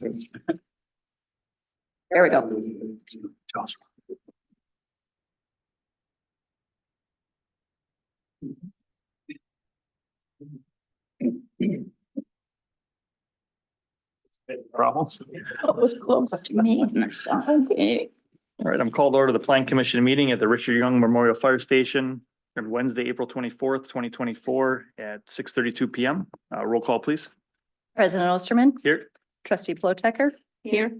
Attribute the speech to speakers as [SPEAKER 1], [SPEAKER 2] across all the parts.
[SPEAKER 1] There we go.
[SPEAKER 2] Problems?
[SPEAKER 1] It was close to me. Okay.
[SPEAKER 2] All right, I'm called to order the Plan Commission meeting at the Richard Young Memorial Fire Station on Wednesday, April 24th, 2024 at 6:32 PM. Roll call, please.
[SPEAKER 3] President Osterman,
[SPEAKER 2] Here.
[SPEAKER 3] trustee Flotecker. Here.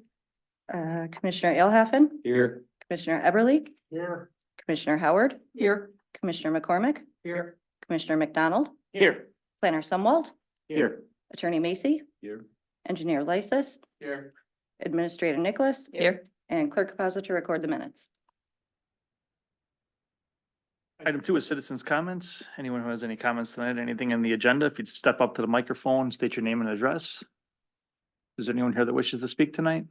[SPEAKER 3] Commissioner Alhaffen,
[SPEAKER 2] Here.
[SPEAKER 3] Commissioner Eberly,
[SPEAKER 2] Here.
[SPEAKER 3] Commissioner Howard,
[SPEAKER 1] Here.
[SPEAKER 3] Commissioner McCormick,
[SPEAKER 2] Here.
[SPEAKER 3] Commissioner McDonald,
[SPEAKER 2] Here.
[SPEAKER 3] Planner Sumwalt,
[SPEAKER 2] Here.
[SPEAKER 3] Attorney Macy,
[SPEAKER 2] Here.
[SPEAKER 3] Engineer Lysis,
[SPEAKER 2] Here.
[SPEAKER 3] Administrator Nicholas.
[SPEAKER 1] Here.
[SPEAKER 3] And Clerk Pazza to record the minutes.
[SPEAKER 2] Item 2 is citizens' comments. Anyone who has any comments tonight, anything on the agenda, if you'd step up to the microphone, state your name and address. Is there anyone here that wishes to speak tonight?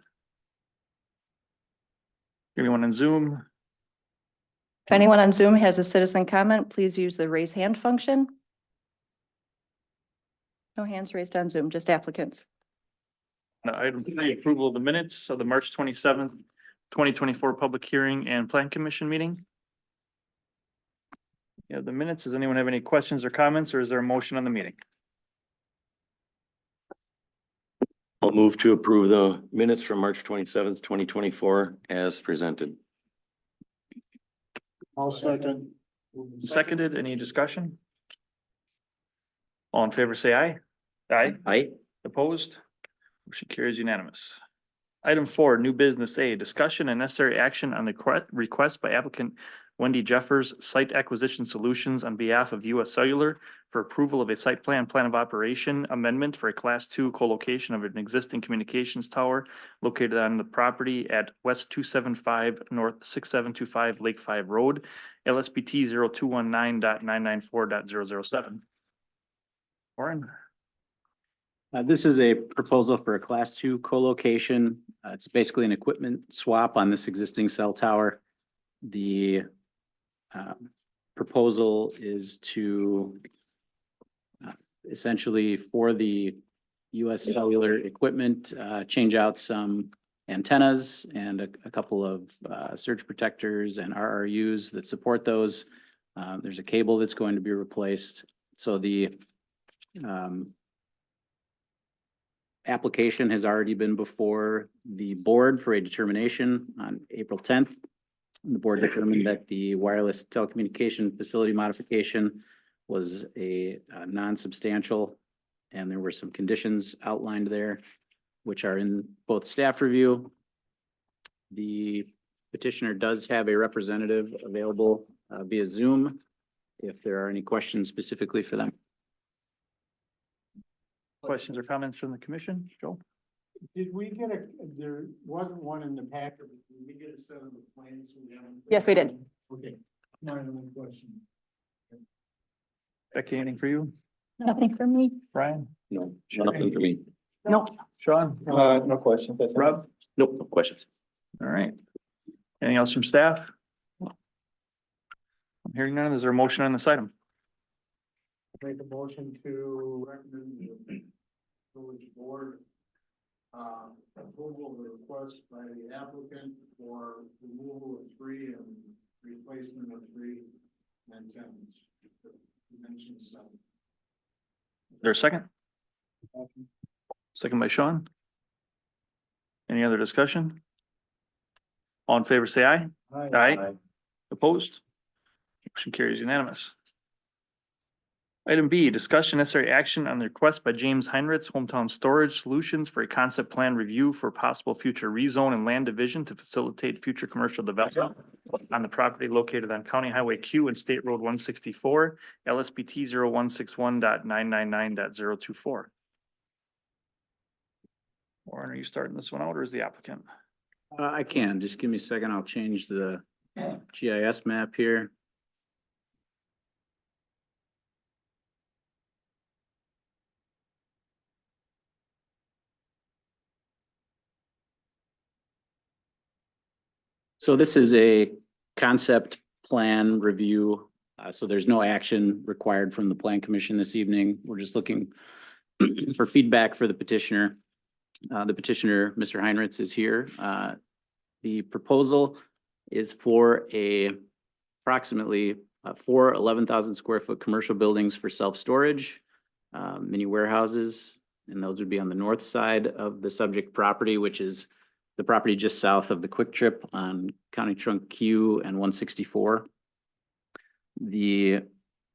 [SPEAKER 2] Anyone on Zoom?
[SPEAKER 3] If anyone on Zoom has a citizen comment, please use the raise hand function. No hands raised on Zoom, just applicants.
[SPEAKER 2] Item 3, approval of the minutes of the March 27th, 2024 public hearing and plan commission meeting. Yeah, the minutes. Does anyone have any questions or comments, or is there a motion on the meeting?
[SPEAKER 4] I'll move to approve the minutes from March 27th, 2024 as presented.
[SPEAKER 5] I'll second.
[SPEAKER 2] Seconded, any discussion? All in favor, say aye. Aye.
[SPEAKER 4] Aye.
[SPEAKER 2] Opposed? Motion carries unanimous. Item 4, new business A, discussion and necessary action on the request by applicant Wendy Jeffers, Site Acquisition Solutions on behalf of US Cellular for approval of a site plan of operation amendment for a Class 2 co-location of an existing communications tower located on the property at West 275 North 6725 Lake 5 Road, LSBT 0219.994.007. Warren?
[SPEAKER 5] This is a proposal for a class 2 co-location. It's basically an equipment swap on this existing cell tower. The proposal is to essentially for the US Cellular equipment, change out some antennas and a couple of surge protectors and RRUs that support those. There's a cable that's going to be replaced. So the application has already been before the board for a determination on April 10th. The board determined that the wireless telecommunication facility modification was a non-substantial, and there were some conditions outlined there, which are in both staff review. The petitioner does have a representative available via Zoom if there are any questions specifically for them.
[SPEAKER 2] Questions or comments from the commission? Joe?
[SPEAKER 6] Did we get there wasn't one in the packet, but did we get a set of the plans?
[SPEAKER 3] Yes, we did.
[SPEAKER 6] Okay, my only question.
[SPEAKER 2] Becky, anything for you?
[SPEAKER 3] Nothing for me.
[SPEAKER 2] Brian?
[SPEAKER 4] No, nothing for me.
[SPEAKER 3] Nope.
[SPEAKER 2] Sean?
[SPEAKER 5] No questions.
[SPEAKER 2] Rob?
[SPEAKER 4] Nope, no questions.
[SPEAKER 2] All right. Anything else from staff? I'm hearing none. Is there a motion on this item?
[SPEAKER 6] Make a motion to recommend the village board approval of the request by the applicant for removal of 3 and replacement of 3 antennas. Dimension 7.
[SPEAKER 2] Is there a second? Second by Sean. Any other discussion? All in favor, say aye. Aye. Opposed? Motion carries unanimous. Item B, discussion necessary action on the request by James Heinrichs, Hometown Storage Solutions for a concept plan review for possible future rezone and land division to facilitate future commercial development on the property located on County Highway Q and State Road 164, LSBT 0161.999.024. Warren, are you starting this one out or is the applicant?
[SPEAKER 5] I can, just give me a second. I'll change the GIS map here. So this is a concept plan review. So there's no action required from the plan commission this evening. We're just looking for feedback for the petitioner. The petitioner, Mr. Heinritz, is here. The proposal is for approximately 4 11,000 square foot commercial buildings for self-storage, mini warehouses, and those would be on the north side of the subject property, which is the property just south of the Quick Trip on County Trunk Q and 164. The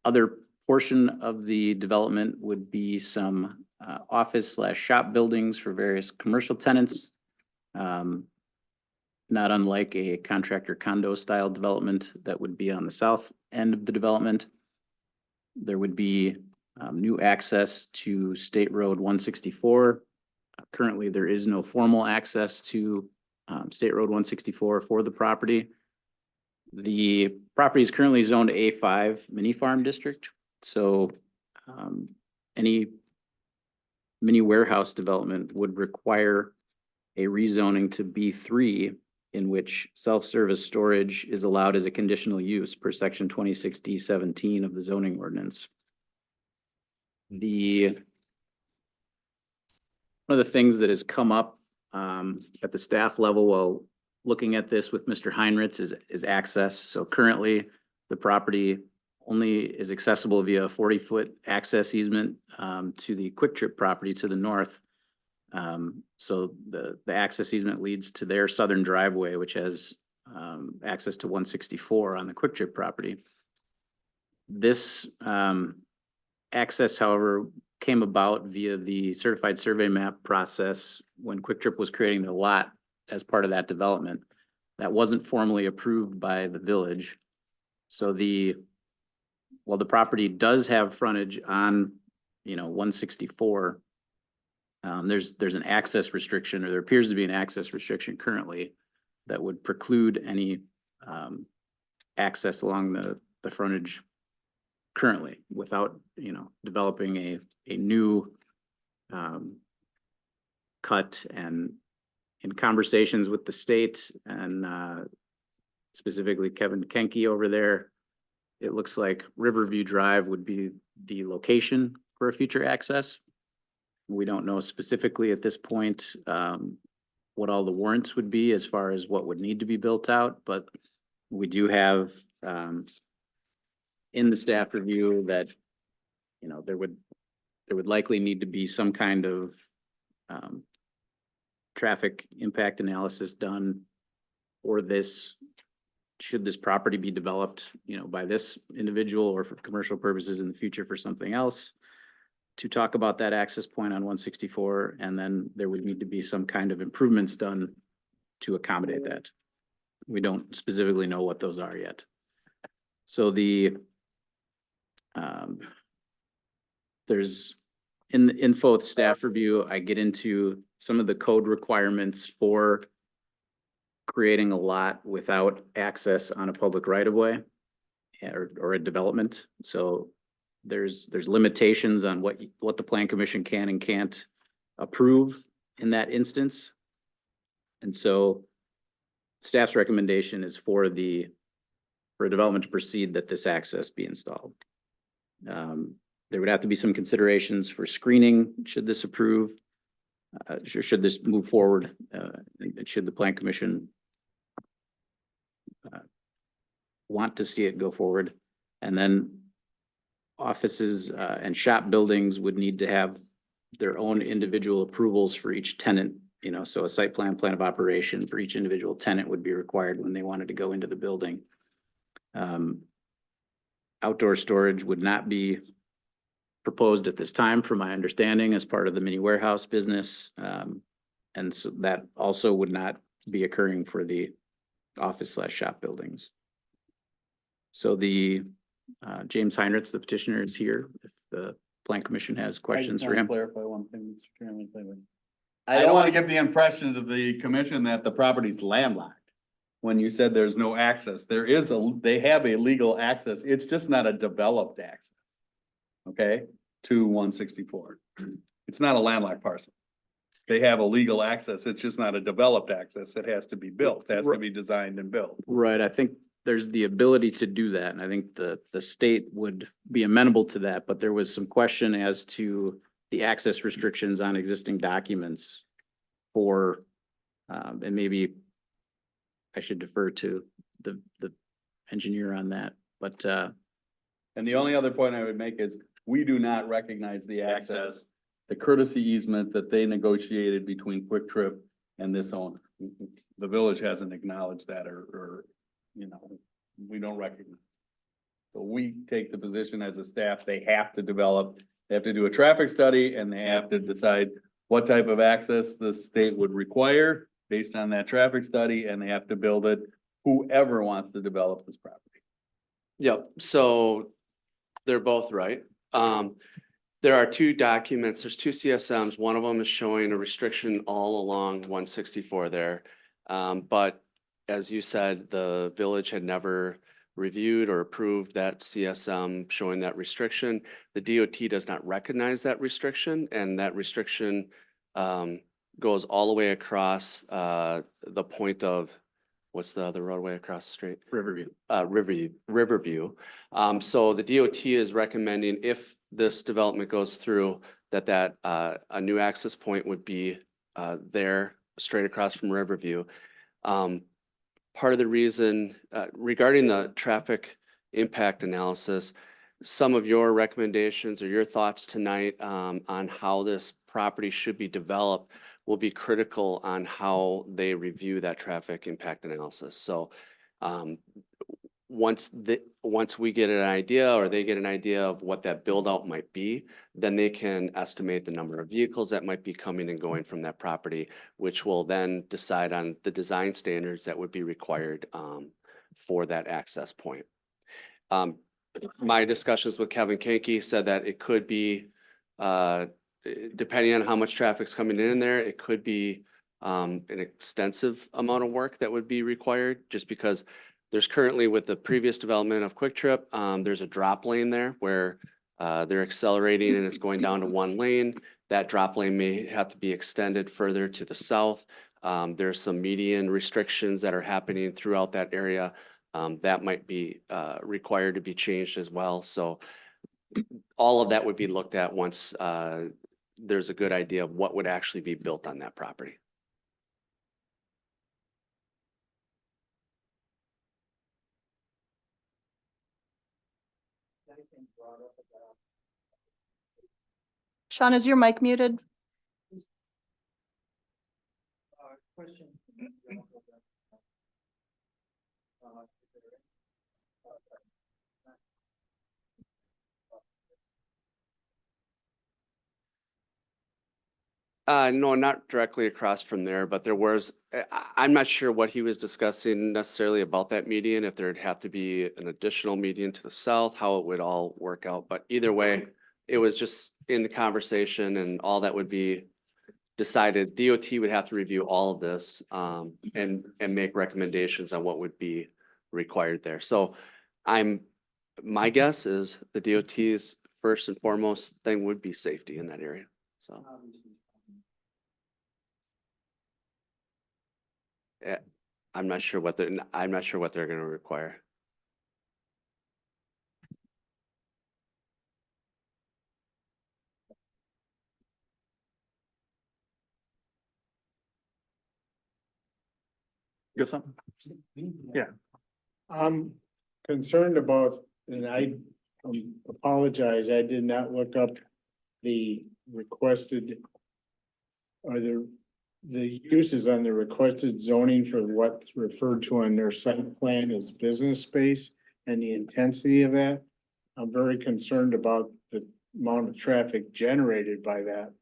[SPEAKER 5] other portion of the development would be some office/shop buildings for various commercial tenants. Not unlike a contractor condo style development that would be on the south end of the development. There would be new access to State Road 164. Currently, there is no formal access to State Road 164 for the property. The property is currently zoned A5 mini farm district. So any mini warehouse development would require a rezoning to B3, in which self-service storage is allowed as a conditional use per section 26D17 of the zoning ordinance. One of the things that has come up at the staff level while looking at this with Mr. Heinritz is access. So currently, the property only is accessible via a 40-foot access easement to the Quick Trip property to the north. So the access easement leads to their southern driveway, which has access to 164 on the Quick Trip property. This access, however, came about via the certified survey map process when Quick Trip was creating the lot as part of that development. That wasn't formally approved by the village. So while the property does have frontage on, 164, there's an access restriction, or there appears to be an access restriction currently that would preclude any access along the frontage currently without, developing a new cut. And in conversations with the state and specifically Kevin Kenke over there, it looks like Riverview Drive would be the location for a future access. We don't know specifically at this point what all the warrants would be as far as what would need to be built out, but we do have in the staff review that, there would likely need to be some kind of traffic impact analysis done for this, should this property be developed, by this individual or for commercial purposes in the future for something else, to talk about that access point on 164, and then there would need to be some kind of improvements done to accommodate that. We don't specifically know what those are yet. So there's in the info staff review, I get into some of the code requirements for creating a lot without access on a public right of way or a development. So there's limitations on what the Plan Commission can and can't approve in that instance. And so staff's recommendation is for a development to proceed that this access be installed. There would have to be some considerations for screening, should this approve, should this move forward, and should the Plan Commission want to see it go forward. And then offices and shop buildings would need to have their own individual approvals for each tenant, so a site plan of operation for each individual tenant would be required when they wanted to go into the building. Outdoor storage would not be proposed at this time, from my understanding, as part of the mini warehouse business. And so that also would not be occurring for the office/shop buildings. So James Heinritz, the petitioner, is here. If the Plan Commission has questions for him.
[SPEAKER 7] Clarify one thing, Mr. Chairman. I don't want to give the impression to the commission that the property's landlocked. When you said there's no access, they have a legal access. It's just not a developed access. Okay, to 164. It's not a landlocked parcel. They have a legal access. It's just not a developed access. It has to be built. It has to be designed and built.
[SPEAKER 5] Right, I think there's the ability to do that, and I think the state would be amenable to that, but there was some question as to the access restrictions on existing documents for, and maybe I should defer to the engineer on that, but,
[SPEAKER 7] And the only other point I would make is, we do not recognize the access, the courtesy easement that they negotiated between Quick Trip and this owner. The village hasn't acknowledged that or, you know, we don't recognize. So we take the position as a staff, they have to develop, they have to do a traffic study and they have to decide what type of access the state would require based on that traffic study, and they have to build it, whoever wants to develop this property.
[SPEAKER 8] Yep, so they're both right. There are two documents, there's two CSMs. One of them is showing a restriction all along 164 there. But as you said, the village had never reviewed or approved that CSM showing that restriction. The DOT does not recognize that restriction, and that restriction goes all the way across the point of, what's the other roadway across the street?
[SPEAKER 5] Riverview.
[SPEAKER 8] Riverview. So the DOT is recommending, if this development goes through, that a new access point would be there straight across from Riverview. Part of the reason regarding the traffic impact analysis, some of your recommendations or your thoughts tonight on how this property should be developed will be critical on how they review that traffic impact analysis. So once we get an idea, or they get an idea of what that build out might be, then they can estimate the number of vehicles that might be coming and going from that property, which will then decide on the design standards that would be required for that access point. My discussions with Kevin Kankey said that it could be, depending on how much traffic's coming in there, it could be an extensive amount of work that would be required, just because there's currently, with the previous development of Quick Trip, there's a drop lane there where they're accelerating and it's going down to one lane. That drop lane may have to be extended further to the south. There's some median restrictions that are happening throughout that area that might be required to be changed as well. So all of that would be looked at once there's a good idea of what would actually be built on that property.
[SPEAKER 3] Sean, is your mic muted?
[SPEAKER 6] Question.
[SPEAKER 8] No, not directly across from there, but there was, I'm not sure what he was discussing necessarily about that median, if there'd have to be an additional median to the south, how it would all work out. But either way, it was just in the conversation, and all that would be decided. DOT would have to review all of this and make recommendations on what would be required there. So my guess is the DOT's first and foremost thing would be safety in that area, so. I'm not sure what they're gonna require.
[SPEAKER 2] You got something? Yeah.
[SPEAKER 6] I'm concerned about, and I apologize, I did not look up the requested or the uses on the requested zoning for what's referred to on their site plan as business space and the intensity of that. I'm very concerned about the amount of traffic generated by that.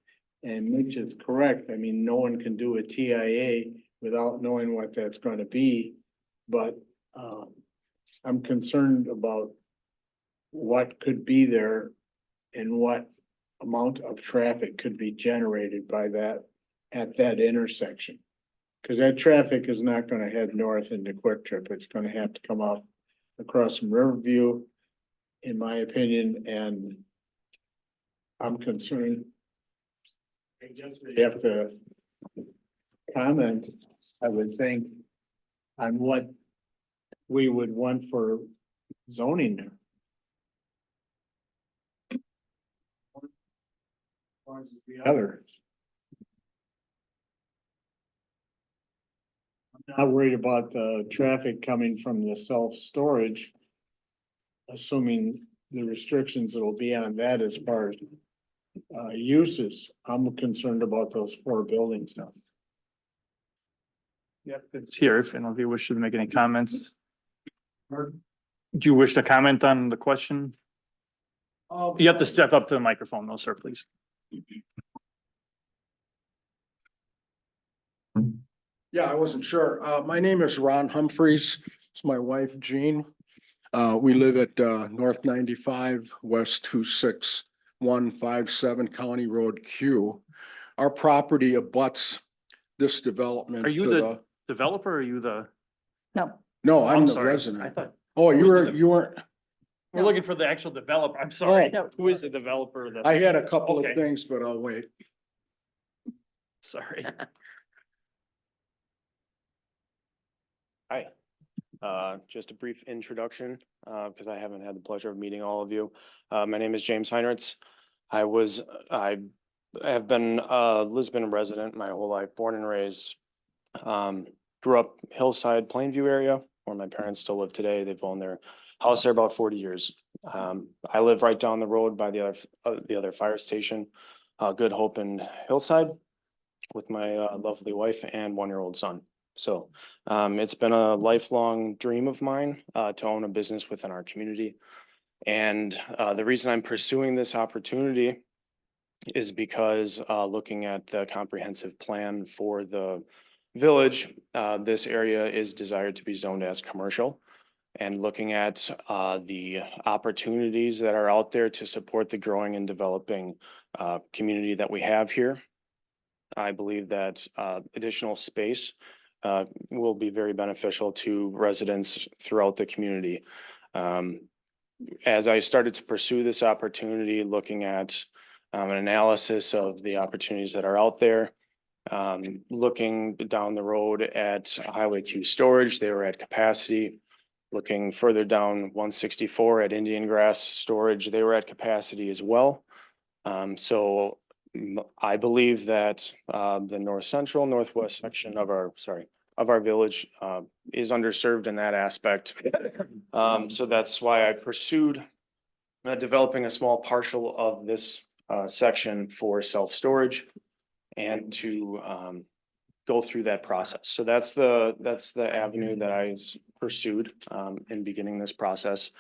[SPEAKER 6] And Mitch is correct. I mean, no one can do a TIA without knowing what that's gonna be. But I'm concerned about what could be there and what amount of traffic could be generated by that at that intersection. Cause that traffic is not gonna head north into Quick Trip. It's gonna have to come up across from Riverview, in my opinion, and I'm concerned. I guess we have to comment, I would think, on what we would want for zoning there. The other. not worried about the traffic coming from the self-storage. Assuming the restrictions that'll be on that as far as uses. I'm concerned about those 4 buildings now.
[SPEAKER 2] Yep, it's here. If any of you wish to make any comments. Do you wish to comment on the question? You have to step up to the microphone, no, sir, please.
[SPEAKER 9] Yeah, I wasn't sure. My name is Ron Humphreys. It's my wife, Jean. We live at North 95, West 26157 County Road Q. Our property abuts this development.
[SPEAKER 2] Are you
[SPEAKER 9] to
[SPEAKER 2] the developer or are you the?
[SPEAKER 3] No,
[SPEAKER 9] No, I'm the
[SPEAKER 2] sorry. I
[SPEAKER 9] resident.
[SPEAKER 2] thought,
[SPEAKER 9] Oh,
[SPEAKER 2] who's the-
[SPEAKER 9] you weren't,
[SPEAKER 2] we're looking for the actual developer. I'm sorry.
[SPEAKER 3] Oh.
[SPEAKER 2] Who is the developer? of the-
[SPEAKER 9] I had a couple of
[SPEAKER 2] Okay.
[SPEAKER 9] things, but I'll wait.
[SPEAKER 2] Sorry.
[SPEAKER 10] Hi, just a brief introduction, because I haven't had the pleasure of meeting all of you. My name is James Heinrichs. I have been a Lisbon resident my whole life, born and raised. Grew up Hillside, Plainview area, where my parents still live today. They've owned their house there about 40 years. I live right down the road by the other fire station, Good Hope in Hillside, with my lovely wife and 1-year-old son. So it's been a lifelong dream of mine to own a business within our community. And the reason I'm pursuing this opportunity is because looking at the comprehensive plan for the village, this area is desired to be zoned as commercial. And looking at the opportunities that are out there to support the growing and developing community that we have here, I believe that additional space will be very beneficial to residents throughout the community. As I started to pursue this opportunity, looking at an analysis of the opportunities that are out there, looking down the road at Highway Q storage, they were at capacity. Looking further down 164 at Indian Grass storage, they were at capacity as well. So I believe that the north central, northwest section of our village is underserved in that aspect. So that's why I pursued developing a small partial of this section for self-storage and to go through that process. So that's the avenue that I pursued in beginning this process.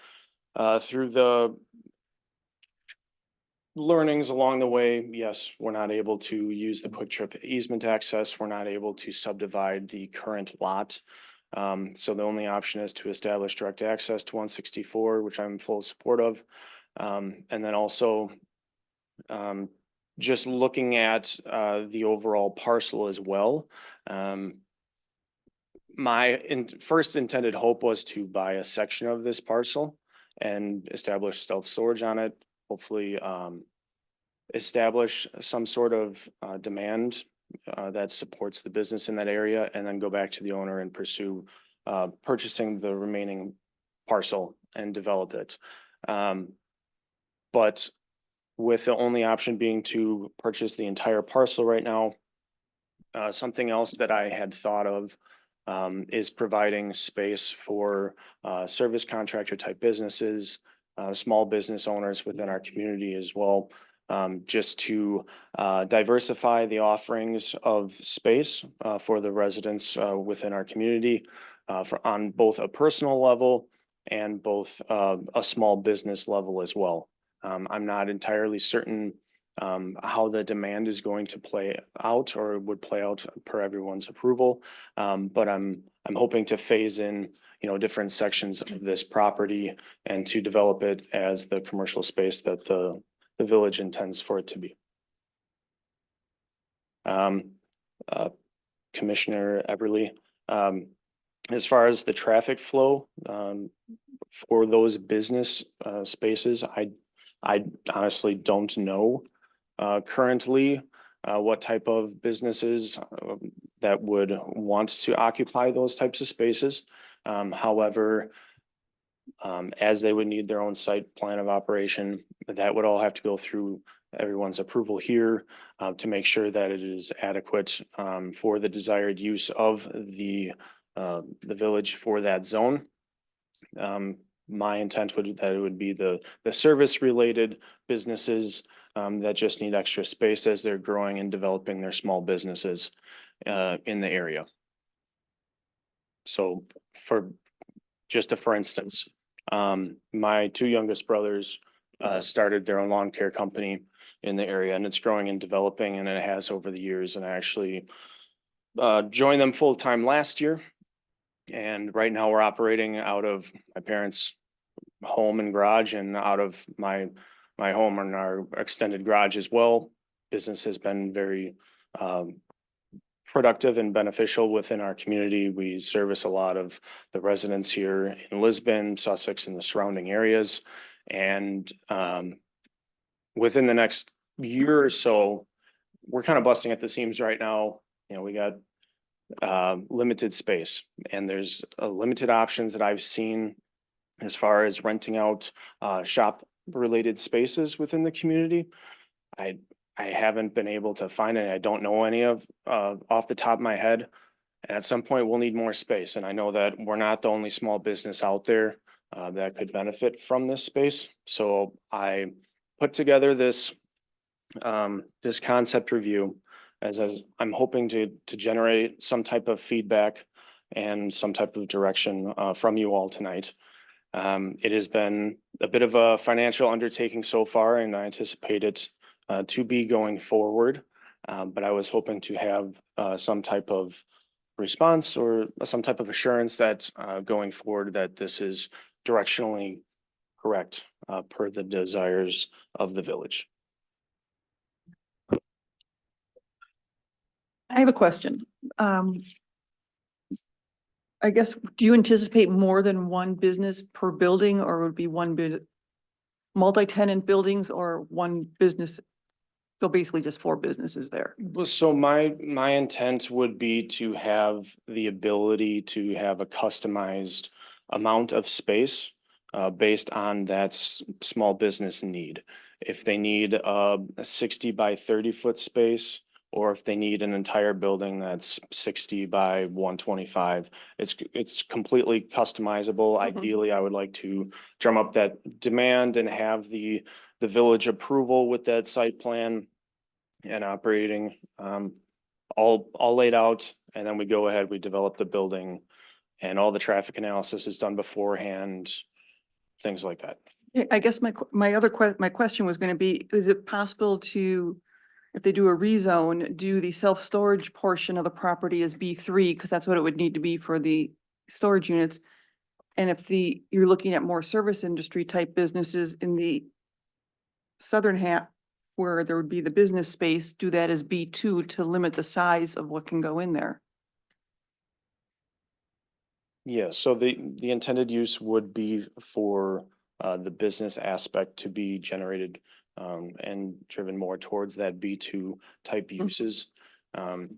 [SPEAKER 10] Through the learnings along the way, yes, we're not able to use the Quick Trip easement access. We're not able to subdivide the current lot. So the only option is to establish direct access to 164, which I'm full support of. And then also just looking at the overall parcel as well. My first intended hope was to buy a section of this parcel and establish self-storage on it. Hopefully establish some sort of demand that supports the business in that area, and then go back to the owner and pursue purchasing the remaining parcel and develop it. But with the only option being to purchase the entire parcel right now, something else that I had thought of is providing space for service contractor type businesses, small business owners within our community as well, just to diversify the offerings of space for the residents within our community on both a personal level and both a small business level as well. I'm not entirely certain how the demand is going to play out or would play out per everyone's approval. But I'm hoping to phase in, different sections of this property and to develop it as the commercial space that the village intends for it to be. Commissioner Eberly, as far as the traffic flow for those business spaces, I honestly don't know currently what type of businesses that would want to occupy those types of spaces. However, as they would need their own site plan of operation, that would all have to go through everyone's approval here to make sure that it is adequate for the desired use of the village for that zone. My intent would that it would be the service related businesses that just need extra space as they're growing and developing their small businesses in the area. So for instance, my two youngest brothers started their own lawn care company in the area, and it's growing and developing, and it has over the years. And I actually joined them full time last year. And right now we're operating out of my parents' home and garage and out of my home and our extended garage as well. Business has been very productive and beneficial within our community. We service a lot of the residents here in Lisbon, Sussex, and the surrounding areas. And within the next year or so, we're kind of busting at the seams right now. You know, we got limited space, and there's limited options that I've seen as far as renting out shop related spaces within the community. I haven't been able to find any. I don't know any of off the top of my head. And at some point we'll need more space. And I know that we're not the only small business out there that could benefit from this space. So I put together this this concept review as I'm hoping to generate some type of feedback and some type of direction from you all tonight. It has been a bit of a financial undertaking so far, and I anticipate it to be going forward. But I was hoping to have some type of response or some type of assurance that going forward that this is directionally correct per the desires of the village.
[SPEAKER 1] I have a question. I guess, do you anticipate more than one business per building, or would it be one multi-tenant buildings or one business? So basically just 4 businesses there.
[SPEAKER 10] Well, so my intent would be to have the ability to have a customized amount of space based on that small business need. If they need a 60 by 30 foot space, or if they need an entire building that's 60 by 125, it's completely customizable. Ideally, I would like to drum up that demand and have the village approval with that site plan and operating all laid out, and then we go ahead, we develop the building, and all the traffic analysis is done beforehand, things like that.
[SPEAKER 1] Yeah, I guess my question was going to be, is it possible to, if they do a rezone, do the self-storage portion of the property as B3, because that's what it would need to be for the storage units? And if you're looking at more service industry type businesses in the southern half, where there would be the business space, do that as B2 to limit the size of what can go in there?
[SPEAKER 10] Yeah, so the intended use would be for the business aspect to be generated and driven more towards that B2 type uses. And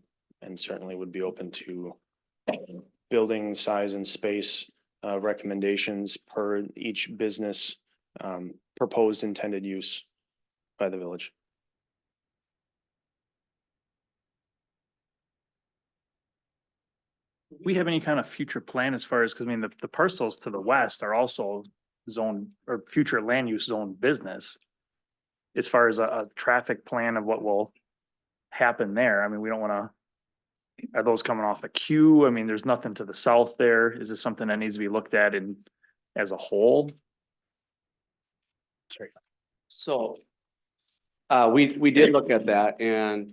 [SPEAKER 10] certainly would be open to building size and space recommendations per each business proposed intended use by the village.
[SPEAKER 2] We have any kind of future plan as far as, because I mean, the parcels to the west are also zone or future land use zone business. As far as a traffic plan of what will happen there, I mean, we don't want to, are those coming off a queue? I mean, there's nothing to the south there. Is this something that needs to be looked at in as a whole? Sorry.
[SPEAKER 8] So we did look at that, and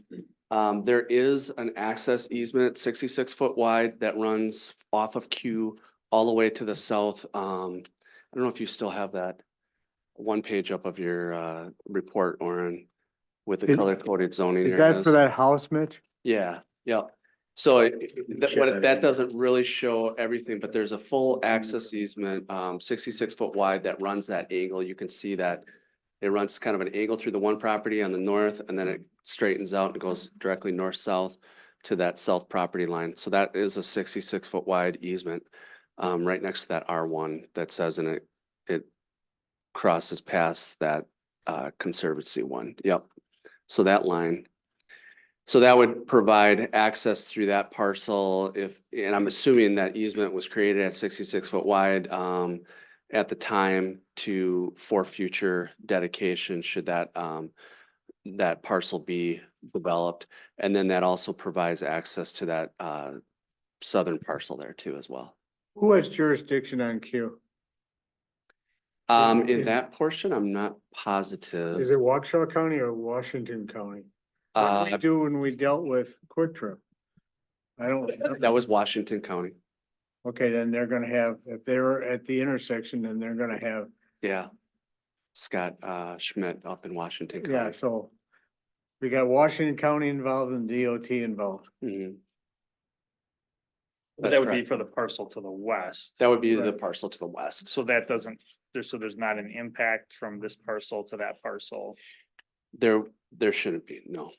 [SPEAKER 8] there is an access easement 66 foot wide that runs off of Q all the way to the south. I don't know if you still have that one page up of your report, Oren, with the color coded zoning.
[SPEAKER 6] Is that for that house, Mitch?
[SPEAKER 8] Yeah, yeah. So that doesn't really show everything, but there's a full access easement, 66 foot wide, that runs that angle. You can see that it runs kind of an angle through the one property on the north, and then it straightens out and goes directly north-south to that south property line. So that is a 66 foot wide easement right next to that R1 that says in it crosses past that Conservancy one. Yep. So that line. So that would provide access through that parcel if, and I'm assuming that easement was created at 66 foot wide at the time for future dedication, should that that parcel be developed. And then that also provides access to that southern parcel there too as well.
[SPEAKER 6] Who has jurisdiction on Q?
[SPEAKER 8] In
[SPEAKER 6] Is-
[SPEAKER 8] that portion, I'm not positive.
[SPEAKER 6] Is it Waukesha County or Washington County? What did we do when we dealt with Quick Trip? I don't.
[SPEAKER 8] That was Washington County.
[SPEAKER 6] Okay, then they're gonna have, if they're at the intersection, then they're gonna have,
[SPEAKER 8] Yeah. Scott Schmidt up in Washington
[SPEAKER 6] yeah,
[SPEAKER 8] County.
[SPEAKER 6] so. We got Washington County involved and DOT involved.
[SPEAKER 8] Mhm.
[SPEAKER 2] But
[SPEAKER 8] That's
[SPEAKER 2] that would be
[SPEAKER 8] correct.
[SPEAKER 2] for the parcel to the west.
[SPEAKER 8] That would be the
[SPEAKER 6] Right.
[SPEAKER 8] parcel to the west.
[SPEAKER 2] So that doesn't, so there's not an impact from this parcel to that parcel.
[SPEAKER 8] There shouldn't be, no.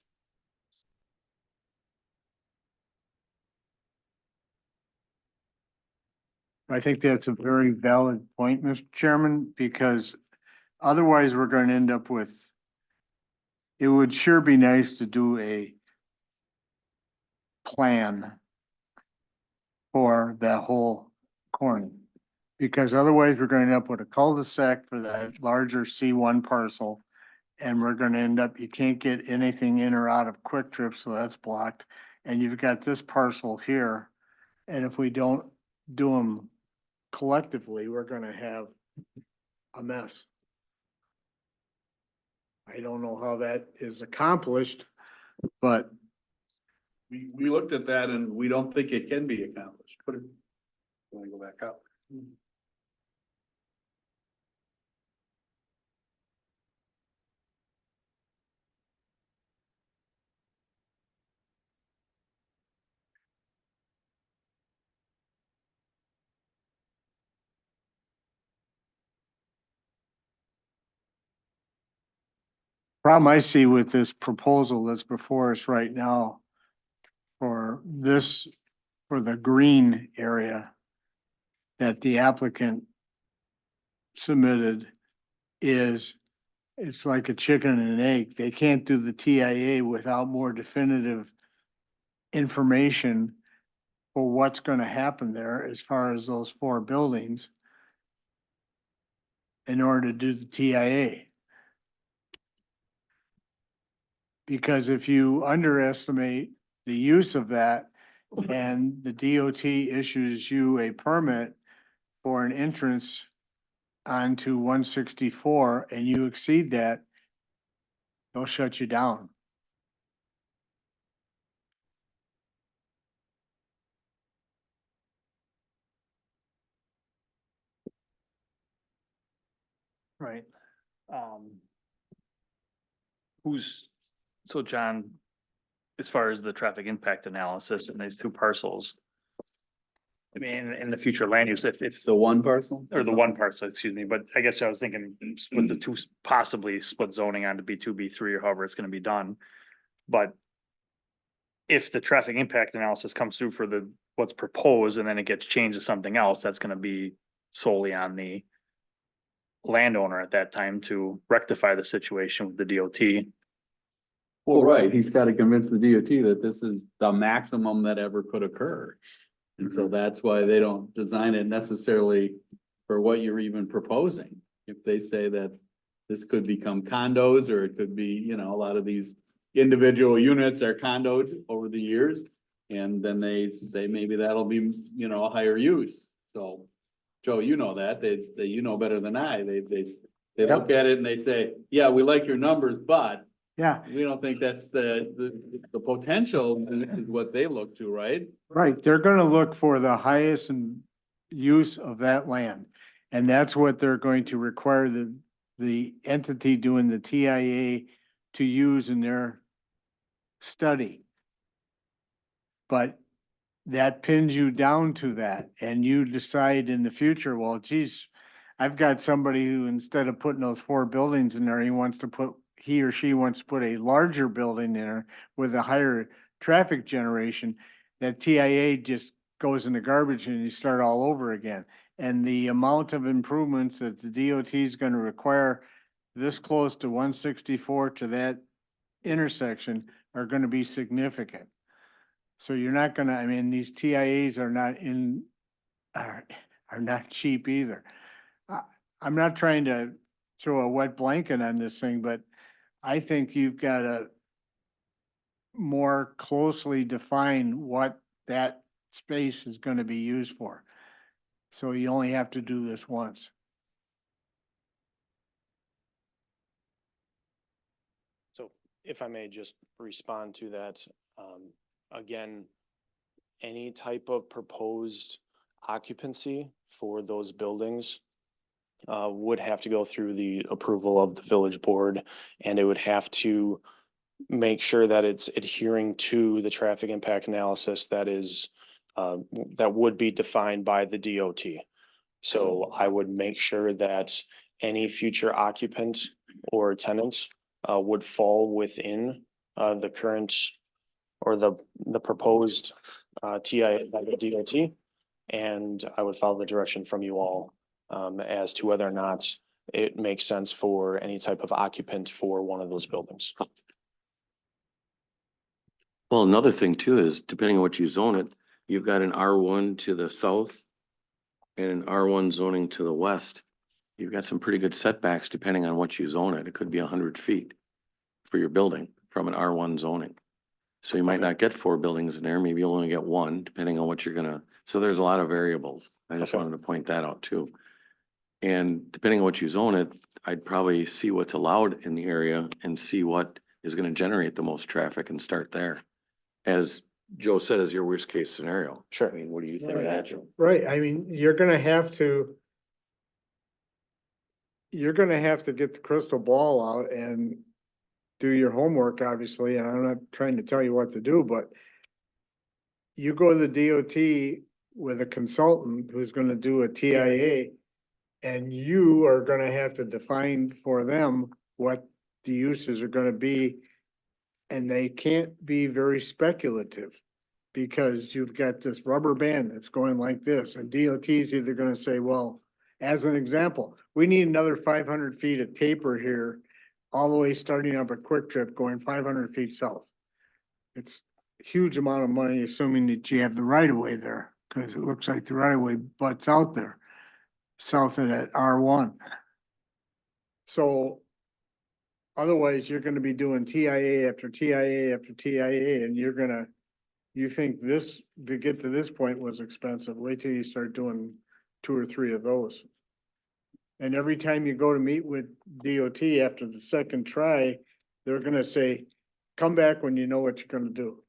[SPEAKER 6] I think that's a very valid point, Mr. Chairman, because otherwise we're gonna end up with. It would sure be nice to do a plan for that whole corner. Because otherwise we're gonna end up with a cul-de-sac for that larger C1 parcel. And we're gonna end up, you can't get anything in or out of Quick Trip, so that's blocked. And you've got this parcel here. And if we don't do them collectively, we're gonna have a mess. I don't know how that is accomplished, but
[SPEAKER 7] We looked at that and we don't think it can be accomplished. Put it. Want to go back up?
[SPEAKER 6] problem I see with this proposal that's before us right now for this, for the green area that the applicant submitted is, it's like a chicken and an egg. They can't do the TIA without more definitive information for what's gonna happen there as far as those 4 buildings in order to do the TIA. Because if you underestimate the use of that and the DOT issues you a permit for an entrance onto 164 and you exceed that, they'll shut you down.
[SPEAKER 2] Right. So John, as far as the traffic impact analysis in these 2 parcels. I mean, in the future land use, if
[SPEAKER 7] The one parcel?
[SPEAKER 2] or the 1 parcel, excuse me, but I guess I was thinking split the 2, possibly split zoning onto B2, B3, or however it's gonna be done. But if the traffic impact analysis comes through for what's proposed and then it gets changed to something else, that's gonna be solely on the landowner at that time to rectify the situation with the DOT.
[SPEAKER 7] Well, right, he's got to convince the DOT that this is the maximum that ever could occur. And so that's why they don't design it necessarily for what you're even proposing. If they say that this could become condos, or it could be, you know, a lot of these individual units are condoed over the years. And then they say maybe that'll be, you know, a higher use. So, Joe, you know that, you know better than I. They look at it and they say, yeah, we like your numbers, but
[SPEAKER 6] Yeah,
[SPEAKER 7] we don't think that's the potential is what they look to, right?
[SPEAKER 6] right. They're gonna look for the highest and use of that land. And that's what they're going to require the entity doing the TIA to use in their study. But that pins you down to that, and you decide in the future, well, geez, I've got somebody who, instead of putting those 4 buildings in there, he or she wants to put a larger building in there with a higher traffic generation. That TIA just goes in the garbage and you start all over again. And the amount of improvements that the DOT is gonna require this close to 164 to that intersection are gonna be significant. So you're not gonna, I mean, these TIAs are not are not cheap either. I'm not trying to throw a wet blanket on this thing, but I think you've gotta more closely define what that space is gonna be used for. So you only have to do this once.
[SPEAKER 10] So if I may just respond to that, again, any type of proposed occupancy for those buildings would have to go through the approval of the village board, and it would have to make sure that it's adhering to the traffic impact analysis that is that would be defined by the DOT. So I would make sure that any future occupant or tenant would fall within the current or the proposed TI by the DOT. And I would follow the direction from you all as to whether or not it makes sense for any type of occupant for one of those buildings.
[SPEAKER 4] Well, another thing too is depending on what you zone it, you've got an R1 to the south and an R1 zoning to the west. You've got some pretty good setbacks depending on what you zone it. It could be 100 feet for your building from an R1 zoning. So you might not get 4 buildings in there, maybe you'll only get 1, depending on what you're gonna, so there's a lot of variables. I just
[SPEAKER 10] Okay.
[SPEAKER 4] wanted to point that out too. And depending on what you zone it, I'd probably see what's allowed in the area and see what is gonna generate the most traffic and start there. As Joe said, is your worst case scenario.
[SPEAKER 10] Sure.
[SPEAKER 4] I mean, what do you think of that, Joe?
[SPEAKER 6] Right, I mean, you're gonna have to get the crystal ball out and do your homework, obviously, and I'm not trying to tell you what to do, but you go to the DOT with a consultant who's gonna do a TIA, and you are gonna have to define for them what the uses are gonna be, and they can't be very speculative, because you've got this rubber band that's going like this, and DOT's either gonna say, well, as an example, we need another 500 feet of taper here, all the way starting up a Quick Trip going 500 feet south. It's a huge amount of money, assuming that you have the right of way there, because it looks like the right of way butts out there, south of that R1. So otherwise, you're gonna be doing TIA after TIA after TIA, and you think this, to get to this point was expensive. Wait till you start doing 2 or 3 of those. And every time you go to meet with DOT after the second try, they're gonna say, come back when you know what you're gonna do.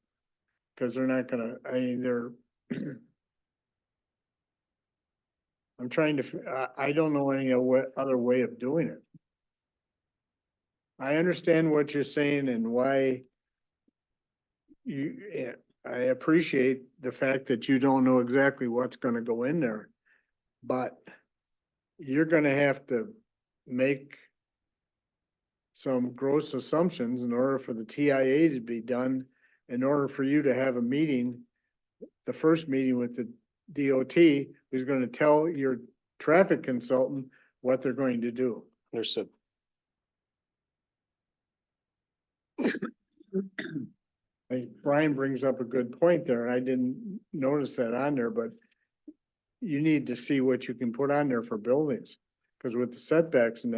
[SPEAKER 6] Cause they're not gonna, I mean, they're. I'm trying to, I don't know any other way of doing it. I understand what you're saying and why I appreciate the fact that you don't know exactly what's gonna go in there. But you're gonna have to make some gross assumptions in order for the TIA to be done, in order for you to have a meeting, the first meeting with the DOT, who's gonna tell your traffic consultant what they're going to do.
[SPEAKER 10] Understood.
[SPEAKER 6] I think Brian brings up a good point there, and I didn't notice that on there, but you need to see what you can put on there for buildings, because with the setbacks and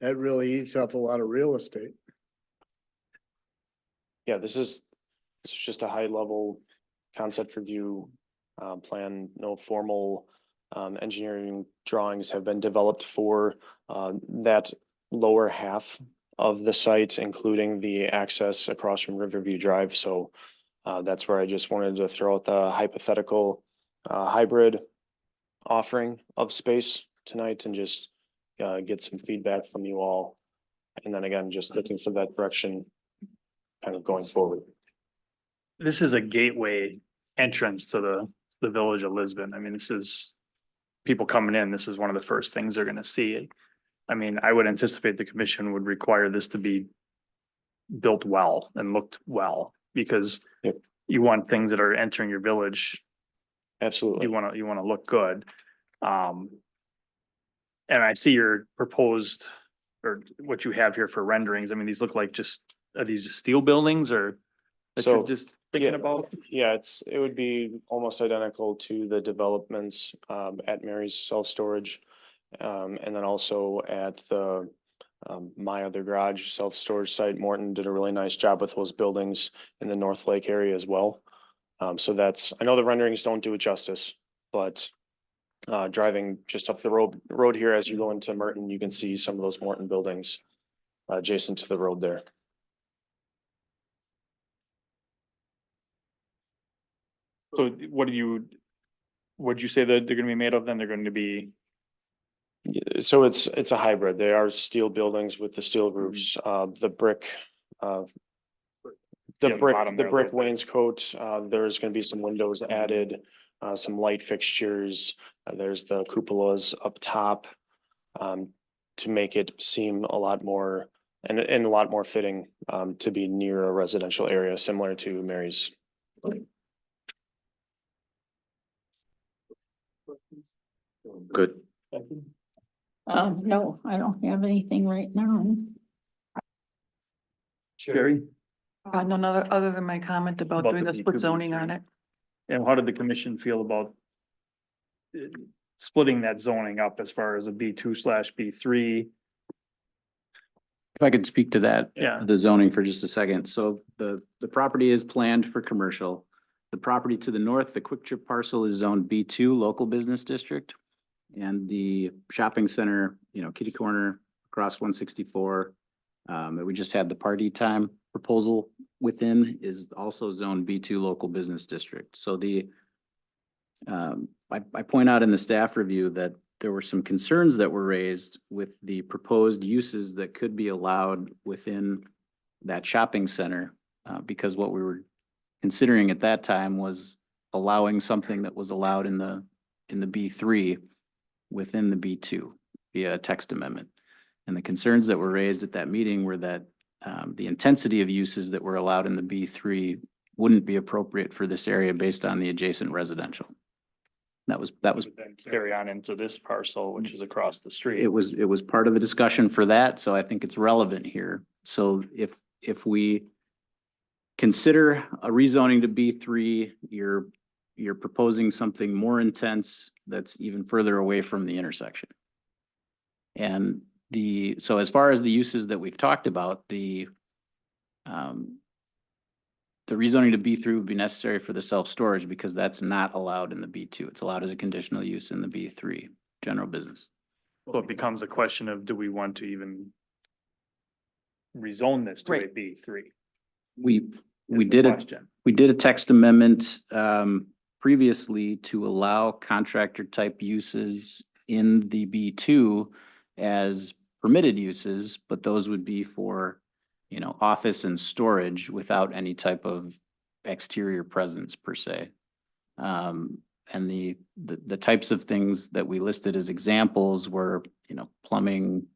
[SPEAKER 6] that really eats up a lot of real estate.
[SPEAKER 10] Yeah, this is just a high level concept review plan. No formal engineering drawings have been developed for that lower half of the site, including the access across from Riverview Drive. So that's where I just wanted to throw out the hypothetical hybrid offering of space tonight and just get some feedback from you all. And then again, just looking for that direction kind of going forward.
[SPEAKER 2] This is a gateway entrance to the village of Lisbon. I mean, this is people coming in, this is one of the first things they're gonna see. I mean, I would anticipate the commission would require this to be built well and looked well, because
[SPEAKER 10] Yep.
[SPEAKER 2] you want things that are entering your village,
[SPEAKER 10] Absolutely.
[SPEAKER 2] you wanna look good. And I see your proposed or what you have here for renderings, I mean, these look like are these just steel buildings or that
[SPEAKER 10] So,
[SPEAKER 2] you're just thinking
[SPEAKER 10] yeah.
[SPEAKER 2] about?
[SPEAKER 10] Yeah, it would be almost identical to the developments at Mary's Self-Storage. And then also at the My Other Garage self-storage site. Morton did a really nice job with those buildings in the North Lake area as well. So I know the renderings don't do it justice, but driving just up the road here as you go into Merton, you can see some of those Morton buildings adjacent to the road there.
[SPEAKER 2] So what'd you say that they're gonna be made of then? They're going to be,
[SPEAKER 10] So it's a hybrid. They are steel buildings with the steel roofs, the brick,
[SPEAKER 2] Yeah, the bottom
[SPEAKER 10] the
[SPEAKER 2] there a
[SPEAKER 10] brick
[SPEAKER 2] little bit.
[SPEAKER 10] wainscot. There's gonna be some windows added, some light fixtures. There's the cupolas up top, to make it seem a lot more and a lot more fitting, to be near a residential area similar to Mary's.
[SPEAKER 4] Good.
[SPEAKER 11] No, I don't have anything right now.
[SPEAKER 2] Jerry?
[SPEAKER 1] None other than my comment about
[SPEAKER 2] About
[SPEAKER 1] doing
[SPEAKER 2] the
[SPEAKER 1] the split
[SPEAKER 2] B2,
[SPEAKER 1] zoning on
[SPEAKER 2] B3.
[SPEAKER 1] it.
[SPEAKER 2] And how did the commission feel about splitting that zoning up as far as a B2/B3?
[SPEAKER 5] If I could speak to that.
[SPEAKER 2] Yeah.
[SPEAKER 5] The zoning for just a second. So the property is planned for commercial. The property to the north, the Quick Trip parcel is zoned B2 local business district. And the shopping center, kitty corner across 164, that we just had the party time proposal within is also zoned B2 local business district. So I point out in the staff review that there were some concerns that were raised with the proposed uses that could be allowed within that shopping center. Because what we were considering at that time was allowing something that was allowed in the B3 within the B2 via a text amendment. And the concerns that were raised at that meeting were that the intensity of uses that were allowed in the B3 wouldn't be appropriate for this area based on the adjacent residential. That was
[SPEAKER 2] Then carry on into this parcel, which is across the street.
[SPEAKER 5] It was part of the discussion for that, so I think it's relevant here. So if we consider a rezoning to B3, you're proposing something more intense that's even further away from the intersection. And so as far as the uses that we've talked about, the rezoning to B3 would be necessary for the self-storage because that's not allowed in the B2. It's allowed as a conditional use in the B3, general business.
[SPEAKER 2] So it becomes a question of, do we want to even rezone this to a
[SPEAKER 1] Right.
[SPEAKER 2] B3?
[SPEAKER 5] We
[SPEAKER 2] is the
[SPEAKER 5] did it.
[SPEAKER 2] question.
[SPEAKER 5] We did a text amendment previously to allow contractor type uses in the B2 as permitted uses, but those would be for, office and storage without any type of exterior presence per se. And the types of things that we listed as examples were, plumbing,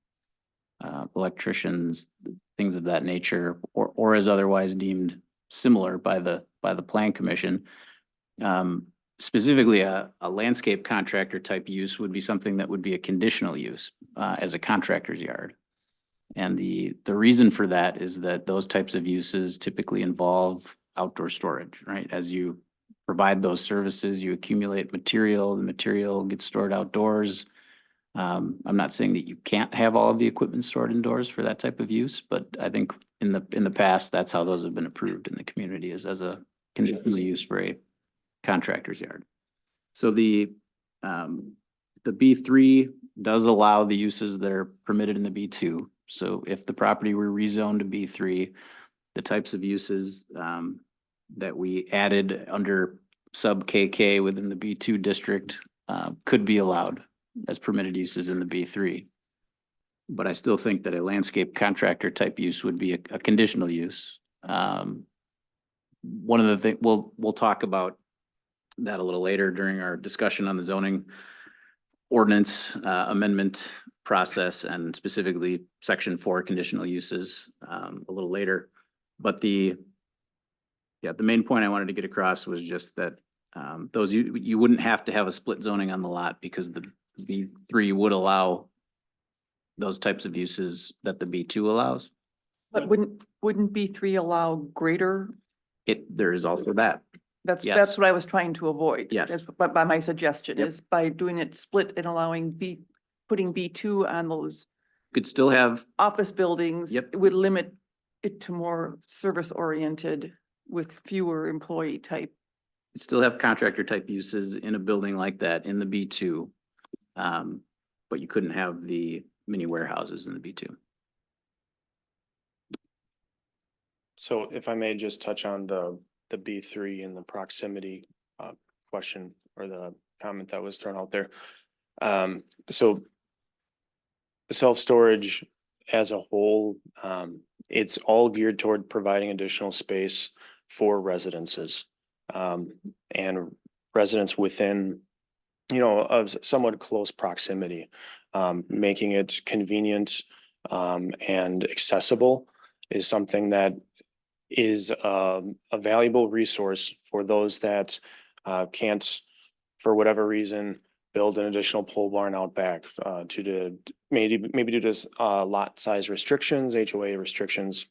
[SPEAKER 5] electricians, things of that nature, or as otherwise deemed similar by the plan commission. Specifically, a landscape contractor type use would be something that would be a conditional use as a contractor's yard. And the reason for that is that those types of uses typically involve outdoor storage, right? As you provide those services, you accumulate material, the material gets stored outdoors. I'm not saying that you can't have all of the equipment stored indoors for that type of use, but I think in the past, that's how those have been approved in the community is as a conditional use for a contractor's yard. So the B3 does allow the uses that are permitted in the B2. So if the property were rezoned to B3, the types of uses that we added under sub KK within the B2 district could be allowed as permitted uses in the B3. But I still think that a landscape contractor type use would be a conditional use. One of the things, we'll talk about that a little later during our discussion on the zoning ordinance amendment process and specifically section 4 conditional uses a little later. But the main point I wanted to get across was just that you wouldn't have to have a split zoning on the lot because the B3 would allow those types of uses that the B2 allows.
[SPEAKER 1] But wouldn't B3 allow greater?
[SPEAKER 5] There is also that.
[SPEAKER 1] That's
[SPEAKER 5] Yes.
[SPEAKER 1] what I was trying to avoid.
[SPEAKER 5] Yes.
[SPEAKER 1] That's but by my suggestion
[SPEAKER 5] Yep.
[SPEAKER 1] is by doing it split and allowing putting B2 on those
[SPEAKER 5] Could still have,
[SPEAKER 1] office buildings.
[SPEAKER 5] Yep.
[SPEAKER 1] It would limit it to more service oriented with fewer employee type.
[SPEAKER 5] still have contractor type uses in a building like that in the B2. But you couldn't have the mini warehouses in the B2.
[SPEAKER 10] So if I may just touch on the B3 and the proximity question or the comment that was thrown out there. So self-storage as a whole, it's all geared toward providing additional space for residences. And residents within, of somewhat close proximity, making it convenient and accessible is something that is a valuable resource for those that can't, for whatever reason, build an additional pole barn out back due to maybe due to lot size restrictions, HOA restrictions,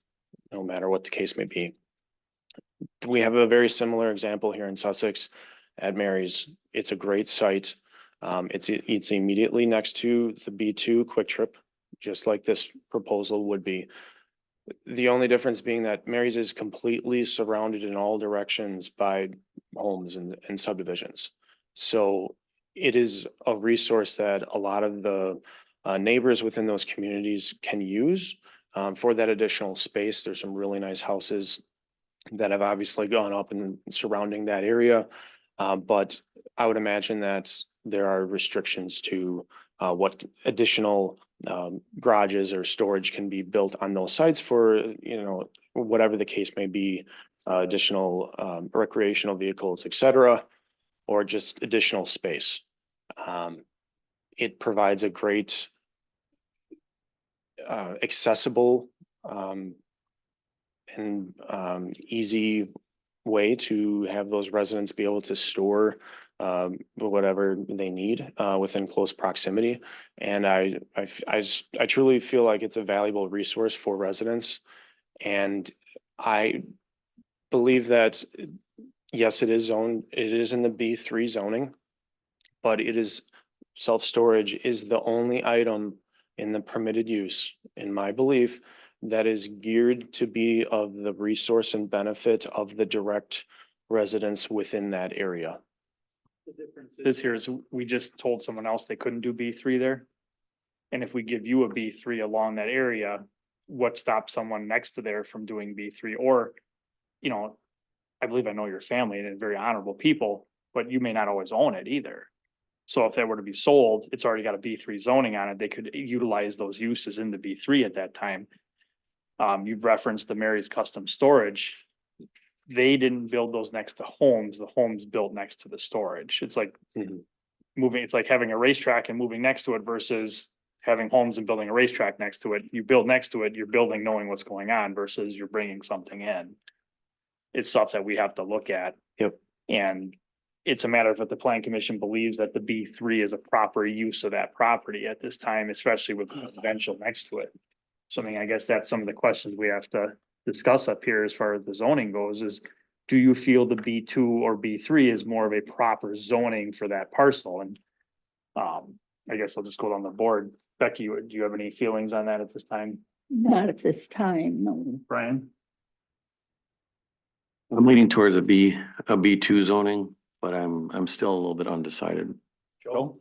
[SPEAKER 10] no matter what the case may be. We have a very similar example here in Sussex at Mary's. It's a great site. It's immediately next to the B2 Quick Trip, just like this proposal would be. The only difference being that Mary's is completely surrounded in all directions by homes and subdivisions. So it is a resource that a lot of the neighbors within those communities can use for that additional space. There's some really nice houses that have obviously gone up and surrounding that area. But I would imagine that there are restrictions to what additional garages or storage can be built on those sites for, whatever the case may be, additional recreational vehicles, et cetera, or just additional space. It provides a great accessible and easy way to have those residents be able to store whatever they need within close proximity. And I truly feel like it's a valuable resource for residents. And I believe that, yes, it is in the B3 zoning, but self-storage is the only item in the permitted use, in my belief, that is geared to be of the resource and benefit of the direct residents within that area.
[SPEAKER 2] This here is, we just told someone else they couldn't do B3 there. And if we give you a B3 along that area, what stops someone next to there from doing B3? Or, I believe I know your family and they're very honorable people, but you may not always own it either. So if that were to be sold, it's already got a B3 zoning on it. They could utilize those uses in the B3 at that time. You've referenced the Mary's Custom Storage. They didn't build those next to homes. The homes built next to the storage. It's like it's like having a racetrack and moving next to it versus having homes and building a racetrack next to it. You build next to it, you're building knowing what's going on versus you're bringing something in. It's stuff that we have to look at.
[SPEAKER 10] Yep.
[SPEAKER 2] And it's a matter of if the plan commission believes that the B3 is a proper use of that property at this time, especially with residential next to it. So I mean, I guess that's some of the questions we have to discuss up here as far as the zoning goes is, do you feel the B2 or B3 is more of a proper zoning for that parcel? And I guess I'll just go down the board. Becky, do you have any feelings on that at this time?
[SPEAKER 11] Not at this time, no.
[SPEAKER 2] Brian?
[SPEAKER 4] I'm leaning towards a B2 zoning, but I'm still a little bit undecided.
[SPEAKER 2] Joe?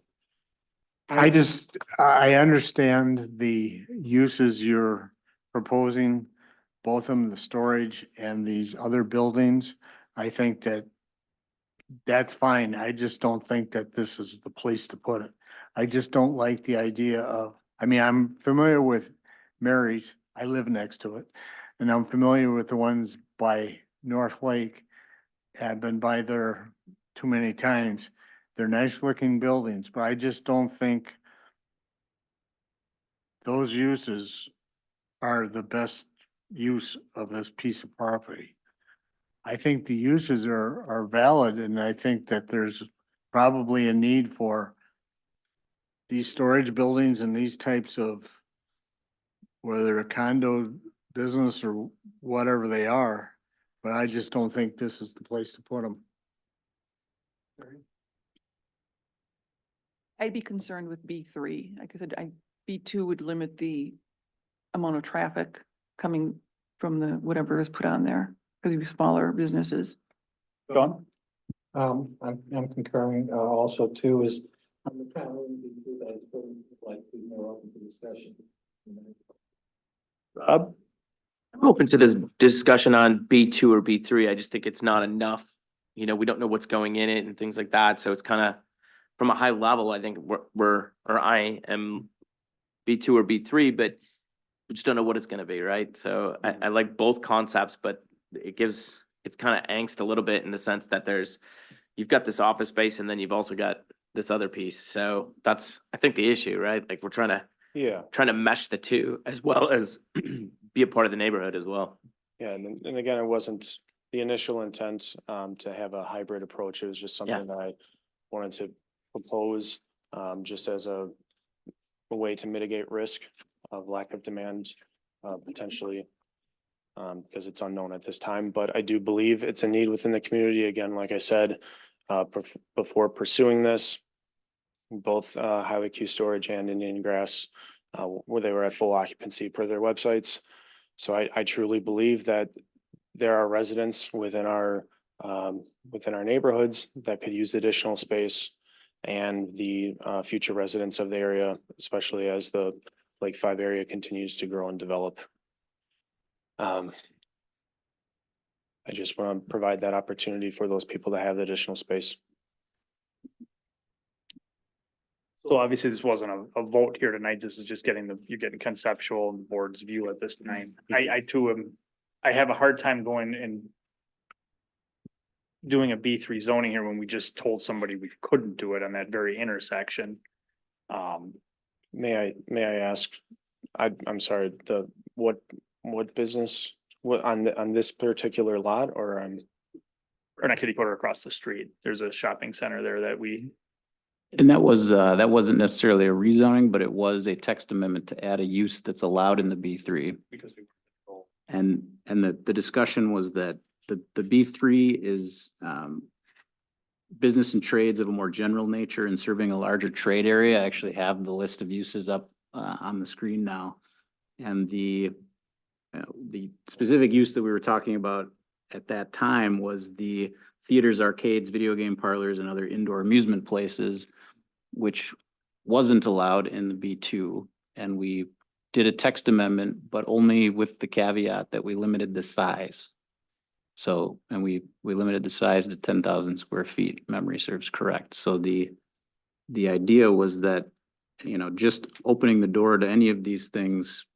[SPEAKER 6] I understand the uses you're proposing, both of them, the storage and these other buildings. I think that's fine. I just don't think that this is the place to put it. I just don't like the idea of, I'm familiar with Mary's. I live next to it. And I'm familiar with the ones by North Lake. I've been by there too many times. They're nice looking buildings, but I just don't think those uses are the best use of this piece of property. I think the uses are valid, and I think that there's probably a need for these storage buildings and these types of whether a condo business or whatever they are, but I just don't think this is the place to put them.
[SPEAKER 1] I'd be concerned with B3. Like I said, B2 would limit the amount of traffic coming from the, whatever is put on there, because of smaller businesses.
[SPEAKER 2] John?
[SPEAKER 6] I'm concurring, also too, is on the calendar, I still like to be more open to discussion.
[SPEAKER 2] Rob?
[SPEAKER 12] I'm open to this discussion on B2 or B3. I just think it's not enough. You know, we don't know what's going in it and things like that. So it's kind of from a high level, I think I am B2 or B3, but we just don't know what it's going to be, right? So I like both concepts, but it's kind of angst a little bit in the sense that you've got this office space and then you've also got this other piece. So that's, I think, the issue, right? Like we're trying to mesh the two as well as be a part of the neighborhood as well.
[SPEAKER 10] Yeah, and again, it wasn't the initial intent to have a hybrid approach. It was just something that I wanted to propose just as a way to mitigate risk of lack of demand potentially because it's unknown at this time. But I do believe it's a need within the community. Again, like I said, before pursuing this, both Highway Q Storage and Indian Grass, where they were at full occupancy per their websites. So I truly believe that there are residents within our neighborhoods that could use additional space, and the future residents of the area, especially as the Lake 5 area continues to grow and develop. I just want to provide that opportunity for those people to have the additional space.
[SPEAKER 2] So obviously this wasn't a vote here tonight. This is just you're getting conceptual and the board's view at this tonight. I too I have a hard time going and doing a B3 zoning here when we just told somebody we couldn't do it on that very intersection.
[SPEAKER 10] May I ask, I'm sorry, what business, what on this particular lot or on?
[SPEAKER 2] Or not kitty corner across the street. There's a shopping center there that
[SPEAKER 5] And that wasn't necessarily a rezoning, but it was a text amendment to add a use that's allowed in the B3.
[SPEAKER 2] because we.
[SPEAKER 5] And the discussion was that the B3 is business and trades of a more general nature and serving a larger trade area. I actually have the list of uses up on the screen now. And the specific use that we were talking about at that time was the theaters, arcades, video game parlors, and other indoor amusement places, which wasn't allowed in the B2. And we did a text amendment, but only with the caveat that we limited the size. So, and we limited the size to 10,000 square feet, if memory serves correct. So the idea was that, you know, just opening the door to any of these things,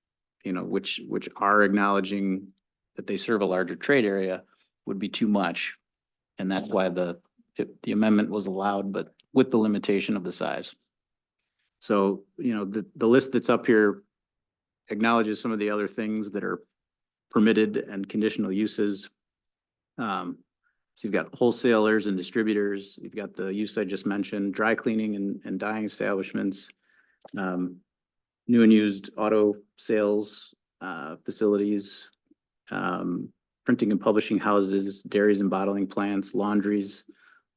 [SPEAKER 5] you know, which are acknowledging that they serve a larger trade area would be too much. And that's why the amendment was allowed, but with the limitation of the size. So, you know, the list that's up here acknowledges some of the other things that are permitted and conditional uses. So you've got wholesalers and distributors, you've got the use I just mentioned, dry cleaning and dyeing establishments, new and used auto sales facilities, printing and publishing houses, dairies and bottling plants, laundries,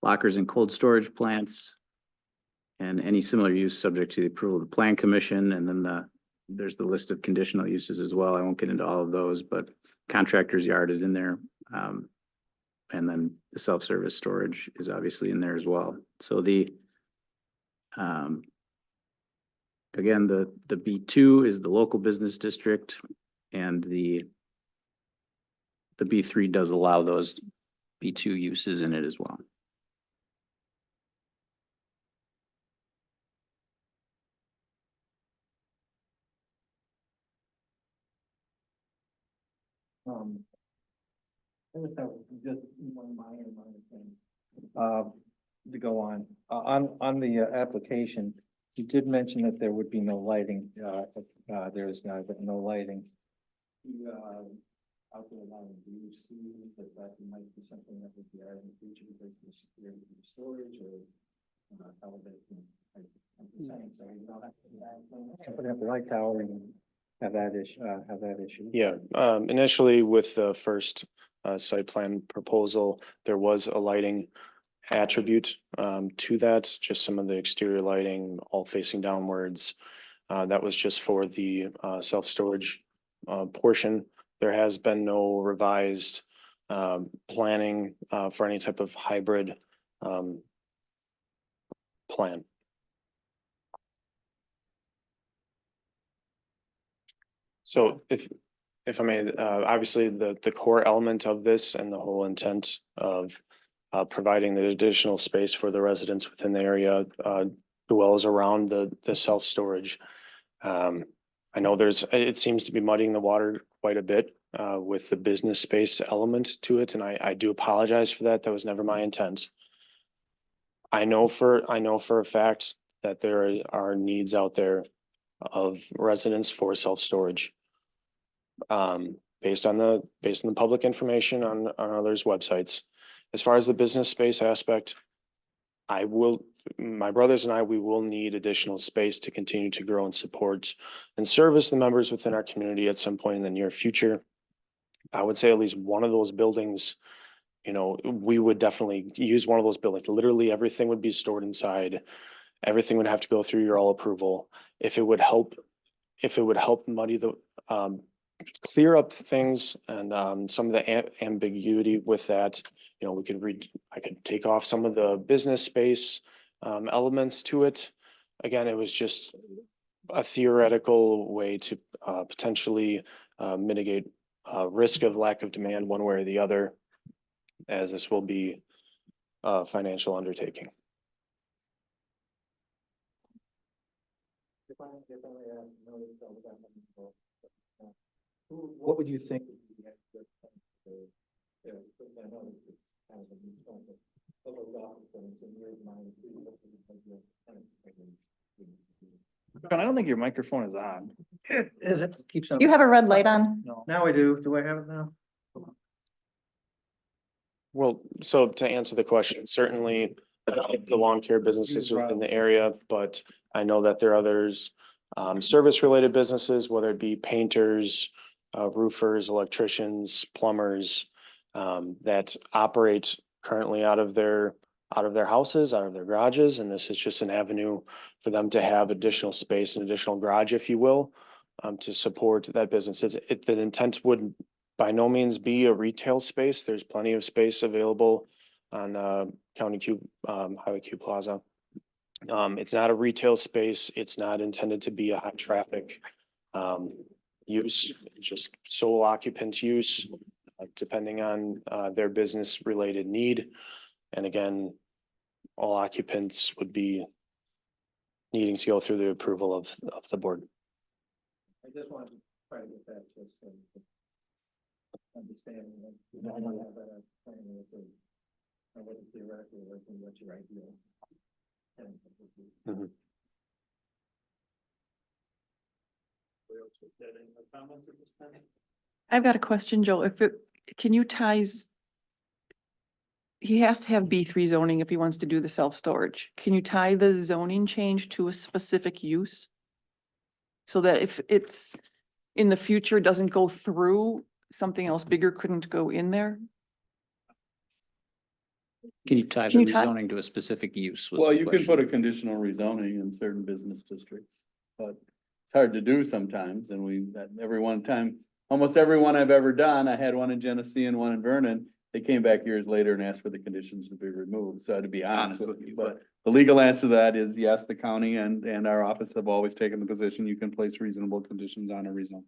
[SPEAKER 5] lockers and cold storage plants, and any similar use subject to the approval of the Plan Commission. And then there's the list of conditional uses as well. I won't get into all of those, but contractor's yard is in there. And then the self-service storage is obviously in there as well. So again, the B2 is the local business district, and the B3 does allow those B2 uses in it as well.
[SPEAKER 6] I just have just one minor thing, to go on. On the application, you did mention that there would be no lighting, there is no lighting. Outdoor lighting, do you see that might be something that would be added in the future because of security for storage or elevation? I'm just saying, so you don't have to put up the light tower and
[SPEAKER 5] have that issue.
[SPEAKER 10] Yeah, initially with the first site plan proposal, there was a lighting attribute to that, just some of the exterior lighting all facing downwards. That was just for the self-storage portion. There has been no revised planning for any type of hybrid plan. So if I may, obviously the core element of this and the whole intent of providing the additional space for the residents within the area dwells around the self-storage. I know it seems to be muddying the water quite a bit with the business space element to it, and I do apologize for that. That was never my intent. I know for a fact that there are needs out there of residents for self-storage. Based on the public information on others' websites. As far as the business space aspect, my brothers and we will need additional space to continue to grow and support and service the members within our community at some point in the near future. I would say at least one of those buildings, we would definitely use one of those buildings. Literally everything would be stored inside. Everything would have to go through your all approval. If it would help muddy the, clear up things and some of the ambiguity with that, I could take off some of the business space elements to it. Again, it was just a theoretical way to potentially mitigate risk of lack of demand one way or the other, as this will be a financial undertaking.
[SPEAKER 9] What would you think?
[SPEAKER 2] John, I don't think your microphone is on.
[SPEAKER 9] Is it? Keeps on.
[SPEAKER 3] You have a red light on?
[SPEAKER 2] No.
[SPEAKER 9] Now I do. Do I have it now?
[SPEAKER 10] Well, so to answer the question, certainly the lawn care businesses within the area, but I know that there are others, service-related businesses, whether it be painters, roofers, electricians, plumbers, that operate currently out of their houses, out of their garages, and this is just an avenue for them to have additional space and additional garage, if you will, to support that business. The intent would by no means be a retail space. There's plenty of space available on County Q, Highway Q Plaza. It's not a retail space. It's not intended to be a high traffic use, just sole occupant use, depending on their business related need. And again, all occupants would be needing to go through the approval of the board.
[SPEAKER 9] I just wanted to try to get that just understanding. I don't have that as planning. It's what it theoretically was and what your idea is.
[SPEAKER 1] I've got a question, Joel. Can you he has to have B3 zoning if he wants to do the self-storage. Can you tie the zoning change to a specific use? So that if it's in the future, doesn't go through, something else bigger couldn't go in there?
[SPEAKER 5] Can you tie the
[SPEAKER 1] Can you tie-
[SPEAKER 5] rezoning to a specific use? was
[SPEAKER 7] Well,
[SPEAKER 5] the
[SPEAKER 7] you can put
[SPEAKER 5] question.
[SPEAKER 7] a conditional rezoning in certain business districts, but it's hard to do sometimes, and almost everyone I've ever done, I had one in Genesee and one in Vernon. They came back years later and asked for the conditions to be removed, so to be honest with you, but the legal answer to that is yes, the county and our office have always taken the position you can place reasonable conditions on a rezone.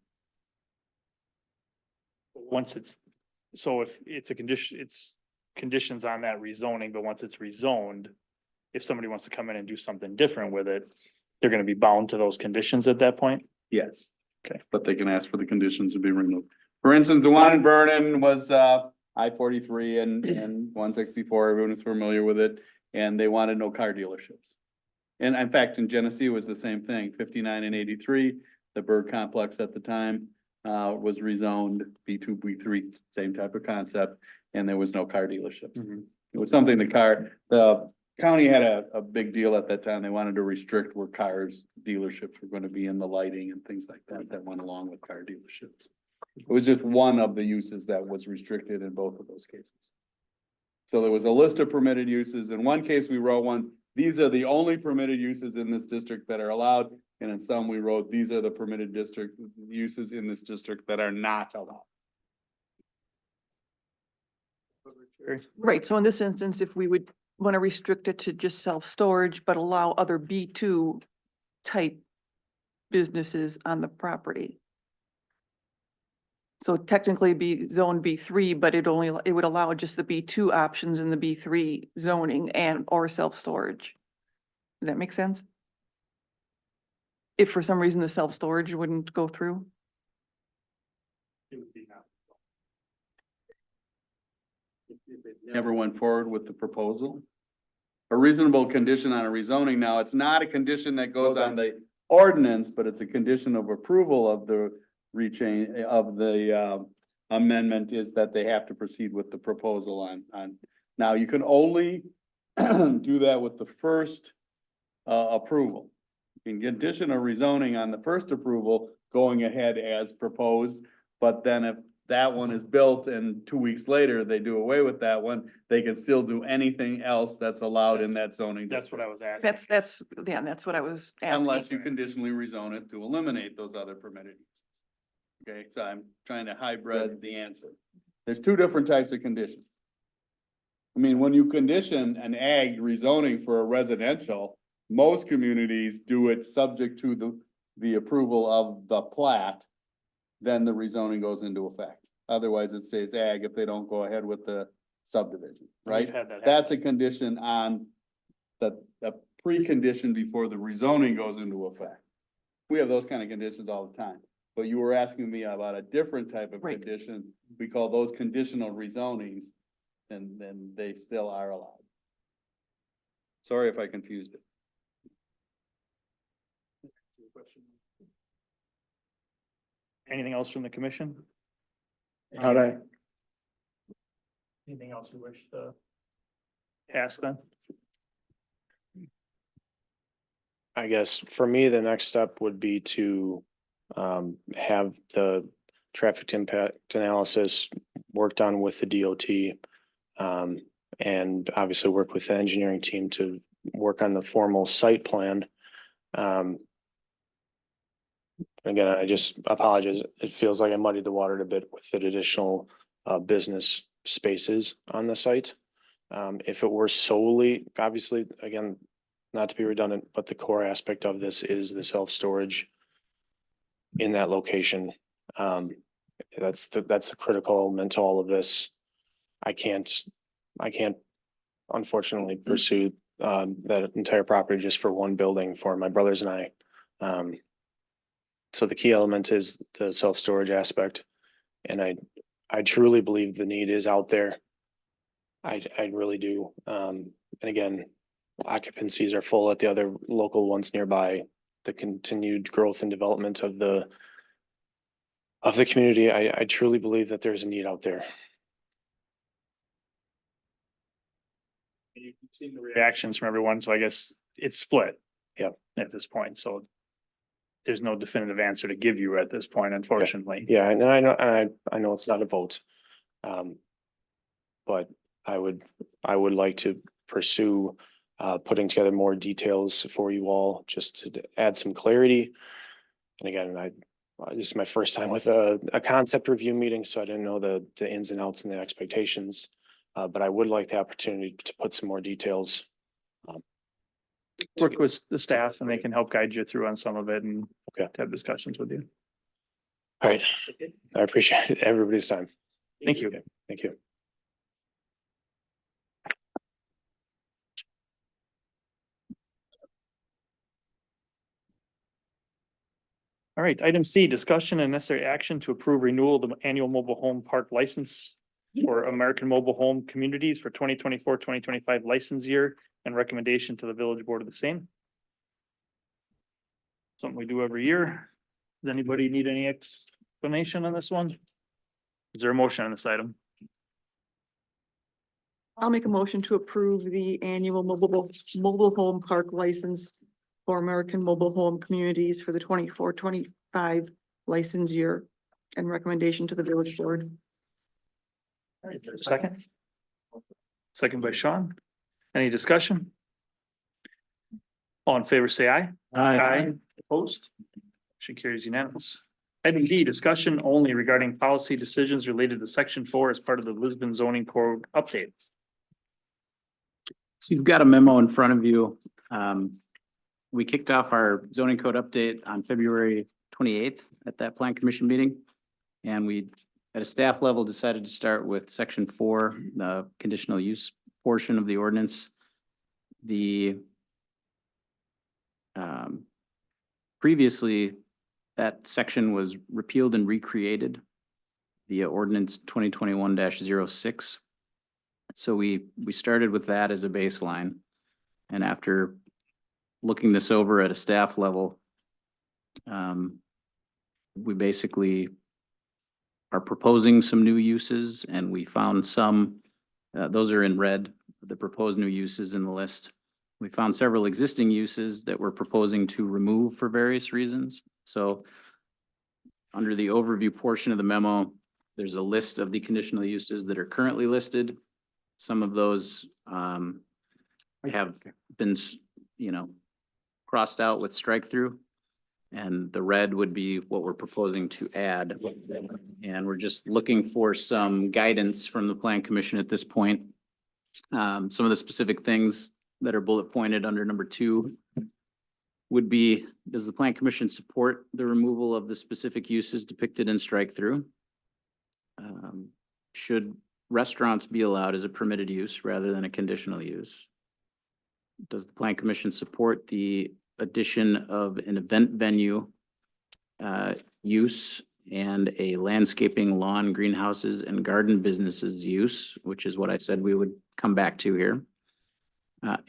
[SPEAKER 2] So if it's a condition, it's conditions on that rezoning, but once it's rezoned, if somebody wants to come in and do something different with it, they're gonna be bound to those conditions at that point?
[SPEAKER 7] Yes.
[SPEAKER 2] Okay.
[SPEAKER 7] But they can ask for the conditions to be removed. For instance, the one in Vernon was I-43 and 164, everyone is familiar with it, and they wanted no car dealerships. And in fact, in Genesee, it was the same thing, 59 and 83, the Berg complex at the time was rezoned B2, B3, same type of concept, and there was no car dealerships. It was something the county had a big deal at that time. They wanted to restrict where cars dealerships were gonna be in the lighting and things like that, that went along with car dealerships. It was just one of the uses that was restricted in both of those cases. So there was a list of permitted uses. In one case, we wrote one, these are the only permitted uses in this district that are allowed. And in some, we wrote, these are the permitted district uses in this district that are not allowed.
[SPEAKER 1] Right, so in this instance, if we would want to restrict it to just self-storage, but allow other B2 type businesses on the property. So technically be zone B3, but it would allow just the B2 options in the B3 zoning and or self-storage. Does that make sense? If for some reason the self-storage wouldn't go through?
[SPEAKER 7] Never went forward with the proposal. A reasonable condition on a rezoning. Now, it's not a condition that goes on the ordinance, but it's a condition of approval of the amendment is that they have to proceed with the proposal on. Now, you can only do that with the first approval. You can condition a rezoning on the first approval going ahead as proposed, but then if that one is built and 2 weeks later they do away with that one, they can still do anything else that's allowed in that zoning
[SPEAKER 2] That's what
[SPEAKER 7] district.
[SPEAKER 2] I was asking.
[SPEAKER 1] That's what I was asking.
[SPEAKER 7] Unless you conditionally rezone it to eliminate those other permitted uses. Okay, so I'm trying to hybrid the answer. There's two different types of conditions. I mean, when you condition an ag rezoning for a residential, most communities do it subject to the approval of the plat. Then the rezoning goes into effect. Otherwise, it stays ag if they don't go ahead with the subdivision, right?
[SPEAKER 2] We've had that
[SPEAKER 7] That's a condition on the precondition before the rezoning goes into effect. We have those kind of conditions all the time, but you were asking me about a different type of
[SPEAKER 1] Right.
[SPEAKER 7] condition. We call those conditional rezonings, and then they still are allowed. Sorry if I confused it.
[SPEAKER 2] Anything else from the commission?
[SPEAKER 9] All right.
[SPEAKER 2] Anything else you wish to ask them?
[SPEAKER 10] I guess for me, the next step would be to have the traffic impact analysis worked on with the DOT. And obviously work with the engineering team to work on the formal site plan. Again, I just apologize. It feels like I muddied the water a bit with the additional business spaces on the site. If it were solely, obviously, again, not to be redundant, but the core aspect of this is the self-storage in that location. That's the critical element to all of this. I can't unfortunately pursue that entire property just for one building for my brothers and I. So the key element is the self-storage aspect. And I truly believe the need is out there. I really do. And again, occupancies are full at the other local ones nearby. The continued growth and development of the community, I truly believe that there's a need out there.
[SPEAKER 2] You've seen the reactions from everyone, so I guess it's split.
[SPEAKER 10] Yep.
[SPEAKER 2] At this point, so there's no definitive answer to give you at this point, unfortunately.
[SPEAKER 10] Yeah, and I know it's not a vote. But I would like to pursue putting together more details for you all, just to add some clarity. And again, this is my first time with a concept review meeting, so I didn't know the ins and outs and the expectations. But I would like the opportunity to put some more details.
[SPEAKER 2] Work with the staff and they can help guide you through on some of it and
[SPEAKER 10] Okay.
[SPEAKER 2] have discussions with you.
[SPEAKER 10] All right, I appreciate everybody's time.
[SPEAKER 2] Thank you.
[SPEAKER 10] Thank you.
[SPEAKER 2] All right, item C, discussion and necessary action to approve renewal of the annual mobile home park license for American Mobile Home Communities for 2024-2025 license year and recommendation to the village board of the same. Something we do every year. Does anybody need any explanation on this one? Is there a motion on this item?
[SPEAKER 1] I'll make a motion to approve the annual mobile home park license for American Mobile Home Communities for the 24-25 license year and recommendation to the village board.
[SPEAKER 2] All right, there's a second. Second by Sean. Any discussion? All in favor, say aye. Opposed? Motion carries unanimous. Item D, discussion only regarding policy decisions related to section 4 as part of the Lisbon zoning code update.
[SPEAKER 5] So you've got a memo in front of you. We kicked off our zoning code update on February 28th at that plan commission meeting. And we, at a staff level, decided to start with section 4, the conditional use portion of the ordinance. The previously, that section was repealed and recreated via ordinance 2021-06. So we started with that as a baseline. And after looking this over at a staff level, we basically are proposing some new uses, and we found some, those are in red, the proposed new uses in the list. We found several existing uses that we're proposing to remove for various reasons. So under the overview portion of the memo, there's a list of the conditional uses that are currently listed. Some of those have been, crossed out with strike through. And the red would be what we're proposing to add. And we're just looking for some guidance from the Plan Commission at this point. Some of the specific things that are bullet pointed under number 2 would be, does the Plan Commission support the removal of the specific uses depicted in strike through? Should restaurants be allowed as a permitted use rather than a conditional use? Does the Plan Commission support the addition of an event venue use and a landscaping, lawn, greenhouses, and garden businesses use, which is what I said we would come back to here,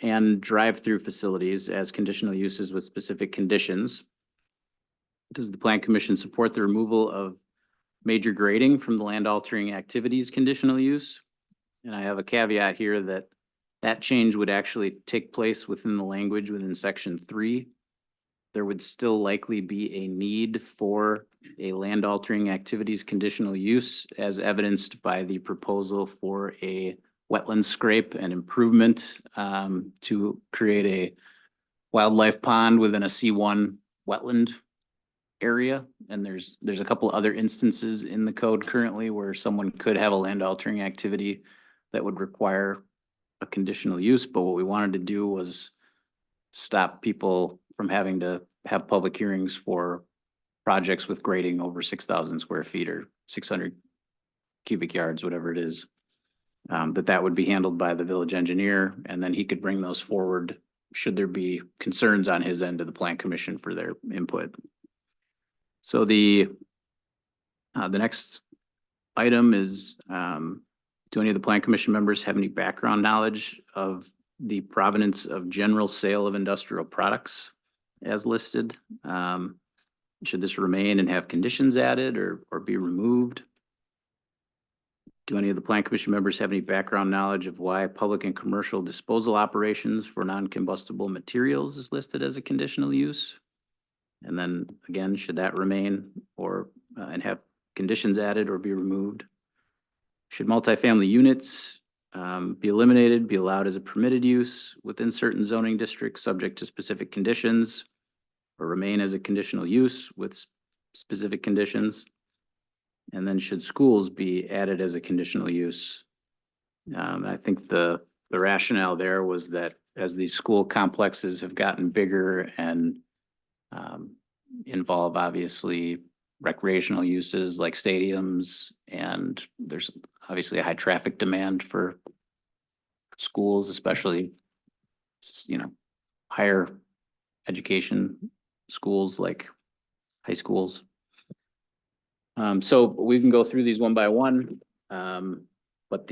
[SPEAKER 5] and drive-through facilities as conditional uses with specific conditions? Does the Plan Commission support the removal of major grading from the land altering activities conditional use? And I have a caveat here that that change would actually take place within the language within section 3. There would still likely be a need for a land altering activities conditional use as evidenced by the proposal for a wetland scrape and improvement to create a wildlife pond within a C1 wetland area. And there's a couple other instances in the code currently where someone could have a land altering activity that would require a conditional use, but what we wanted to do was stop people from having to have public hearings for projects with grading over 6,000 square feet or 600 cubic yards, whatever it is. That would be handled by the village engineer, and then he could bring those forward should there be concerns on his end of the Plan Commission for their input. So the next item is, do any of the Plan Commission members have any background knowledge of the provenance of general sale of industrial products as listed? Should this remain and have conditions added or be removed? Do any of the Plan Commission members have any background knowledge of why public and commercial disposal operations for non-combustible materials is listed as a conditional use? And then again, should that remain or and have conditions added or be removed? Should multifamily units be eliminated, be allowed as a permitted use within certain zoning districts subject to specific conditions, or remain as a conditional use with specific conditions? And then should schools be added as a conditional use? I think the rationale there was that as these school complexes have gotten bigger and involve obviously recreational uses like stadiums, and there's obviously a high traffic demand for schools, especially, higher education schools like high schools. So we can go through these one by one, but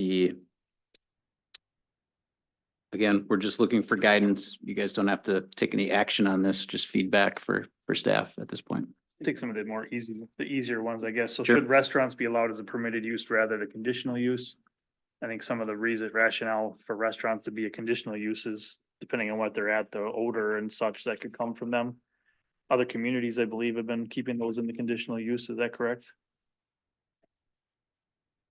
[SPEAKER 5] again, we're just looking for guidance. You guys don't have to take any action on this, just feedback for staff at this point.
[SPEAKER 2] Take some of the easier ones, I guess. So
[SPEAKER 5] Sure.
[SPEAKER 2] should restaurants be allowed as a permitted use rather than a conditional use? I think some of the reason rationale for restaurants to be a conditional use is depending on what they're at, the odor and such that could come from them. Other communities, I believe, have been keeping those in the conditional use. Is that correct?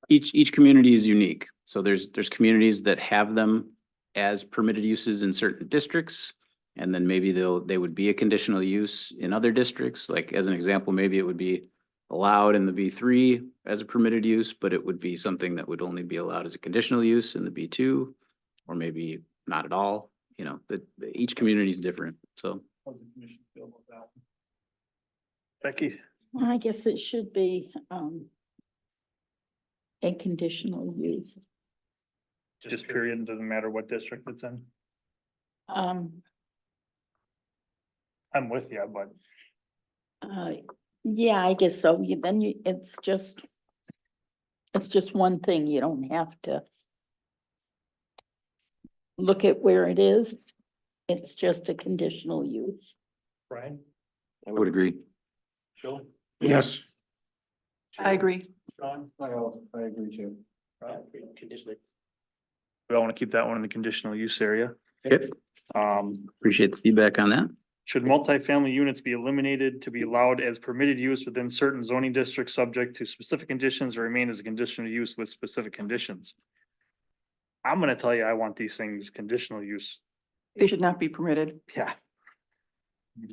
[SPEAKER 5] Each community is unique. So there's communities that have them as permitted uses in certain districts. And then maybe they would be a conditional use in other districts. Like as an example, maybe it would be allowed in the B3 as a permitted use, but it would be something that would only be allowed as a conditional use in the B2, or maybe not at all. You know, each community is different, so.
[SPEAKER 2] How does the commission feel about that? Becky?
[SPEAKER 11] I guess it should be, a conditional use.
[SPEAKER 2] Just period, doesn't matter what district it's in.
[SPEAKER 11] Um,
[SPEAKER 2] I'm with you, but
[SPEAKER 11] yeah, I guess so. It's just one thing. You don't have to look at where it is. It's just a conditional use.
[SPEAKER 2] Brian,
[SPEAKER 4] I would agree.
[SPEAKER 2] Joe,
[SPEAKER 9] Yes.
[SPEAKER 1] I agree.
[SPEAKER 2] Sean,
[SPEAKER 6] I agree too.
[SPEAKER 2] conditionally. We all want to keep that one in the conditional use area.
[SPEAKER 5] Yep. Appreciate the feedback on that.
[SPEAKER 2] Should multifamily units be eliminated to be allowed as permitted use within certain zoning districts subject to specific conditions or remain as a conditional use with specific conditions? I'm gonna tell you, I want these things conditional use.
[SPEAKER 1] They should not be permitted.
[SPEAKER 2] Yeah.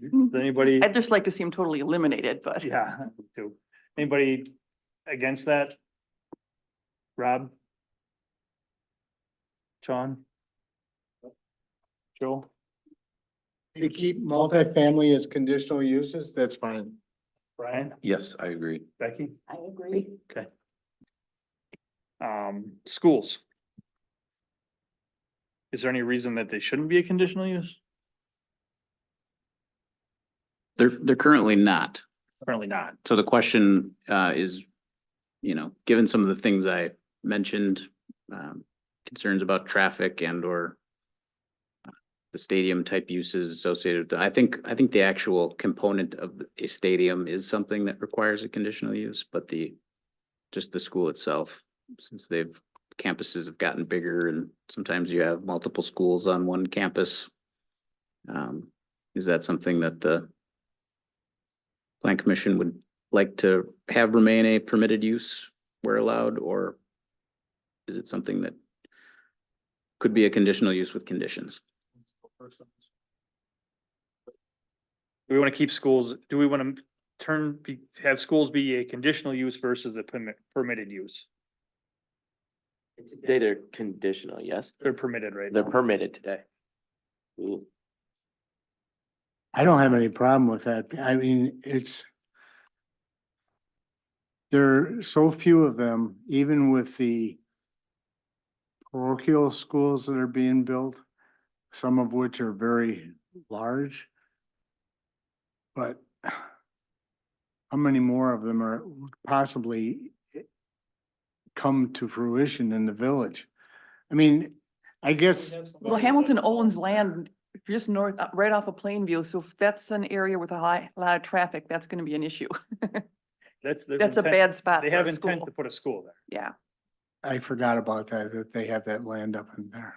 [SPEAKER 2] Does anybody?
[SPEAKER 1] I'd just like to see them totally eliminated, but.
[SPEAKER 2] Yeah, I do too. Anybody against that? Rob? Sean? Joe?
[SPEAKER 6] To keep multifamily as conditional uses, that's fine.
[SPEAKER 2] Brian?
[SPEAKER 4] Yes, I agree.
[SPEAKER 2] Becky?
[SPEAKER 11] I agree.
[SPEAKER 2] Schools. Is there any reason that they shouldn't be a conditional use?
[SPEAKER 5] They're currently not.
[SPEAKER 2] Currently not.
[SPEAKER 5] So the question is, you know, given some of the things I mentioned, concerns about traffic and or the stadium type uses associated with that, I think the actual component of a stadium is something that requires a conditional use, but just the school itself, since campuses have gotten bigger and sometimes you have multiple schools on one campus. Is that something that the Plan Commission would like to have remain a permitted use where allowed, or is it something that could be a conditional use with conditions?
[SPEAKER 2] Do we want to keep schools, do we want to have schools be a conditional use versus a permitted use?
[SPEAKER 12] Today they're conditional, yes?
[SPEAKER 2] They're permitted right
[SPEAKER 12] They're
[SPEAKER 2] now.
[SPEAKER 12] permitted today. Ooh.
[SPEAKER 6] I don't have any problem with that. I mean, there are so few of them, even with the parochial schools that are being built, some of which are very large. But how many more of them are possibly come to fruition in the village? I mean, I guess.
[SPEAKER 1] Well, Hamilton owns land just north, right off of Plainview. So if that's an area with a lot of traffic, that's gonna be an issue.
[SPEAKER 2] That's
[SPEAKER 1] That's a bad spot
[SPEAKER 2] They
[SPEAKER 1] for
[SPEAKER 2] have
[SPEAKER 1] a
[SPEAKER 2] intent
[SPEAKER 1] school.
[SPEAKER 2] to put a school there.
[SPEAKER 1] Yeah.
[SPEAKER 6] I forgot about that they have that land up in there.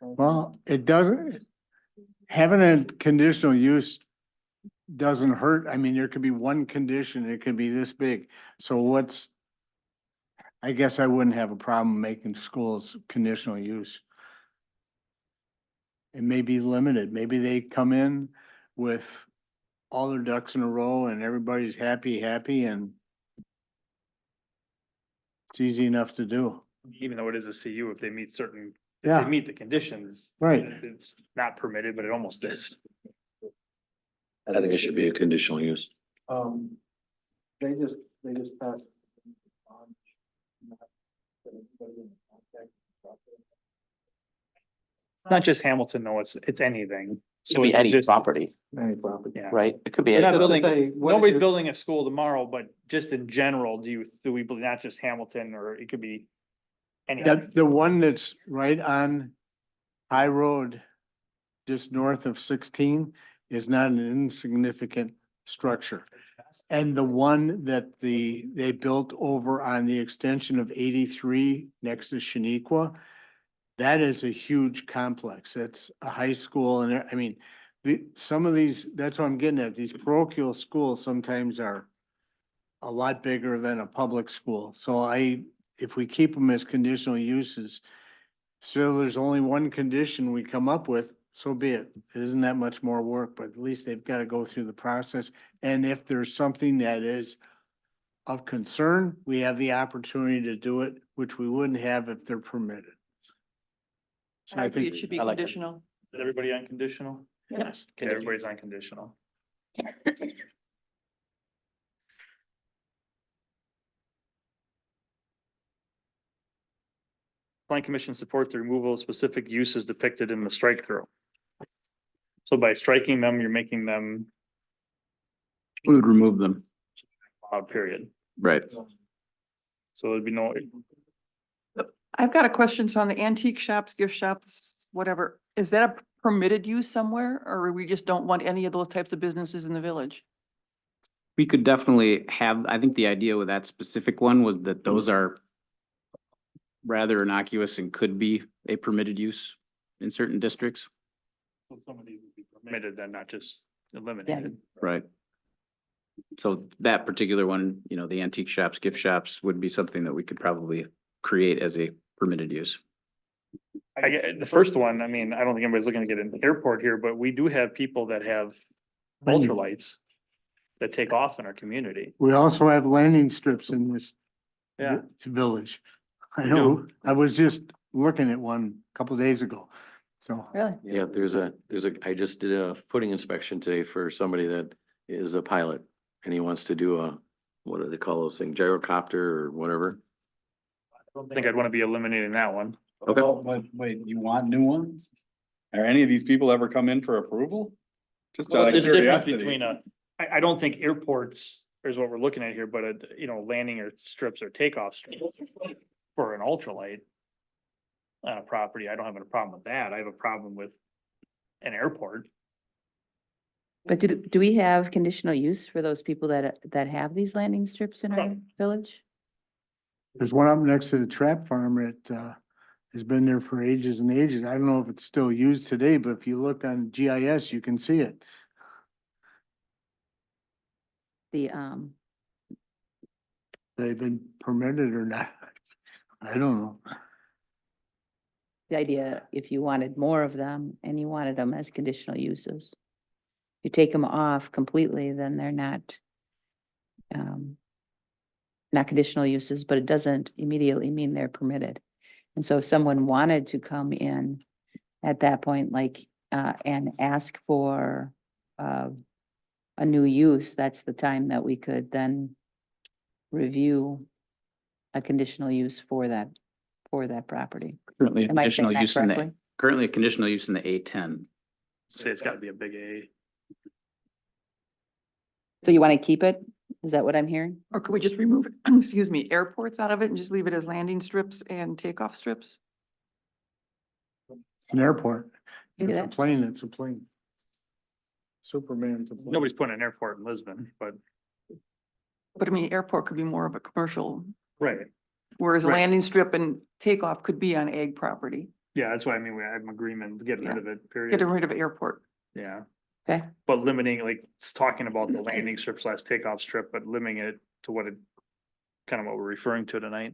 [SPEAKER 6] Well, it doesn't, having a conditional use doesn't hurt. I mean, there could be one condition, it could be this big. So I guess I wouldn't have a problem making schools conditional use. It may be limited. Maybe they come in with all their ducks in a row and everybody's happy and it's easy enough to do.
[SPEAKER 2] Even though it is a CU, if they meet certain, if
[SPEAKER 6] Yeah.
[SPEAKER 2] they meet the conditions.
[SPEAKER 6] Right.
[SPEAKER 2] It's not permitted, but it almost is.
[SPEAKER 4] I think it should be a conditional use.
[SPEAKER 6] They just passed.
[SPEAKER 2] It's not just Hamilton, though, it's anything.
[SPEAKER 12] Could
[SPEAKER 2] So
[SPEAKER 12] be
[SPEAKER 2] it's
[SPEAKER 12] any
[SPEAKER 2] just-
[SPEAKER 12] property,
[SPEAKER 6] Any property.
[SPEAKER 2] Yeah.
[SPEAKER 12] right? It could be.
[SPEAKER 2] We're not
[SPEAKER 12] any
[SPEAKER 2] building,
[SPEAKER 6] What if
[SPEAKER 2] nobody's
[SPEAKER 6] you're-
[SPEAKER 2] building a school tomorrow, but just in general, do we believe not just Hamilton, or it could be anything?
[SPEAKER 6] The one that's right on High Road, just north of 16, is not an insignificant structure. And the one that they built over on the extension of 83 next to Shaniqua, that is a huge complex. It's a high school and I mean, some of these, that's what I'm getting at. These parochial schools sometimes are a lot bigger than a public school. So if we keep them as conditional uses, so there's only one condition we come up with, so be it. It isn't that much more work, but at least they've got to go through the process. And if there's something that is of concern, we have the opportunity to do it, which we wouldn't have if they're permitted. So
[SPEAKER 1] I
[SPEAKER 6] I
[SPEAKER 1] agree,
[SPEAKER 6] think,
[SPEAKER 1] it should be
[SPEAKER 12] I like that.
[SPEAKER 1] conditional.
[SPEAKER 2] Is everybody unconditional?
[SPEAKER 6] yes.
[SPEAKER 2] Okay, everybody's unconditional. Plan Commission supports the removal of specific uses depicted in the strike through. So by striking them, you're making them
[SPEAKER 5] We would remove them.
[SPEAKER 2] period.
[SPEAKER 5] Right.
[SPEAKER 2] So there'd be no,
[SPEAKER 1] I've got a question. So on the antique shops, gift shops, whatever, is that a permitted use somewhere? Or we just don't want any of those types of businesses in the village?
[SPEAKER 5] We could definitely have, I think the idea with that specific one was that those are rather innocuous and could be a permitted use in certain districts.
[SPEAKER 2] some of these would be permitted, then not just eliminated.
[SPEAKER 5] Right. So that particular one, you know, the antique shops, gift shops would be something that we could probably create as a permitted use.
[SPEAKER 2] I get, the first one, I mean, I don't think anybody's looking to get an airport here, but we do have people that have ultralights that take off in our community.
[SPEAKER 6] We also have landing strips in this
[SPEAKER 2] Yeah.
[SPEAKER 6] village. I
[SPEAKER 2] We
[SPEAKER 6] know, I was just looking at one a couple of days ago, so.
[SPEAKER 3] Really?
[SPEAKER 4] Yeah, I just did a footing inspection today for somebody that is a pilot and he wants to do a, what do they call those things, gyrocopter or whatever.
[SPEAKER 2] I don't think I'd want to be eliminating that one.
[SPEAKER 4] Okay.
[SPEAKER 7] Oh, wait, you want new ones? Are any of these people ever come in for approval? Just out of
[SPEAKER 2] There's a difference
[SPEAKER 7] curiosity.
[SPEAKER 2] between I don't think airports is what we're looking at here, but landing or strips or takeoff strips for an ultralight on a property, I don't have a problem with that. I have a problem with an airport.
[SPEAKER 11] But do we have conditional use for those people that have these landing strips in our village?
[SPEAKER 6] There's one up next to the trap farm that has been there for ages and ages. I don't know if it's still used today, but if you look on GIS, you can see it.
[SPEAKER 11] The,
[SPEAKER 6] They've been permitted or not. I don't know.
[SPEAKER 11] the idea, if you wanted more of them and you wanted them as conditional uses. You take them off completely, then they're not conditional uses, but it doesn't immediately mean they're permitted. And so if someone wanted to come in at that point, like, and ask for a new use, that's the time that we could then review a conditional use for that property.
[SPEAKER 5] Currently a
[SPEAKER 11] Am I
[SPEAKER 5] conditional
[SPEAKER 11] saying that
[SPEAKER 5] use in the,
[SPEAKER 11] correctly?
[SPEAKER 5] currently a conditional use in the A10.
[SPEAKER 2] Say it's gotta be a big A.
[SPEAKER 11] So you want to keep it? Is that what I'm hearing?
[SPEAKER 1] Or could we just remove, excuse me, airports out of it and just leave it as landing strips and takeoff strips?
[SPEAKER 6] An airport.
[SPEAKER 11] You do
[SPEAKER 6] It's a
[SPEAKER 11] that?
[SPEAKER 6] plane, it's a plane. Superman's a plane.
[SPEAKER 2] Nobody's putting an airport in Lisbon, but.
[SPEAKER 1] But I mean, airport could be more of a commercial,
[SPEAKER 2] Right.
[SPEAKER 1] whereas a
[SPEAKER 2] Right.
[SPEAKER 1] landing strip and takeoff could be on ag property.
[SPEAKER 2] Yeah, that's why I mean, we have an agreement, getting rid
[SPEAKER 1] Yeah.
[SPEAKER 2] of it,
[SPEAKER 1] Get
[SPEAKER 2] period.
[SPEAKER 1] rid of airport.
[SPEAKER 2] Yeah.
[SPEAKER 11] Okay.
[SPEAKER 2] But limiting, like, it's talking about the landing strip / takeoff strip, but limiting it to what it, kind of what we're referring to tonight.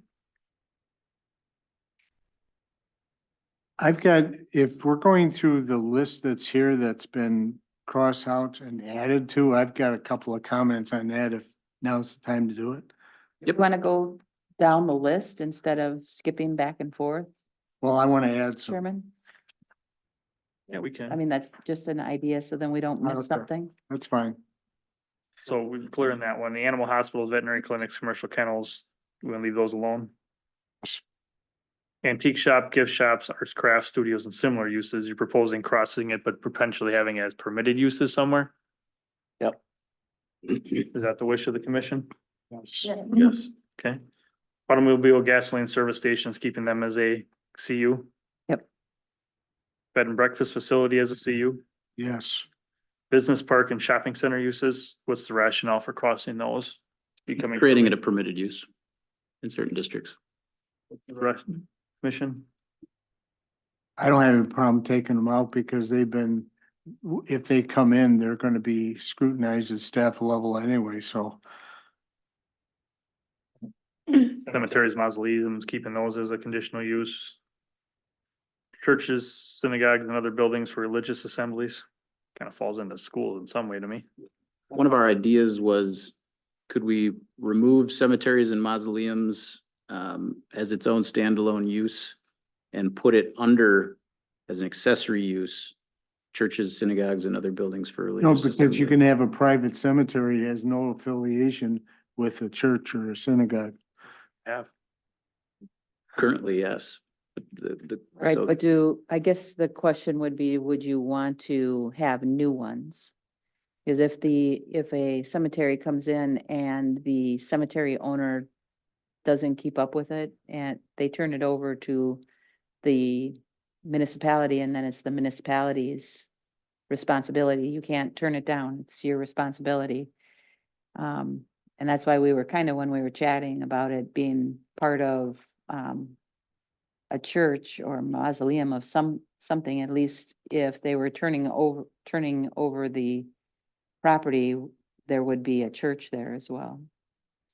[SPEAKER 6] I've got, if we're going through the list that's here that's been crossed out and added to, I've got a couple of comments on that if now's the time to do it.
[SPEAKER 11] You want to go down the list instead of skipping back and forth,
[SPEAKER 6] Well, I want to add some.
[SPEAKER 11] Chairman?
[SPEAKER 2] Yeah, we
[SPEAKER 11] I
[SPEAKER 2] can.
[SPEAKER 11] mean, that's just an idea, so then we don't
[SPEAKER 6] Okay.
[SPEAKER 11] miss something.
[SPEAKER 6] That's fine.
[SPEAKER 2] So we're clear on that one. The animal hospitals, veterinary clinics, commercial kennels, we're gonna leave those alone. Antique shop, gift shops, arts, crafts, studios, and similar uses, you're proposing crossing it, but potentially having it as permitted uses somewhere?
[SPEAKER 12] Yep.
[SPEAKER 2] Is that the wish of the commission?
[SPEAKER 4] Yes.
[SPEAKER 2] Okay. Automobile, gasoline service stations, keeping them as a CU?
[SPEAKER 11] Yep.
[SPEAKER 2] Bed and breakfast facility as a CU?
[SPEAKER 6] Yes.
[SPEAKER 2] Business park and shopping center uses, what's the rationale for crossing those? Becoming.
[SPEAKER 5] Creating it a permitted use in certain districts.
[SPEAKER 2] Commission,
[SPEAKER 6] I don't have a problem taking them out because they've been, if they come in, they're gonna be scrutinized at staff level anyway, so.
[SPEAKER 2] cemeteries, mausoleums, keeping those as a conditional use. Churches, synagogues and other buildings for religious assemblies, kind of falls into schools in some way to me.
[SPEAKER 5] One of our ideas was, could we remove cemeteries and mausoleums as its own standalone use and put it under as an accessory use, churches, synagogues, and other buildings for
[SPEAKER 6] No,
[SPEAKER 5] religious
[SPEAKER 6] because you
[SPEAKER 5] assembly?
[SPEAKER 6] can have a private cemetery that has no affiliation with a church or a synagogue.
[SPEAKER 2] Have,
[SPEAKER 5] Currently, yes. The.
[SPEAKER 11] Right,
[SPEAKER 5] so-
[SPEAKER 11] but I guess the question would be, would you want to have new ones? Because if a cemetery comes in and the cemetery owner doesn't keep up with it and they turn it over to the municipality and then it's the municipality's responsibility, you can't turn it down, it's your responsibility. And that's why we were kind of, when we were chatting about it being part of, a church or mausoleum of something, at least if they were turning over the property, there would be a church there as well.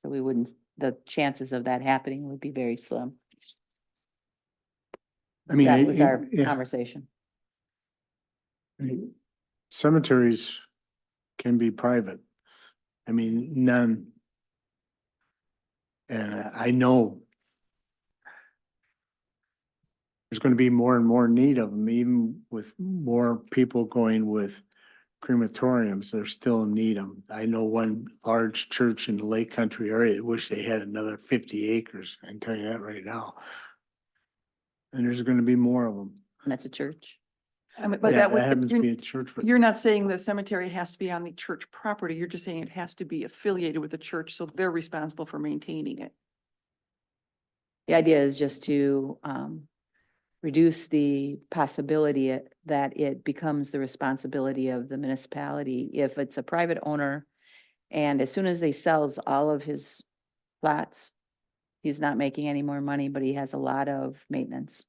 [SPEAKER 11] So we wouldn't, the chances of that happening would be very slim.
[SPEAKER 6] I mean,
[SPEAKER 11] That was our
[SPEAKER 6] yeah,
[SPEAKER 11] conversation.
[SPEAKER 6] cemeteries can be private. I mean, none. And I know there's gonna be more and more need of them, even with more people going with crematoriums, there's still need them. I know one large church in the Lake Country area, wish they had another 50 acres, I can tell you that right now. And there's gonna be more of them.
[SPEAKER 11] And that's a church.
[SPEAKER 1] But
[SPEAKER 6] Yeah,
[SPEAKER 1] that would,
[SPEAKER 6] happens to be
[SPEAKER 1] you're,
[SPEAKER 6] a church, but
[SPEAKER 1] you're not saying the cemetery has to be on the church property, you're just saying it has to be affiliated with the church, so they're responsible for maintaining it.
[SPEAKER 11] The idea is just to reduce the possibility that it becomes the responsibility of the municipality. If it's a private owner and as soon as he sells all of his plots, he's not making any more money, but he has a lot of maintenance.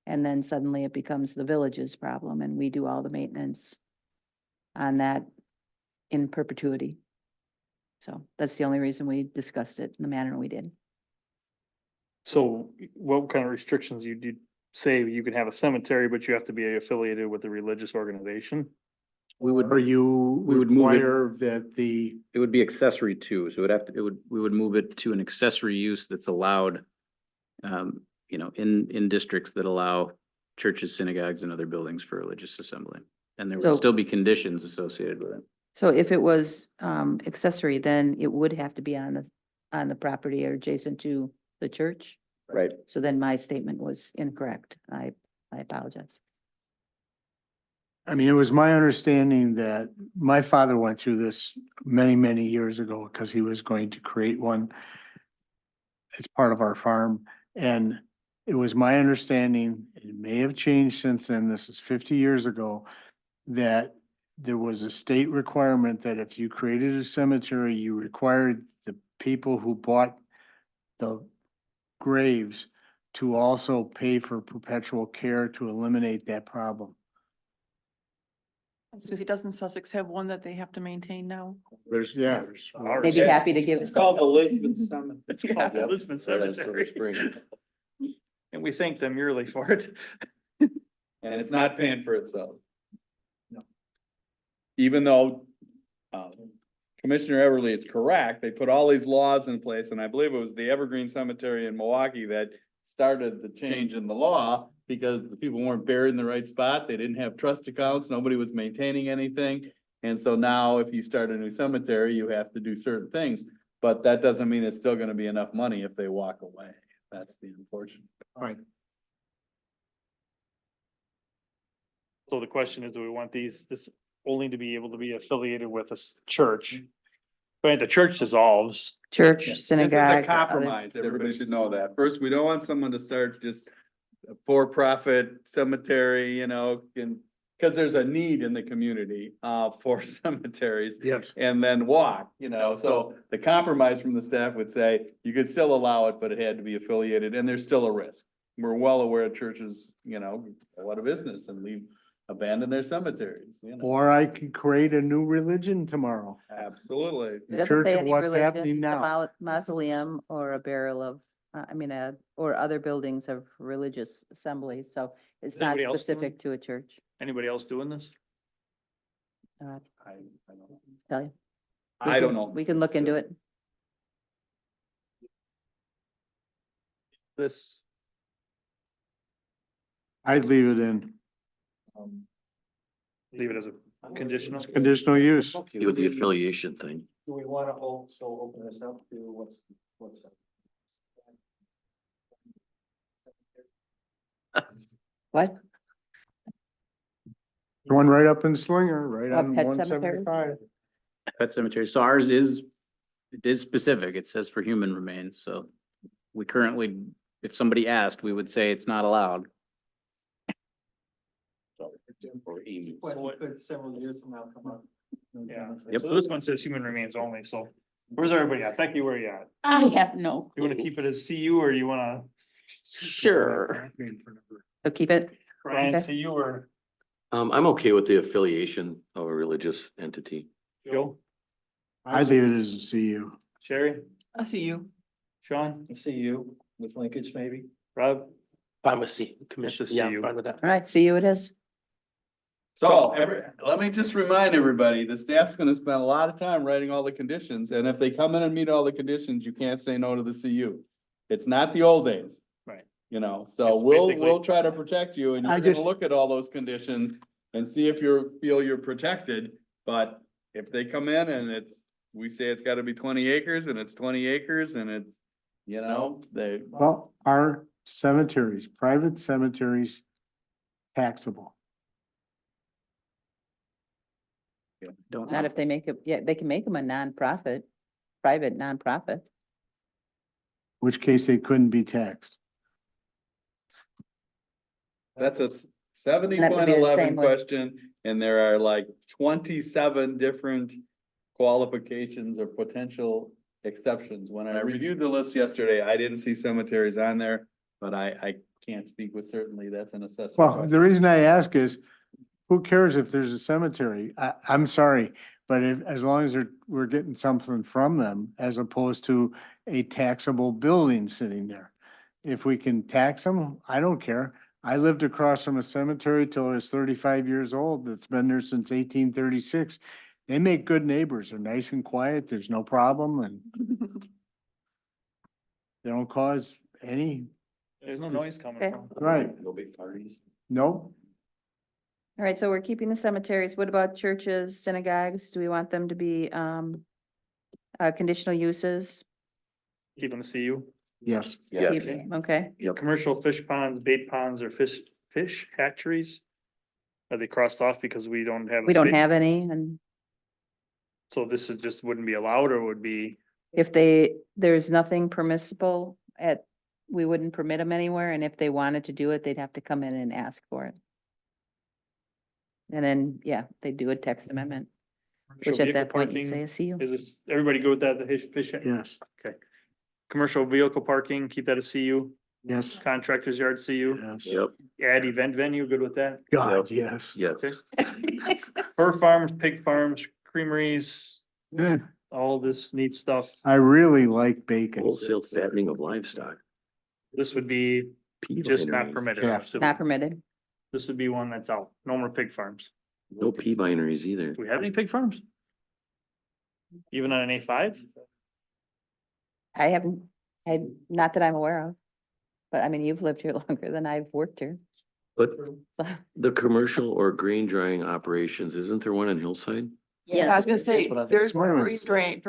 [SPEAKER 11] And then suddenly it becomes the village's problem and we do all the maintenance on that in perpetuity. So that's the only reason we discussed it in the manner we did.
[SPEAKER 2] so what kind of restrictions you say you can have a cemetery, but you have to be affiliated with a religious organization?
[SPEAKER 5] We would,
[SPEAKER 6] or you
[SPEAKER 5] we would move it-
[SPEAKER 6] require that the,
[SPEAKER 5] it would be accessory too, so we would move it to an accessory use that's allowed, in districts that allow churches, synagogues, and other buildings for religious assembly. And there
[SPEAKER 11] So-
[SPEAKER 5] would still be conditions associated with it.
[SPEAKER 11] So if it was accessory, then it would have to be on the property or adjacent to the church.
[SPEAKER 5] Right.
[SPEAKER 11] So then my statement was incorrect. I apologize.
[SPEAKER 6] I mean, it was my understanding that my father went through this many, many years ago because he was going to create one as part of our farm. And it was my understanding, it may have changed since then, this is 50 years ago, that there was a state requirement that if you created a cemetery, you required the people who bought the graves to also pay for perpetual care to eliminate that problem.
[SPEAKER 1] Because doesn't Sussex have one that they have to maintain now?
[SPEAKER 6] There's, yeah.
[SPEAKER 11] They'd be happy to give.
[SPEAKER 7] It's called the Lisbon Cemetery.
[SPEAKER 2] It's called the Lisbon
[SPEAKER 4] Right on Silver
[SPEAKER 2] Cemetery.
[SPEAKER 4] Spring.
[SPEAKER 2] And we thank them yearly for it.
[SPEAKER 7] And it's not paying for itself. Even though, Commissioner Everly is correct, they put all these laws in place, and I believe it was the Evergreen Cemetery in Milwaukee that started the change in the law because the people weren't buried in the right spot, they didn't have trust accounts, nobody was maintaining anything. And so now if you start a new cemetery, you have to do certain things, but that doesn't mean it's still gonna be enough money if they walk away. That's the unfortunate.
[SPEAKER 6] Right.
[SPEAKER 2] So the question is, do we want this only to be able to be affiliated with a church? But if the church dissolves,
[SPEAKER 11] Church,
[SPEAKER 7] This is
[SPEAKER 11] synagogue.
[SPEAKER 7] a compromise, everybody should know that. First, we don't want someone to start just a for-profit cemetery, and cause there's a need in the community, for cemeteries.
[SPEAKER 9] Yes.
[SPEAKER 7] And then walk, so the compromise from the staff would say, you could still allow it, but it had to be affiliated, and there's still a risk. We're well aware churches, go out of business and abandon their cemeteries,
[SPEAKER 6] Or I could create a new religion tomorrow.
[SPEAKER 7] Absolutely.
[SPEAKER 3] It
[SPEAKER 6] The
[SPEAKER 3] doesn't
[SPEAKER 6] church
[SPEAKER 3] say
[SPEAKER 6] of
[SPEAKER 3] any
[SPEAKER 6] what's
[SPEAKER 3] religion,
[SPEAKER 6] happening
[SPEAKER 3] it's a
[SPEAKER 6] now.
[SPEAKER 3] Mausoleum or a burial of, or other buildings of religious assemblies, so it's
[SPEAKER 2] Is
[SPEAKER 3] not
[SPEAKER 2] anybody else doing-
[SPEAKER 3] specific to a church.
[SPEAKER 2] Anybody else doing this?
[SPEAKER 3] Tell you.
[SPEAKER 7] I don't know.
[SPEAKER 3] We can look into it.
[SPEAKER 2] This,
[SPEAKER 6] I'd leave it in
[SPEAKER 2] leave it as a conditional?
[SPEAKER 6] conditional use.
[SPEAKER 4] With the affiliation thing.
[SPEAKER 5] Do we want to also open this up to what's?
[SPEAKER 3] What?
[SPEAKER 6] The one right up in Slinger, right on
[SPEAKER 3] Pet
[SPEAKER 6] 175.
[SPEAKER 5] Pet cemetery, so ours it is specific, it says for human remains, so we currently, if somebody asked, we would say it's not allowed.
[SPEAKER 2] Several years from now come up. Yeah,
[SPEAKER 5] Yep.
[SPEAKER 2] so this one says human remains only, so where's everybody at? Becky, where are you at?
[SPEAKER 11] I have no.
[SPEAKER 2] You wanna keep it as CU or you wanna?
[SPEAKER 11] Sure.
[SPEAKER 3] So keep it.
[SPEAKER 2] Brian,
[SPEAKER 3] Okay.
[SPEAKER 2] CU or
[SPEAKER 4] I'm okay with the affiliation of a religious entity.
[SPEAKER 2] Joe,
[SPEAKER 6] I'd leave it as a CU.
[SPEAKER 2] Sherry,
[SPEAKER 1] I see you.
[SPEAKER 2] Sean,
[SPEAKER 5] CU with linkage maybe?
[SPEAKER 2] Rob?
[SPEAKER 12] Fine with C, commission,
[SPEAKER 2] It's a
[SPEAKER 12] yeah,
[SPEAKER 2] CU.
[SPEAKER 12] fine with that.
[SPEAKER 3] All right, see you it is.
[SPEAKER 7] So let me just remind everybody, the staff's gonna spend a lot of time writing all the conditions, and if they come in and meet all the conditions, you can't say no to the CU. It's not the old days.
[SPEAKER 2] Right.
[SPEAKER 7] So
[SPEAKER 2] It's
[SPEAKER 7] we'll
[SPEAKER 2] basically-
[SPEAKER 7] try to protect you, and
[SPEAKER 6] I
[SPEAKER 7] you're gonna
[SPEAKER 6] just-
[SPEAKER 7] look at all those conditions and see if feel you're protected. But if they come in and we say it's gotta be 20 acres and it's 20 acres and it's, they.
[SPEAKER 6] Well, our cemeteries, private cemeteries, taxable.
[SPEAKER 5] Don't.
[SPEAKER 3] Not if they make it, yeah, they can make them a nonprofit, private nonprofit.
[SPEAKER 6] Which case they couldn't be taxed.
[SPEAKER 7] That's a
[SPEAKER 3] That would be the
[SPEAKER 7] 70.11
[SPEAKER 3] same way.
[SPEAKER 7] question, and there are like 27 different qualifications or potential exceptions. When I reviewed the list yesterday, I didn't see cemeteries on there, but I can't speak with certainty. That's an assessment.
[SPEAKER 6] Well,
[SPEAKER 7] question.
[SPEAKER 6] the reason I ask is, who cares if there's a cemetery? I'm sorry, but as long as we're getting something from them as opposed to a taxable building sitting there. If we can tax them, I don't care. I lived across from a cemetery till I was 35 years old. It's been there since 1836. They make good neighbors. They're nice and quiet. There's no problem and they don't cause any,
[SPEAKER 2] There's no noise coming
[SPEAKER 3] Okay.
[SPEAKER 2] from.
[SPEAKER 6] right,
[SPEAKER 4] No big parties.
[SPEAKER 6] no.
[SPEAKER 3] All right, so we're keeping the cemeteries. What about churches, synagogues? Do we want them to be, conditional uses?
[SPEAKER 2] Keep them CU.
[SPEAKER 6] Yes.
[SPEAKER 4] Yes.
[SPEAKER 3] Keep- Okay,
[SPEAKER 2] Commercial fish ponds, bait ponds, or fish hatcheries? Are they crossed off because we don't have? a
[SPEAKER 3] we don't
[SPEAKER 2] space?
[SPEAKER 3] have any, and
[SPEAKER 2] So this is just wouldn't be allowed or would be,
[SPEAKER 3] if there's nothing permissible we wouldn't permit them anywhere, and if they wanted to do it, they'd have to come in and ask for it. And then, yeah, they do a text amendment,
[SPEAKER 2] commercial
[SPEAKER 3] which at
[SPEAKER 2] vehicle
[SPEAKER 3] that point you'd
[SPEAKER 2] parking,
[SPEAKER 3] say a CU.
[SPEAKER 2] is this, everybody go with that, the fish?
[SPEAKER 6] Yes,
[SPEAKER 2] Commercial vehicle parking, keep that a CU,
[SPEAKER 6] yes,
[SPEAKER 2] contractor's yard CU,
[SPEAKER 6] yes.
[SPEAKER 4] Yep,
[SPEAKER 2] add event venue, good with that?
[SPEAKER 6] God, yes.
[SPEAKER 4] yes.
[SPEAKER 2] Okay. Fur farms, pig farms, creameries,
[SPEAKER 6] Eh,
[SPEAKER 2] all this neat stuff.
[SPEAKER 6] I really like bacon.
[SPEAKER 4] Wholesale fattening of livestock.
[SPEAKER 2] This would be
[SPEAKER 4] Pea
[SPEAKER 2] just not
[SPEAKER 4] vineries.
[SPEAKER 2] permitted.
[SPEAKER 6] Yeah.
[SPEAKER 2] I'm assuming.
[SPEAKER 3] Not permitted.
[SPEAKER 2] This would be one that's out. No more pig farms.
[SPEAKER 4] No pea vineries either.
[SPEAKER 2] Do we have any pig farms? Even on an A5?
[SPEAKER 3] I haven't, not that I'm aware of. But I mean, you've lived here longer than I've worked here.
[SPEAKER 4] But the commercial or grain drying operations, isn't there one in Hillside?
[SPEAKER 1] Yeah, I was gonna say,
[SPEAKER 12] That's what I think.
[SPEAKER 1] there's
[SPEAKER 6] Wait a minute.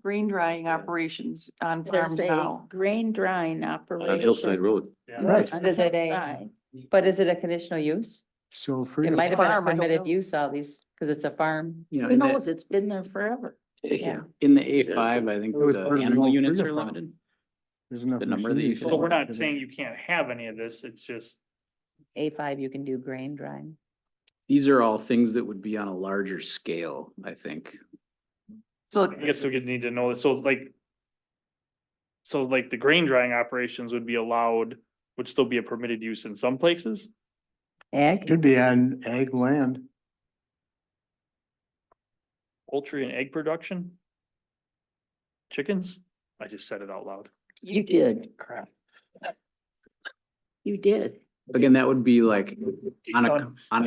[SPEAKER 1] grain drying operations on farms
[SPEAKER 11] There's a
[SPEAKER 1] now.
[SPEAKER 11] grain drying operation.
[SPEAKER 4] On Hillside Road.
[SPEAKER 6] Right.
[SPEAKER 3] Is it a,
[SPEAKER 11] outside.
[SPEAKER 3] but is it a conditional use?
[SPEAKER 6] So free.
[SPEAKER 3] It might have been a
[SPEAKER 1] Farm, I don't
[SPEAKER 3] permitted
[SPEAKER 1] know.
[SPEAKER 3] use, all these, because it's a farm.
[SPEAKER 5] You know,
[SPEAKER 11] Who knows? It's been there forever.
[SPEAKER 3] Yeah.
[SPEAKER 5] in the A5, I think
[SPEAKER 6] It was
[SPEAKER 5] the
[SPEAKER 6] part of the
[SPEAKER 5] animal
[SPEAKER 6] old
[SPEAKER 5] units
[SPEAKER 6] freezer
[SPEAKER 5] are
[SPEAKER 6] farm.
[SPEAKER 5] limited.
[SPEAKER 6] There's enough
[SPEAKER 5] the number that you
[SPEAKER 6] machines.
[SPEAKER 5] can-
[SPEAKER 2] So we're not saying you can't have any of this. It's just,
[SPEAKER 3] A5, you can do grain drying.
[SPEAKER 5] these are all things that would be on a larger scale, I think.
[SPEAKER 2] So I guess we could need to know this, so like the grain drying operations would be allowed, would still be a permitted use in some places?
[SPEAKER 11] Ag,
[SPEAKER 6] Should be on ag land.
[SPEAKER 2] Poultry and egg production? Chickens? I just said it out loud.
[SPEAKER 11] you did,
[SPEAKER 2] Crap.
[SPEAKER 11] you did.
[SPEAKER 5] Again, that would be like on a,
[SPEAKER 2] Done.
[SPEAKER 5] on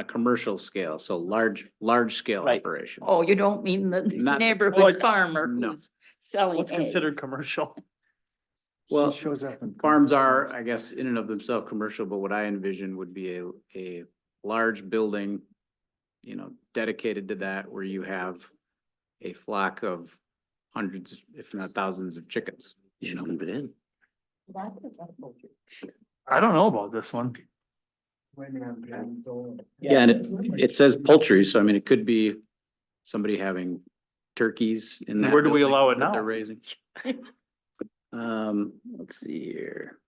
[SPEAKER 5] a commercial scale, so large scale
[SPEAKER 12] Right.
[SPEAKER 5] operation.
[SPEAKER 11] Oh, you don't mean the
[SPEAKER 5] Not-
[SPEAKER 11] neighborhood farmer
[SPEAKER 5] No.
[SPEAKER 11] who's selling
[SPEAKER 2] What's
[SPEAKER 11] eggs.
[SPEAKER 2] considered commercial?
[SPEAKER 5] Well,
[SPEAKER 6] Shows up in.
[SPEAKER 5] farms are, I guess, in and of themselves commercial, but what I envision would be a large building, you know, dedicated to that, where you have a flock of hundreds, if not thousands of chickens,
[SPEAKER 4] You
[SPEAKER 5] you
[SPEAKER 4] should
[SPEAKER 5] know?
[SPEAKER 4] move it in.
[SPEAKER 2] I don't know about this one.
[SPEAKER 5] Yeah, and it says poultry, so I mean, it could be somebody having turkeys in that.
[SPEAKER 2] Where do we
[SPEAKER 5] building
[SPEAKER 2] allow it
[SPEAKER 5] that They're
[SPEAKER 2] now?
[SPEAKER 5] raising. Let's see here.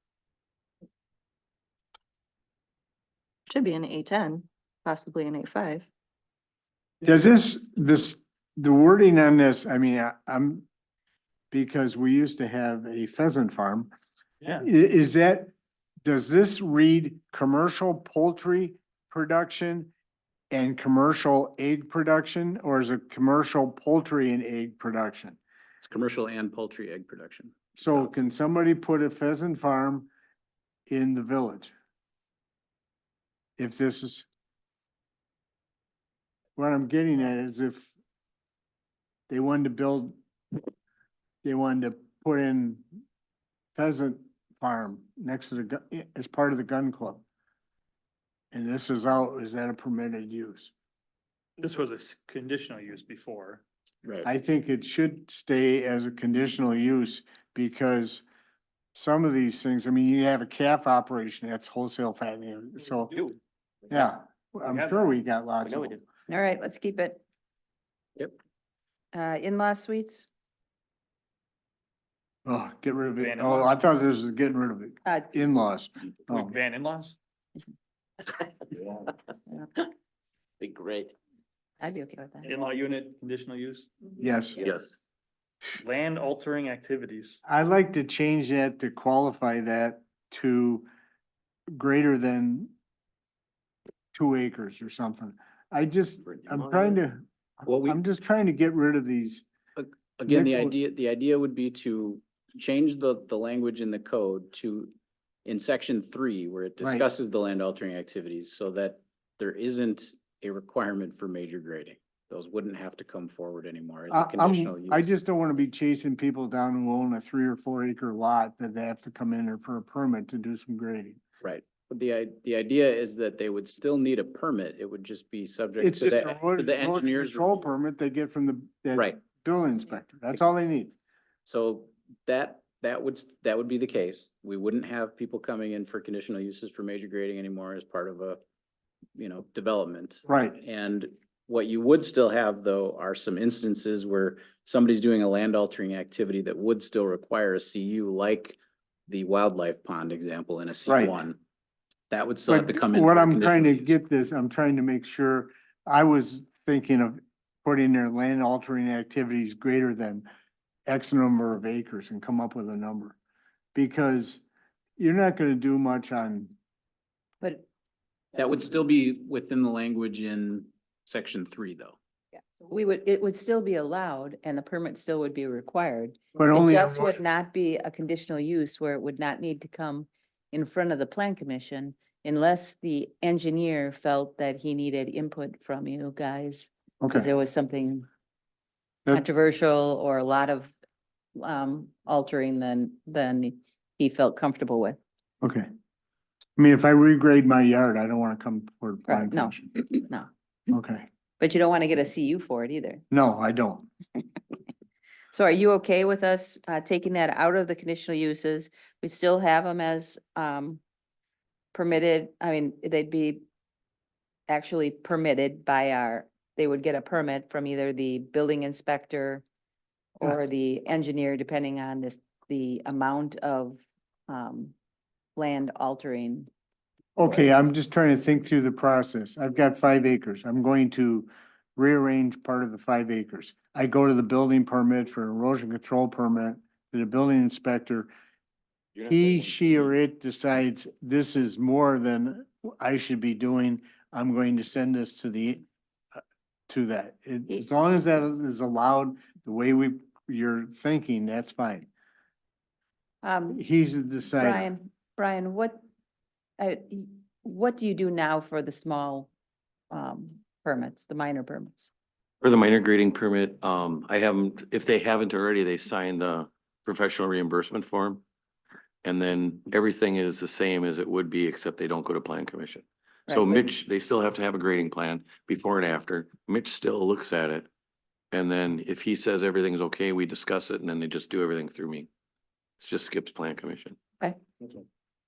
[SPEAKER 1] Should be an A10, possibly an A5.
[SPEAKER 6] Does the wording on this, I mean, I'm, because we used to have a pheasant farm.
[SPEAKER 2] Yeah.
[SPEAKER 6] Is that, does this read commercial poultry production and commercial egg production, or is it commercial poultry and egg production?
[SPEAKER 5] It's commercial and poultry egg production.
[SPEAKER 6] So can somebody put a pheasant farm in the village? If this is. What I'm getting at is if they wanted to build, they wanted to put in pheasant farm next to the, as part of the gun club. And this is out, is that a permitted use?
[SPEAKER 2] This was a conditional use before.
[SPEAKER 5] Right.
[SPEAKER 6] I think it should stay as a conditional use because some of these things, I mean, you have a calf operation, that's wholesale fattening, so, yeah, I'm
[SPEAKER 2] have
[SPEAKER 6] sure we got
[SPEAKER 12] I
[SPEAKER 6] lots
[SPEAKER 12] know
[SPEAKER 6] of
[SPEAKER 12] we
[SPEAKER 6] them.
[SPEAKER 12] do.
[SPEAKER 11] All right, let's keep it.
[SPEAKER 5] Yep.
[SPEAKER 11] In-law suites,
[SPEAKER 6] Oh, get rid of it.
[SPEAKER 2] Ban
[SPEAKER 6] Oh,
[SPEAKER 2] in-laws.
[SPEAKER 6] I thought this was getting rid of it.
[SPEAKER 11] uh,
[SPEAKER 6] In-laws.
[SPEAKER 2] Like
[SPEAKER 6] Oh,
[SPEAKER 2] van in-laws?
[SPEAKER 12] Be great.
[SPEAKER 11] I'd be okay with that.
[SPEAKER 2] In-law unit, conditional use,
[SPEAKER 6] yes.
[SPEAKER 4] Yes.
[SPEAKER 2] land altering activities.
[SPEAKER 6] I'd like to change that to qualify that to greater than 2 acres or something. I'm trying to,
[SPEAKER 5] Well, we,
[SPEAKER 6] I'm just trying to get rid of these.
[SPEAKER 5] again,
[SPEAKER 6] Nickel-
[SPEAKER 5] the idea would be to change the language in the code to, in section 3, where it
[SPEAKER 6] Right.
[SPEAKER 5] discusses the land altering activities, so that there isn't a requirement for major grading. Those wouldn't have to come forward anymore as a conditional use.
[SPEAKER 6] I just don't want to be chasing people down who own a 3 or 4 acre lot that they have to come in there for a permit to do some grading.
[SPEAKER 5] Right, but the idea is that they would still need a permit, it would just be subject
[SPEAKER 6] It's
[SPEAKER 5] to
[SPEAKER 6] just
[SPEAKER 5] the,
[SPEAKER 6] a
[SPEAKER 5] to
[SPEAKER 6] road
[SPEAKER 5] the engineer's
[SPEAKER 6] control
[SPEAKER 5] review.
[SPEAKER 6] permit they get from the
[SPEAKER 5] Right,
[SPEAKER 6] building inspector. That's all they need.
[SPEAKER 5] so that would be the case. We wouldn't have people coming in for conditional uses for major grading anymore as part of a, you know, development.
[SPEAKER 6] Right.
[SPEAKER 5] And what you would still have, though, are some instances where somebody's doing a land altering activity that would still require a CU, like the wildlife pond example in a C1. That would still have to
[SPEAKER 6] But
[SPEAKER 5] come in.
[SPEAKER 6] what
[SPEAKER 5] for a
[SPEAKER 6] I'm trying to
[SPEAKER 5] conditional use.
[SPEAKER 6] get this, I'm trying to make sure, I was thinking of putting their land altering activities greater than X number of acres and come up with a number. Because you're not gonna do much on,
[SPEAKER 11] But
[SPEAKER 5] That would still be within the language in section 3, though.
[SPEAKER 11] it would still be allowed and the permit still would be required.
[SPEAKER 6] but
[SPEAKER 11] It
[SPEAKER 6] only. on
[SPEAKER 11] just
[SPEAKER 6] what-
[SPEAKER 11] would not be a conditional use where it would not need to come in front of the plan commission unless the engineer felt that he needed input from you guys. Because
[SPEAKER 6] Okay,
[SPEAKER 11] there was something
[SPEAKER 6] That-
[SPEAKER 11] controversial or a lot of altering than he felt comfortable with.
[SPEAKER 6] okay. I mean, if I regrade my yard, I don't wanna come for plan
[SPEAKER 11] No.
[SPEAKER 6] commission.
[SPEAKER 11] No,
[SPEAKER 6] Okay,
[SPEAKER 11] but you don't want to get a CU for it either.
[SPEAKER 6] no, I don't.
[SPEAKER 11] So are you okay with us taking that out of the conditional uses? We still have them as permitted, I mean, they'd be actually permitted by they would get a permit from either the building inspector or the engineer, depending on the amount of land altering
[SPEAKER 6] Okay, I'm just trying to think through the process. I've got 5 acres. I'm going to rearrange part of the 5 acres. I go to the building permit for erosion control permit, to the building inspector. He, she, or it decides this is more than I should be doing. I'm going to send this to to that. As long as that is allowed, the way you're thinking, that's fine. He's the decider.
[SPEAKER 11] Brian, what do you do now for the small, permits, the minor permits?
[SPEAKER 4] For the minor grading permit, I haven't, if they haven't already, they signed the professional reimbursement form. And then everything is the same as it would be, except they don't go to plan commission. So
[SPEAKER 11] Right, but-
[SPEAKER 4] Mitch, they still have to have a grading plan before and after. Mitch still looks at it. And then if he says everything's okay, we discuss it and then they just do everything through me. It just skips plan commission.
[SPEAKER 11] Okay,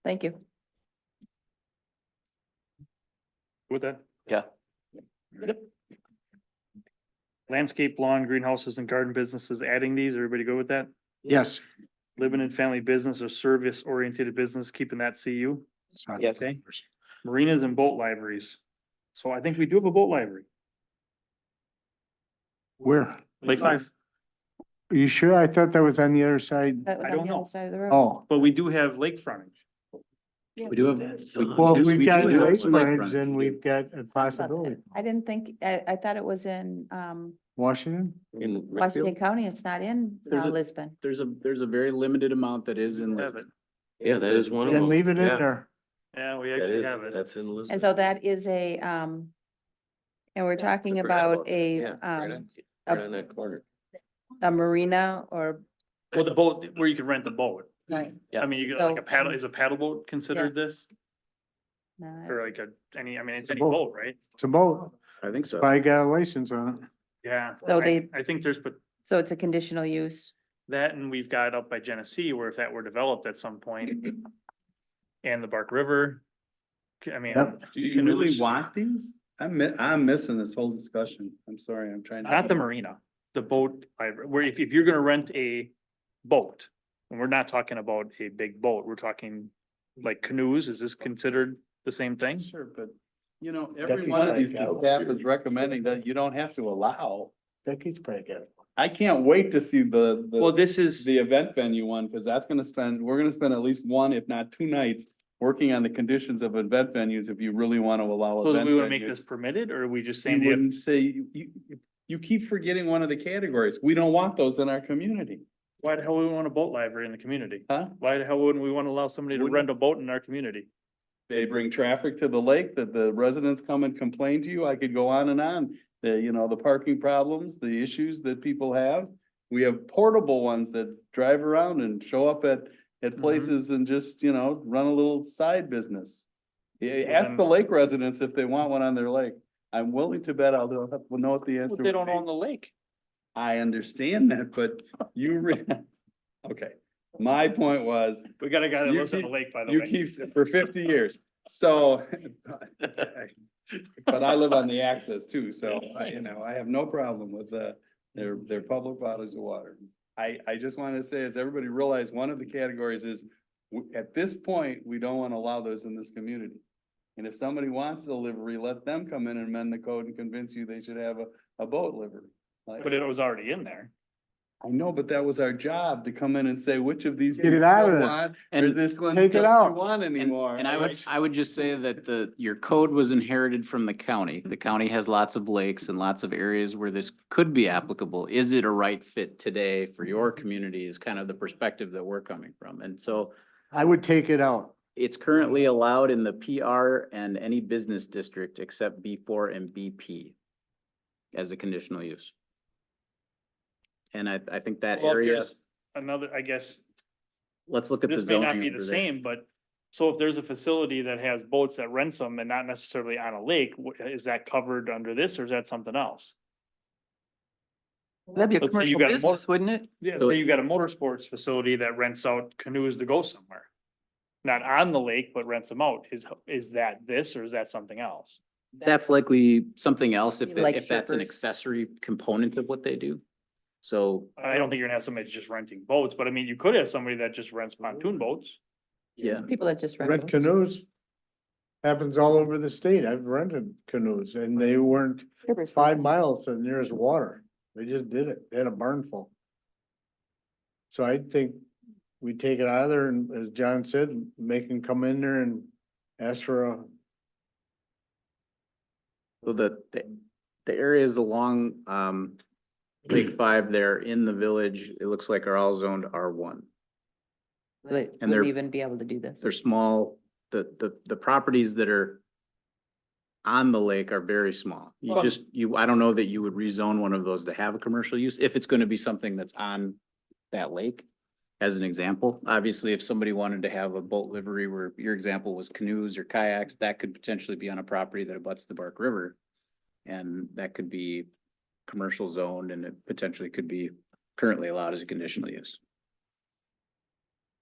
[SPEAKER 11] thank you.
[SPEAKER 2] With that,
[SPEAKER 12] Yeah.
[SPEAKER 2] landscape, lawn, greenhouses and garden businesses, adding these, everybody go with that?
[SPEAKER 6] Yes.
[SPEAKER 2] Living and family business or service oriented business, keeping that CU.
[SPEAKER 12] Yes.
[SPEAKER 2] Okay. Marinas and boat libraries. So I think we do have a boat library.
[SPEAKER 6] Where?
[SPEAKER 2] Lake Five.
[SPEAKER 6] Are you sure? I thought that was on the other side.
[SPEAKER 11] That was
[SPEAKER 2] I
[SPEAKER 11] on
[SPEAKER 2] don't
[SPEAKER 11] the
[SPEAKER 2] know.
[SPEAKER 11] other side of the road.
[SPEAKER 6] Oh,
[SPEAKER 2] But we do have lake frontage.
[SPEAKER 5] We do have.
[SPEAKER 6] well,
[SPEAKER 5] we
[SPEAKER 6] we've got
[SPEAKER 5] do have
[SPEAKER 6] lake
[SPEAKER 5] some
[SPEAKER 6] frontage
[SPEAKER 5] frontage.
[SPEAKER 6] and we've got a
[SPEAKER 11] But
[SPEAKER 6] possibility.
[SPEAKER 11] I didn't think, I thought it was in,
[SPEAKER 6] Washington?
[SPEAKER 4] In
[SPEAKER 11] Washington
[SPEAKER 4] Richfield?
[SPEAKER 11] County. It's not in
[SPEAKER 5] There's a-
[SPEAKER 11] Lisbon.
[SPEAKER 5] There's a very limited amount that is in
[SPEAKER 2] Have
[SPEAKER 5] Lisbon.
[SPEAKER 2] it.
[SPEAKER 4] Yeah, that is one of them.
[SPEAKER 6] Then leave it in
[SPEAKER 4] Yeah,
[SPEAKER 6] there.
[SPEAKER 2] Yeah, we
[SPEAKER 4] that
[SPEAKER 2] actually
[SPEAKER 4] is-
[SPEAKER 2] have it.
[SPEAKER 4] That's in Lisbon.
[SPEAKER 11] And so that is a, and we're talking
[SPEAKER 4] I forgot
[SPEAKER 11] about
[SPEAKER 4] that.
[SPEAKER 11] a,
[SPEAKER 4] Yeah, right
[SPEAKER 11] a-
[SPEAKER 4] on that corner.
[SPEAKER 11] a marina or,
[SPEAKER 2] Well, the boat, where you can rent the boat.
[SPEAKER 11] right?
[SPEAKER 12] Yeah.
[SPEAKER 2] I mean, you get like
[SPEAKER 11] So,
[SPEAKER 2] a paddle, is a paddle boat considered this?
[SPEAKER 11] No,
[SPEAKER 2] Or like I mean, it's
[SPEAKER 6] a
[SPEAKER 2] any
[SPEAKER 6] boat.
[SPEAKER 2] boat, right?
[SPEAKER 6] It's a boat.
[SPEAKER 5] I think so.
[SPEAKER 6] I got a license on it.
[SPEAKER 2] Yeah.
[SPEAKER 11] So they-
[SPEAKER 2] I think there's, but
[SPEAKER 11] So it's a conditional use.
[SPEAKER 2] that and we've got up by Genesee where if that were developed at some point. And the Bark River. I mean.
[SPEAKER 6] Yep.
[SPEAKER 7] Do you really want these? I'm missing this whole discussion. I'm sorry, I'm trying to.
[SPEAKER 2] Not the marina, the boat, where if you're gonna rent a boat, and we're not talking about a big boat, we're talking like canoes, is this considered the same thing?
[SPEAKER 7] Sure, but you know, every one of these the staff is recommending that you don't have to allow.
[SPEAKER 6] Becky's probably got it.
[SPEAKER 7] I can't wait to see
[SPEAKER 2] Well, this is,
[SPEAKER 7] the event venue one, because we're gonna spend at least one, if not 2 nights. Working on the conditions of event venues if you really want to allow.
[SPEAKER 2] so do
[SPEAKER 7] event
[SPEAKER 2] we wanna make
[SPEAKER 7] venues.
[SPEAKER 2] this permitted, or are we just
[SPEAKER 7] You
[SPEAKER 2] saying,
[SPEAKER 7] wouldn't say, you keep forgetting one of the categories. We don't want those in our community,
[SPEAKER 2] why the hell would we want a boat library in the community?
[SPEAKER 7] huh?
[SPEAKER 2] Why the hell wouldn't we wanna allow somebody to
[SPEAKER 7] Wouldn't-
[SPEAKER 2] rent a boat in our community?
[SPEAKER 7] They bring traffic to the lake, that the residents come and complain to you. I could go on and on. The parking problems, the issues that people have. We have portable ones that drive around and show up at places and just, run a little side business. Ask the lake residents if they want one on their lake. I'm willing to bet we'll know what the answer.
[SPEAKER 2] But they
[SPEAKER 7] would
[SPEAKER 2] don't
[SPEAKER 7] be.
[SPEAKER 2] own the lake.
[SPEAKER 7] I understand that, but okay. My point was,
[SPEAKER 2] We got a guy that
[SPEAKER 7] You
[SPEAKER 2] lives on the
[SPEAKER 7] keep-
[SPEAKER 2] lake, by the
[SPEAKER 7] you
[SPEAKER 2] way.
[SPEAKER 7] keep for 50 years, so. But I live on the access too, so, I have no problem with, their public bodies of water. I just wanted to say, as everybody realize, one of the categories is, at this point, we don't want to allow those in this community. And if somebody wants a livery, let them come in and amend the code and convince you they should have a boat livery. Like,
[SPEAKER 2] But it was already in there.
[SPEAKER 7] I know, but that was our job, to come in and say, which of these?
[SPEAKER 6] Get
[SPEAKER 7] do
[SPEAKER 6] it
[SPEAKER 7] you
[SPEAKER 6] out of
[SPEAKER 7] still
[SPEAKER 6] there.
[SPEAKER 7] want, Or
[SPEAKER 5] And
[SPEAKER 7] this one?
[SPEAKER 6] Take it
[SPEAKER 7] don't you
[SPEAKER 6] out.
[SPEAKER 7] Want anymore?
[SPEAKER 5] And I would just say that your code was inherited from the county. The county has lots of lakes and lots of areas where this could be applicable. Is it a right fit today for your community is kind of the perspective that we're coming from. And so
[SPEAKER 6] I would take it out.
[SPEAKER 5] it's currently allowed in the PR and any business district except B4 and BP as a conditional use. And I think that
[SPEAKER 2] Well,
[SPEAKER 5] area,
[SPEAKER 2] here's another, I guess,
[SPEAKER 5] let's look at the
[SPEAKER 2] this may not
[SPEAKER 5] zoning
[SPEAKER 2] be the
[SPEAKER 5] over there.
[SPEAKER 2] same, but so if there's a facility that has boats that rents them and not necessarily on a lake, is that covered under this or is that something else?
[SPEAKER 1] That'd be a
[SPEAKER 2] Let's say you
[SPEAKER 1] commercial
[SPEAKER 2] got a
[SPEAKER 1] business, wouldn't it?
[SPEAKER 2] Yeah,
[SPEAKER 5] So-
[SPEAKER 2] say you got a motorsports facility that rents out canoes to go somewhere. Not on the lake, but rents them out. Is that this or is that something else?
[SPEAKER 5] That's likely something else if,
[SPEAKER 11] Like
[SPEAKER 5] if that's an
[SPEAKER 11] trippers.
[SPEAKER 5] accessory component of what they do. So,
[SPEAKER 2] I don't think you're gonna have somebody that's just renting boats, but I mean, you could have somebody that just rents pontoon boats.
[SPEAKER 5] yeah.
[SPEAKER 11] People that just
[SPEAKER 6] Rent
[SPEAKER 11] boats.
[SPEAKER 6] canoes. Happens all over the state. I've rented canoes and they weren't 5 miles to the nearest water. They just did it. They had a barn full. So I think we take it out of there and as John said, make them come in there and ask for a,
[SPEAKER 5] So the areas along, Lake 5 there in the village, it looks like are all zoned R1.
[SPEAKER 11] But
[SPEAKER 5] And
[SPEAKER 11] would
[SPEAKER 5] they're-
[SPEAKER 11] we even be able to do this?
[SPEAKER 5] They're small, the properties that are on the lake are very small. I don't know that you would rezone one of those to have a commercial use, if it's gonna be something that's on that lake. As an example, obviously, if somebody wanted to have a boat livery where your example was canoes or kayaks, that could potentially be on a property that abuts the Bark River. And that could be commercial zoned and it potentially could be currently allowed as a conditional use.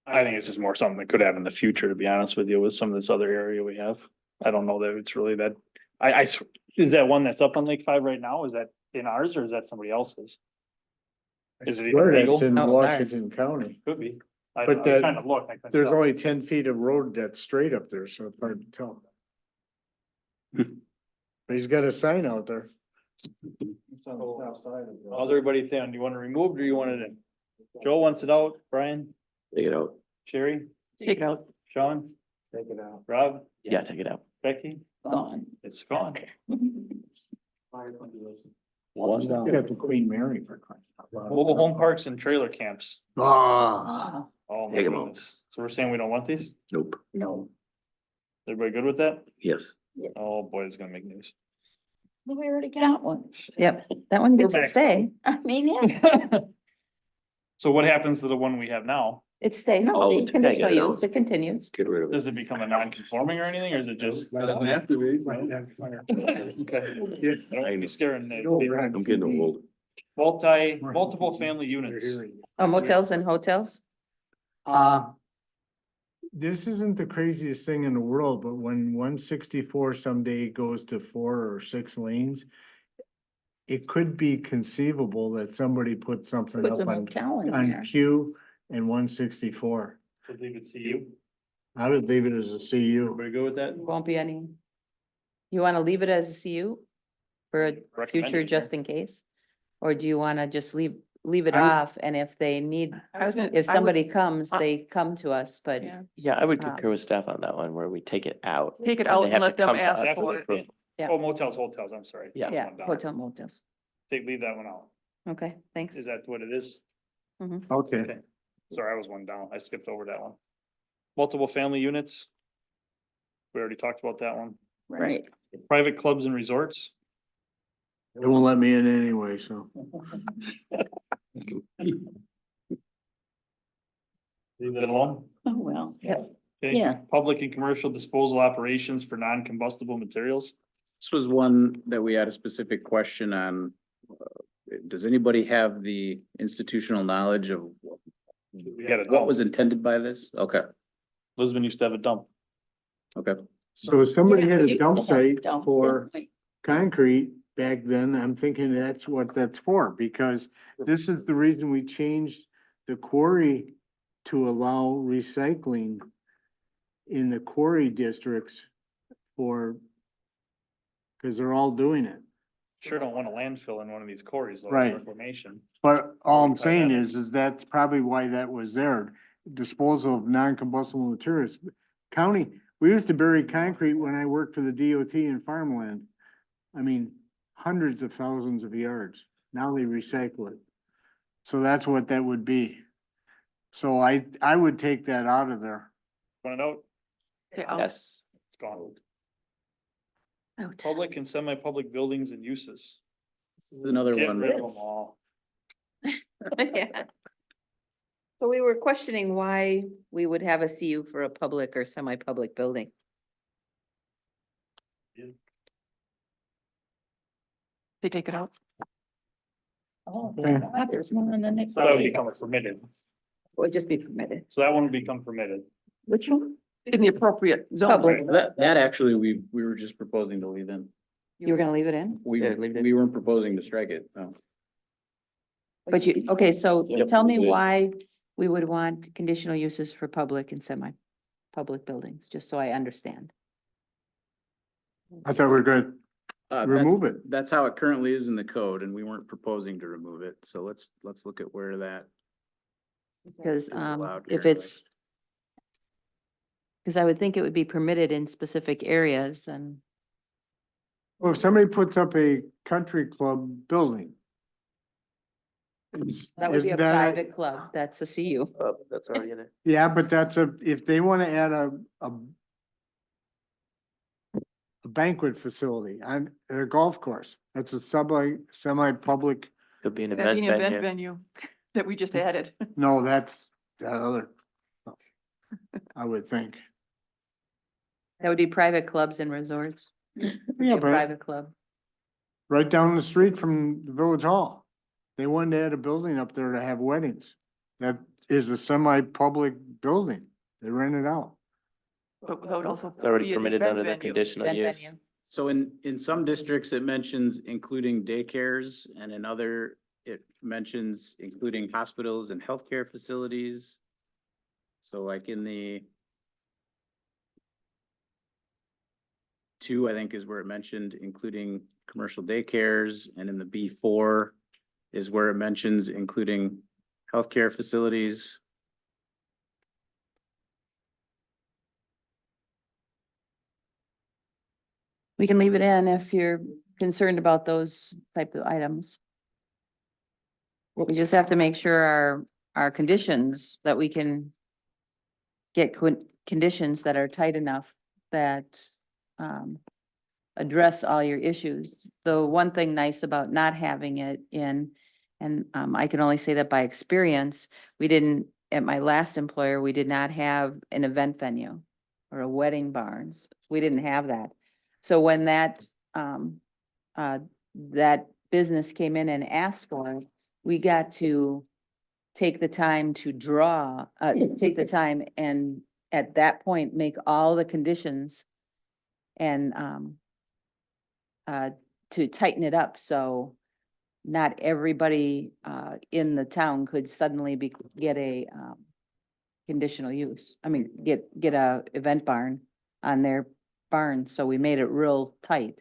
[SPEAKER 2] I think it's just more something that could happen in the future, to be honest with you, with some of this other area we have. I don't know that it's really that, is that one that's up on Lake 5 right now? Is that in ours or is that somebody else's? Is it even
[SPEAKER 6] where
[SPEAKER 2] legal?
[SPEAKER 6] that's in
[SPEAKER 11] No,
[SPEAKER 6] Washington County.
[SPEAKER 2] Could be. I
[SPEAKER 6] But
[SPEAKER 2] was
[SPEAKER 6] that-
[SPEAKER 2] trying to look. I couldn't
[SPEAKER 6] There's
[SPEAKER 2] tell.
[SPEAKER 6] only 10 feet of road that's straight up there, so it's hard to tell. But he's got a sign out there. It's on the south side of it.
[SPEAKER 2] How's everybody saying? Do you want it removed or you want it in? Joe wants it out, Brian,
[SPEAKER 4] Take it out.
[SPEAKER 2] Sherry,
[SPEAKER 1] Take it out.
[SPEAKER 2] Sean,
[SPEAKER 6] Take it out.
[SPEAKER 2] Rob,
[SPEAKER 12] Yeah, take it out.
[SPEAKER 2] Becky?
[SPEAKER 11] Gone.
[SPEAKER 2] It's gone.
[SPEAKER 12] One
[SPEAKER 6] You
[SPEAKER 12] down.
[SPEAKER 6] got the Queen Mary for crying out loud.
[SPEAKER 2] Mobile home parks and trailer camps.
[SPEAKER 6] Ah,
[SPEAKER 2] Oh my
[SPEAKER 4] Take 'em out.
[SPEAKER 2] goodness. So we're saying we don't want these?
[SPEAKER 4] Nope.
[SPEAKER 11] No.
[SPEAKER 2] Everybody good with that?
[SPEAKER 4] Yes.
[SPEAKER 2] Oh boy, it's gonna make news.
[SPEAKER 11] We already got one. Yep, that one gets to
[SPEAKER 2] maxed
[SPEAKER 11] stay. I mean, yeah,
[SPEAKER 2] So what happens to the one we have now?
[SPEAKER 11] it's stay, no,
[SPEAKER 4] Oh,
[SPEAKER 11] the
[SPEAKER 4] take it
[SPEAKER 11] conditional
[SPEAKER 4] out.
[SPEAKER 11] use, it continues.
[SPEAKER 4] Get rid of it.
[SPEAKER 2] Does it become a non-conforming or anything, or is it just?
[SPEAKER 6] doesn't have to be. Might have fire.
[SPEAKER 2] Okay. I don't be scaring
[SPEAKER 6] Don't
[SPEAKER 2] the
[SPEAKER 6] run
[SPEAKER 4] I'm getting
[SPEAKER 6] TV.
[SPEAKER 4] old.
[SPEAKER 2] multiple family
[SPEAKER 6] You're
[SPEAKER 2] units.
[SPEAKER 6] hearing it.
[SPEAKER 11] Oh, motels and hotels?
[SPEAKER 6] This isn't the craziest thing in the world, but when 164 someday goes to 4 or 6 lanes, it could be conceivable that somebody put something
[SPEAKER 11] Puts a
[SPEAKER 6] up on,
[SPEAKER 11] motel in
[SPEAKER 6] on
[SPEAKER 11] there.
[SPEAKER 6] Q and 164.
[SPEAKER 2] So they could see you.
[SPEAKER 6] I would leave it as a CU.
[SPEAKER 2] Everybody good with that?
[SPEAKER 11] Won't be any. You wanna leave it as a CU for a
[SPEAKER 2] Recommend
[SPEAKER 11] future
[SPEAKER 2] it, sure.
[SPEAKER 11] just in case? Or do you wanna just leave it
[SPEAKER 6] I would-
[SPEAKER 11] off and if they need,
[SPEAKER 1] I was gonna.
[SPEAKER 11] if
[SPEAKER 1] I would-
[SPEAKER 11] somebody comes,
[SPEAKER 1] I-
[SPEAKER 11] they come to us, but
[SPEAKER 1] Yeah.
[SPEAKER 12] Yeah, I would
[SPEAKER 11] Um,
[SPEAKER 12] concur with staff on that one where we take it out.
[SPEAKER 1] Take it
[SPEAKER 12] and
[SPEAKER 1] out
[SPEAKER 12] they
[SPEAKER 1] and
[SPEAKER 12] have
[SPEAKER 1] let
[SPEAKER 12] to
[SPEAKER 1] them
[SPEAKER 12] come to
[SPEAKER 1] ask
[SPEAKER 12] us
[SPEAKER 1] for it.
[SPEAKER 12] approval.
[SPEAKER 11] Yeah.
[SPEAKER 2] Oh, motels, I'm sorry.
[SPEAKER 12] Yeah.
[SPEAKER 11] yeah,
[SPEAKER 2] One down.
[SPEAKER 11] hotel motels.
[SPEAKER 2] Leave that one out.
[SPEAKER 11] Okay, thanks.
[SPEAKER 2] Is that what it is?
[SPEAKER 6] Okay.
[SPEAKER 2] Okay. Sorry, I was one down. I skipped over that one. Multiple family units. We already talked about that one.
[SPEAKER 11] Right.
[SPEAKER 2] Private clubs and resorts.
[SPEAKER 6] They won't let me in anyway, so.
[SPEAKER 2] Leave it alone.
[SPEAKER 11] Oh, well. Yep.
[SPEAKER 2] Okay.
[SPEAKER 11] Yeah.
[SPEAKER 2] Public and commercial disposal operations for non-combustible materials.
[SPEAKER 5] This was one that we had a specific question on. Does anybody have the institutional knowledge of
[SPEAKER 2] We had a
[SPEAKER 5] what was
[SPEAKER 2] dump.
[SPEAKER 5] intended by this? Okay,
[SPEAKER 2] Lisbon used to have a dump.
[SPEAKER 5] okay.
[SPEAKER 6] So if somebody had a
[SPEAKER 11] Yeah,
[SPEAKER 6] dump
[SPEAKER 11] yeah,
[SPEAKER 6] site
[SPEAKER 11] dump.
[SPEAKER 6] for concrete back then, I'm thinking that's what that's for, because this is the reason we changed the quarry to allow recycling in the quarry districts for, because they're all doing it.
[SPEAKER 2] Sure don't want a landfill in one of these quarries, though,
[SPEAKER 6] Right.
[SPEAKER 2] reclamation.
[SPEAKER 6] But all I'm
[SPEAKER 2] Tie that
[SPEAKER 6] saying
[SPEAKER 2] in.
[SPEAKER 6] is that's probably why that was there, disposal of non-combustible materials. County, we used to bury concrete when I worked for the DOT in farmland. I mean, hundreds of thousands of yards. Now they recycle it. So that's what that would be. So I would take that out of there.
[SPEAKER 2] Want it out?
[SPEAKER 1] Okay, I'll-
[SPEAKER 12] Yes.
[SPEAKER 2] It's gone.
[SPEAKER 11] Out.
[SPEAKER 2] Public and semi-public buildings and uses.
[SPEAKER 5] This is another
[SPEAKER 2] Get
[SPEAKER 5] one.
[SPEAKER 2] rid of them all.
[SPEAKER 11] Yeah. So we were questioning why we would have a CU for a public or semi-public building.
[SPEAKER 1] They take it out.
[SPEAKER 11] Oh,
[SPEAKER 6] Okay.
[SPEAKER 11] there's one on the next
[SPEAKER 2] So that would
[SPEAKER 11] page.
[SPEAKER 2] become permitted.
[SPEAKER 11] Would just be permitted.
[SPEAKER 2] So that one would become permitted.
[SPEAKER 11] Which one?
[SPEAKER 1] In the appropriate zone.
[SPEAKER 11] Public.
[SPEAKER 5] That actually, we were just proposing to leave in.
[SPEAKER 11] You were gonna leave it in?
[SPEAKER 5] We,
[SPEAKER 12] Yeah, leave it in.
[SPEAKER 5] we weren't proposing to strike it, no.
[SPEAKER 11] But you, okay, so
[SPEAKER 12] Yep.
[SPEAKER 11] tell me why we would want conditional uses for public and semi-public buildings, just so I understand.
[SPEAKER 6] I thought we were gonna remove it.
[SPEAKER 5] That's how it currently is in the code, and we weren't proposing to remove it, so let's look at where that
[SPEAKER 11] Because,
[SPEAKER 5] is allowed
[SPEAKER 11] if
[SPEAKER 5] currently.
[SPEAKER 11] it's, because I would think it would be permitted in specific areas and,
[SPEAKER 6] Well, if somebody puts up a country club building.
[SPEAKER 11] that would be a
[SPEAKER 6] isn't that
[SPEAKER 11] private club, that's a CU.
[SPEAKER 12] That's already in it.
[SPEAKER 6] Yeah, but that's if they wanna add a banquet facility on a golf course, that's a semi-public,
[SPEAKER 12] Could be an
[SPEAKER 1] That'd be
[SPEAKER 12] event
[SPEAKER 1] an event
[SPEAKER 12] venue.
[SPEAKER 1] venue that we just added.
[SPEAKER 6] no, that's that other. I would think.
[SPEAKER 11] That would be private clubs and resorts. Be
[SPEAKER 6] Yeah,
[SPEAKER 11] a
[SPEAKER 6] but
[SPEAKER 11] private club.
[SPEAKER 6] right down the street from the village hall. They wanted to add a building up there to have weddings. That is a semi-public building. They rent it out.
[SPEAKER 1] But that would also.
[SPEAKER 12] It's already
[SPEAKER 1] be an
[SPEAKER 12] permitted
[SPEAKER 1] event
[SPEAKER 12] under the
[SPEAKER 1] venue.
[SPEAKER 12] conditional
[SPEAKER 11] Event
[SPEAKER 12] use.
[SPEAKER 11] venue.
[SPEAKER 5] So in some districts, it mentions including daycares, and in other, it mentions including hospitals and healthcare facilities. So like in the 2, I think is where it mentioned including commercial daycares, and in the B4 is where it mentions including healthcare facilities.
[SPEAKER 11] We can leave it in if you're concerned about those type of items. We just have to make sure our conditions that we can get conditions that are tight enough that address all your issues. The one thing nice about not having it in, and I can only say that by experience, we didn't, at my last employer, we did not have an event venue or a wedding barns. We didn't have that. So when that business came in and asked for it, we got to take the time to take the time and at that point, make all the conditions and to tighten it up, so not everybody in the town could suddenly get a conditional use. I mean, get a event barn on their barn, so we made it real tight.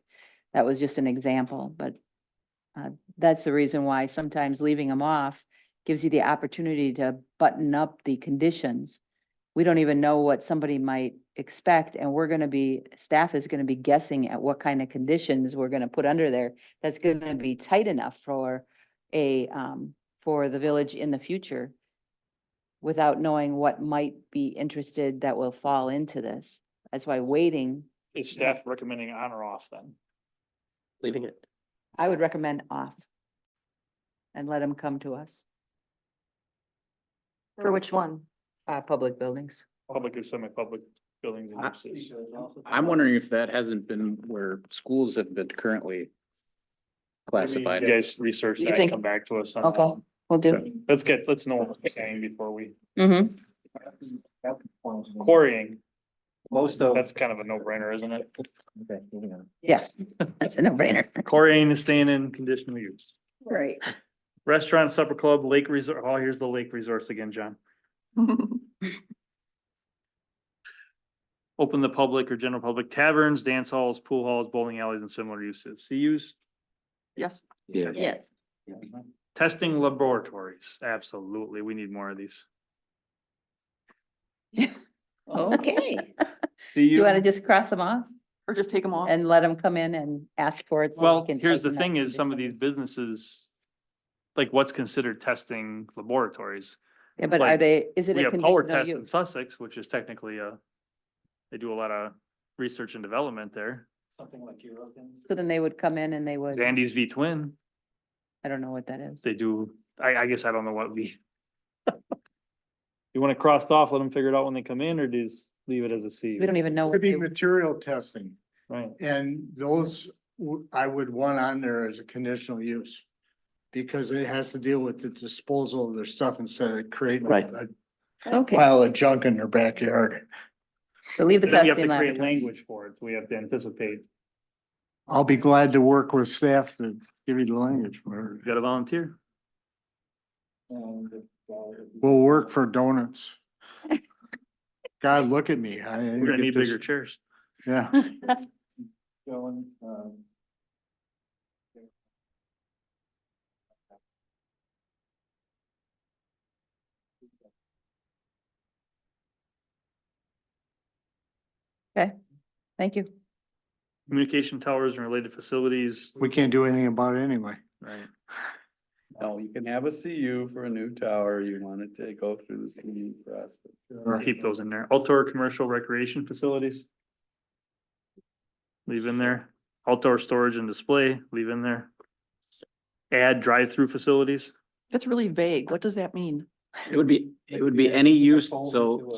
[SPEAKER 11] That was just an example, but that's the reason why sometimes leaving them off gives you the opportunity to button up the conditions. We don't even know what somebody might expect, and staff is gonna be guessing at what kind of conditions we're gonna put under there. That's gonna be tight enough for for the village in the future without knowing what might be interested that will fall into this. That's why waiting,
[SPEAKER 2] Is staff recommending on or off then?
[SPEAKER 12] Leaving it.
[SPEAKER 11] I would recommend off and let them come to us,
[SPEAKER 1] For which one?
[SPEAKER 11] public buildings.
[SPEAKER 2] Public or semi-public buildings and uses.
[SPEAKER 5] I'm wondering if that hasn't been where schools have been currently classified.
[SPEAKER 2] You guys research
[SPEAKER 11] You
[SPEAKER 2] that and
[SPEAKER 11] think-
[SPEAKER 2] come back to us on
[SPEAKER 11] Okay,
[SPEAKER 2] that.
[SPEAKER 11] we'll do.
[SPEAKER 2] Let's know what we're saying before we,
[SPEAKER 11] Mm-hmm.
[SPEAKER 2] quarrying,
[SPEAKER 7] Most of.
[SPEAKER 2] that's kind of a no-brainer, isn't it?
[SPEAKER 11] Yes, that's a no-brainer.
[SPEAKER 2] Quarrying is staying in conditional use.
[SPEAKER 11] Right.
[SPEAKER 2] Restaurant, supper club, lake resort, oh, here's the lake resorts again, John. Open the public or general public taverns, dance halls, pool halls, bowling alleys, and similar uses. CUs,
[SPEAKER 1] Yes.
[SPEAKER 4] Yeah.
[SPEAKER 11] Yes.
[SPEAKER 2] testing laboratories, absolutely, we need more of these.
[SPEAKER 11] Okay.
[SPEAKER 2] CU,
[SPEAKER 11] You want to just cross them off
[SPEAKER 1] Or just take them off.
[SPEAKER 11] and let them come in and ask for it? so we
[SPEAKER 2] well,
[SPEAKER 11] can
[SPEAKER 2] here's the
[SPEAKER 11] tighten up
[SPEAKER 2] thing is, some of
[SPEAKER 11] conditions?
[SPEAKER 2] these businesses, like what's considered testing laboratories?
[SPEAKER 11] Yeah, but are
[SPEAKER 2] like,
[SPEAKER 11] they, is it
[SPEAKER 2] We
[SPEAKER 11] a
[SPEAKER 2] have Power
[SPEAKER 11] conditional
[SPEAKER 2] Test in
[SPEAKER 11] use?
[SPEAKER 2] Sussex, which is technically they do a lot of research and development there. Something like
[SPEAKER 11] So then they would come in and they would,
[SPEAKER 2] Zandy's V Twin,
[SPEAKER 11] I don't know what that is.
[SPEAKER 2] they do, I guess I don't know what we. You want it crossed off, let them figure it out when they come in, or just leave it as a C?
[SPEAKER 11] We don't even know.
[SPEAKER 6] Could
[SPEAKER 11] what
[SPEAKER 6] be
[SPEAKER 11] they-
[SPEAKER 6] material testing,
[SPEAKER 2] Right,
[SPEAKER 6] and those I would want on there as a conditional use. Because it has to deal with the disposal of their stuff instead of creating
[SPEAKER 12] Right.
[SPEAKER 6] a
[SPEAKER 11] Okay,
[SPEAKER 6] pile of junk in their backyard.
[SPEAKER 11] so leave the
[SPEAKER 2] but then we have
[SPEAKER 11] testing
[SPEAKER 2] to create
[SPEAKER 11] laboratories.
[SPEAKER 2] language for it, so we have to anticipate,
[SPEAKER 6] I'll be glad to work with staff to give you the language for
[SPEAKER 2] you
[SPEAKER 6] it.
[SPEAKER 2] gotta volunteer.
[SPEAKER 6] We'll work for donuts. God, look at me.
[SPEAKER 2] We're gonna need bigger chairs.
[SPEAKER 6] Yeah,
[SPEAKER 2] Going,
[SPEAKER 11] Thank you.
[SPEAKER 2] communication towers and related facilities.
[SPEAKER 6] We can't do anything about it anyway.
[SPEAKER 2] Right.
[SPEAKER 7] No, you can have a CU for a new tower. You want it to go through the CU process.
[SPEAKER 2] Keep those in there. Outdoor commercial recreation facilities. Leave in there. Outdoor storage and display, leave in there. Add drive-through facilities.
[SPEAKER 1] That's really vague. What does that mean?
[SPEAKER 5] It would be any use, let's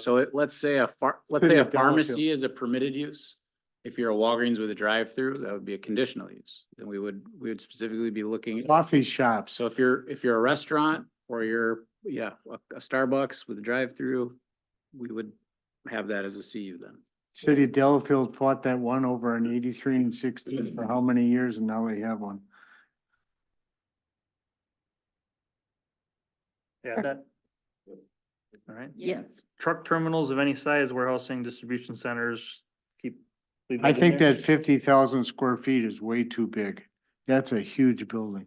[SPEAKER 5] say let's
[SPEAKER 6] City
[SPEAKER 5] say a
[SPEAKER 6] of Delafield.
[SPEAKER 5] pharmacy is a permitted use. If you're a Walgreens with a drive-through, that would be a conditional use. Then we would specifically be looking.
[SPEAKER 6] Coffee shops.
[SPEAKER 5] So if you're a restaurant or you're, a Starbucks with a drive-through, we would have that as a CU then.
[SPEAKER 6] City of Delafield fought that one over on 83 and 60 for how many years, and now they have one.
[SPEAKER 2] Add that. All right.
[SPEAKER 11] Yes.
[SPEAKER 2] Truck terminals of any size, warehousing, distribution centers, leave
[SPEAKER 6] I
[SPEAKER 2] in
[SPEAKER 6] think
[SPEAKER 2] there.
[SPEAKER 6] that 50,000 square feet is way too big. That's a huge building.